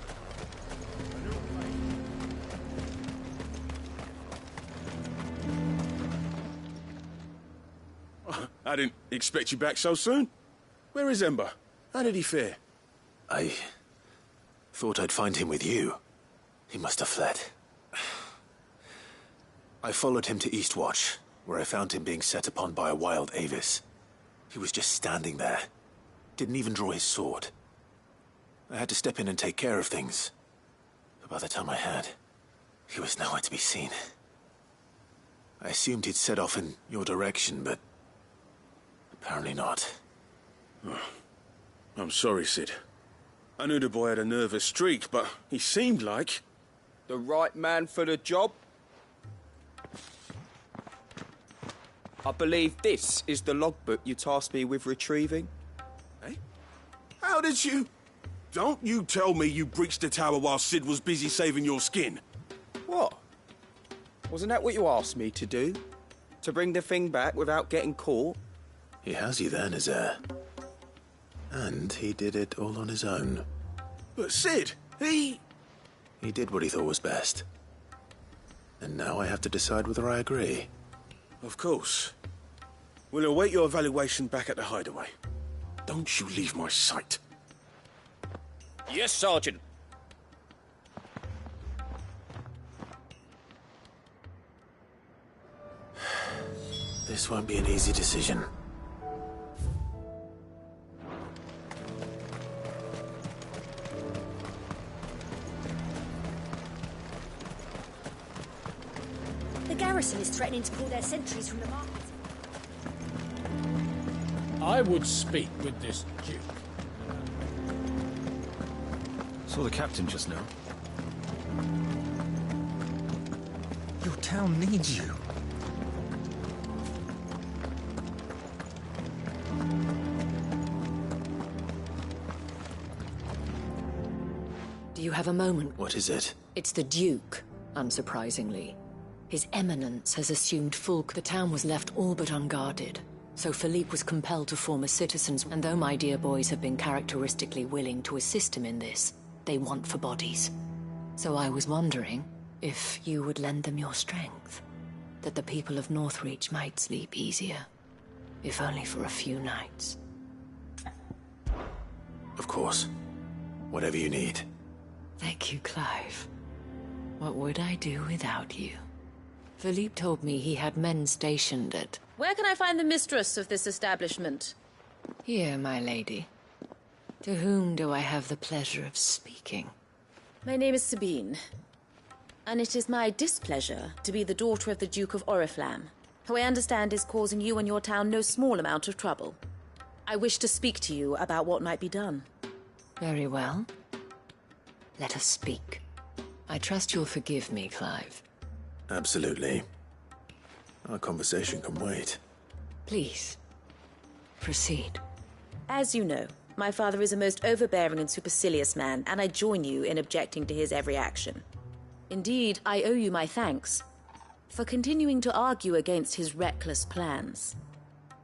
I didn't expect you back so soon. Where is Ember? How did he fare? I thought I'd find him with you. He must have fled. I followed him to Eastwatch, where I found him being set upon by a wild Avis. He was just standing there. Didn't even draw his sword. I had to step in and take care of things. But by the time I had, he was nowhere to be seen. I assumed he'd set off in your direction, but apparently not. Oh, I'm sorry, Sid. I knew the boy had a nervous streak, but he seemed like... The right man for the job? I believe this is the logbook you tasked me with retrieving. Eh? How did you... Don't you tell me you breached the tower while Sid was busy saving your skin. What? Wasn't that what you asked me to do? To bring the thing back without getting caught? He has you then, his heir. And he did it all on his own. But Sid, he did what he thought was best. And now I have to decide whether I agree. Of course. We'll await your evaluation back at the hideaway. Don't you leave my sight. Yes, Sergeant. This won't be an easy decision. The garrison is threatening to pull their sentries from the market. I would speak with this duke. Saw the captain just now. Your town needs you. Do you have a moment? What is it? It's the Duke, unsurprisingly. His Eminence has assumed the town was left all but unguarded. So Philippe was compelled to form a citizens, and though my dear boys have been characteristically willing to assist him in this, they want for bodies. So I was wondering if you would lend them your strength, that the people of Northreach might sleep easier, if only for a few nights. Of course. Whatever you need. Thank you, Clive. What would I do without you? Philippe told me he had men stationed at... Where can I find the mistress of this establishment? Here, my lady. To whom do I have the pleasure of speaking? My name is Sabine, and it is my displeasure to be the daughter of the Duke of Oriflamme, who I understand is causing you and your town no small amount of trouble. I wish to speak to you about what might be done. Very well. Let us speak. I trust you'll forgive me, Clive. Absolutely. Our conversation can wait. Please, proceed. As you know, my father is a most overbearing and supercilious man, and I join you in objecting to his every action. Indeed, I owe you my thanks for continuing to argue against his reckless plans.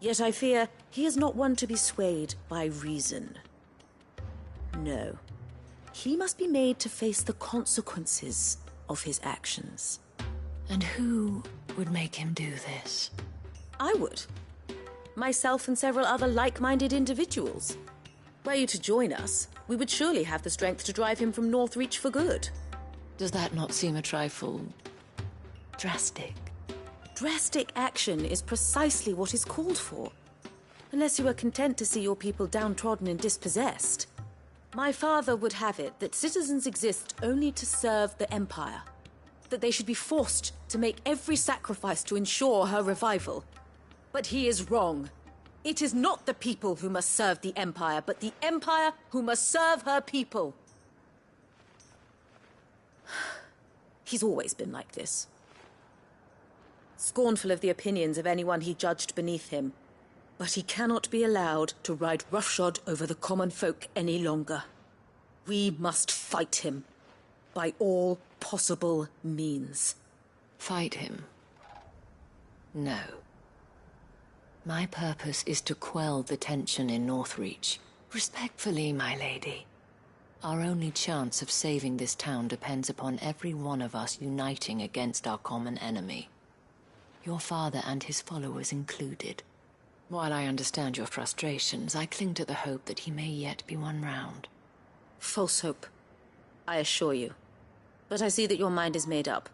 Yet I fear he is not one to be swayed by reason. No. He must be made to face the consequences of his actions. And who would make him do this? I would. Myself and several other like-minded individuals. Were you to join us, we would surely have the strength to drive him from Northreach for good. Does that not seem a trifle... drastic? Drastic action is precisely what is called for. Unless you are content to see your people downtrodden and dispossessed. My father would have it that citizens exist only to serve the Empire. That they should be forced to make every sacrifice to ensure her revival. But he is wrong. It is not the people who must serve the Empire, but the Empire who must serve her people. He's always been like this. Scornful of the opinions of anyone he judged beneath him. But he cannot be allowed to ride roughshod over the common folk any longer. We must fight him. By all possible means. Fight him? No. My purpose is to quell the tension in Northreach. Respectfully, my lady. Our only chance of saving this town depends upon every one of us uniting against our common enemy. Your father and his followers included. While I understand your frustrations, I cling to the hope that he may yet be won round. False hope, I assure you. But I see that your mind is made up.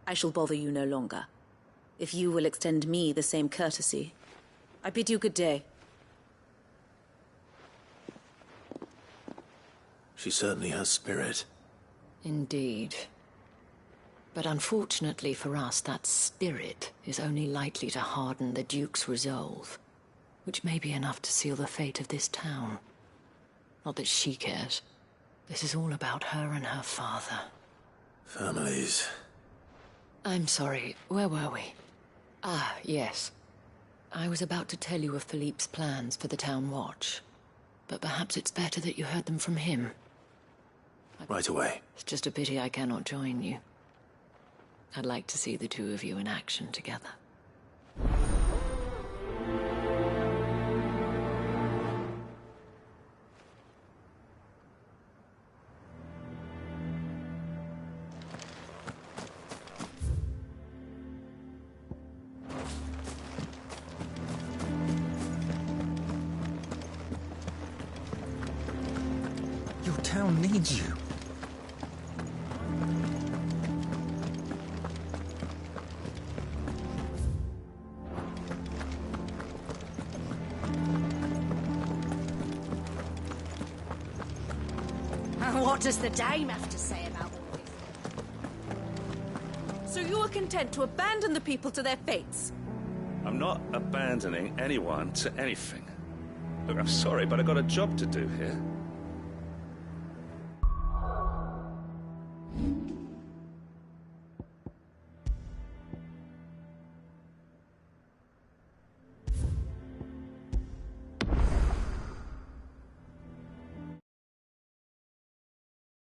I shall bother you no longer. If you will extend me the same courtesy, I bid you good day. She certainly has spirit. Indeed. But unfortunately for us, that spirit is only likely to harden the Duke's resolve, which may be enough to seal the fate of this town. Not that she cares. This is all about her and her father. Families. I'm sorry, where were we? Ah, yes. I was about to tell you of Philippe's plans for the town watch, but perhaps it's better that you heard them from him. Right away. It's just a pity I cannot join you. I'd like to see the two of you in action together. Your town needs you. What does the dame have to say about all So you are content to abandon the people to their fates? I'm not abandoning anyone to anything. Look, I'm sorry, but I've got a job to do here.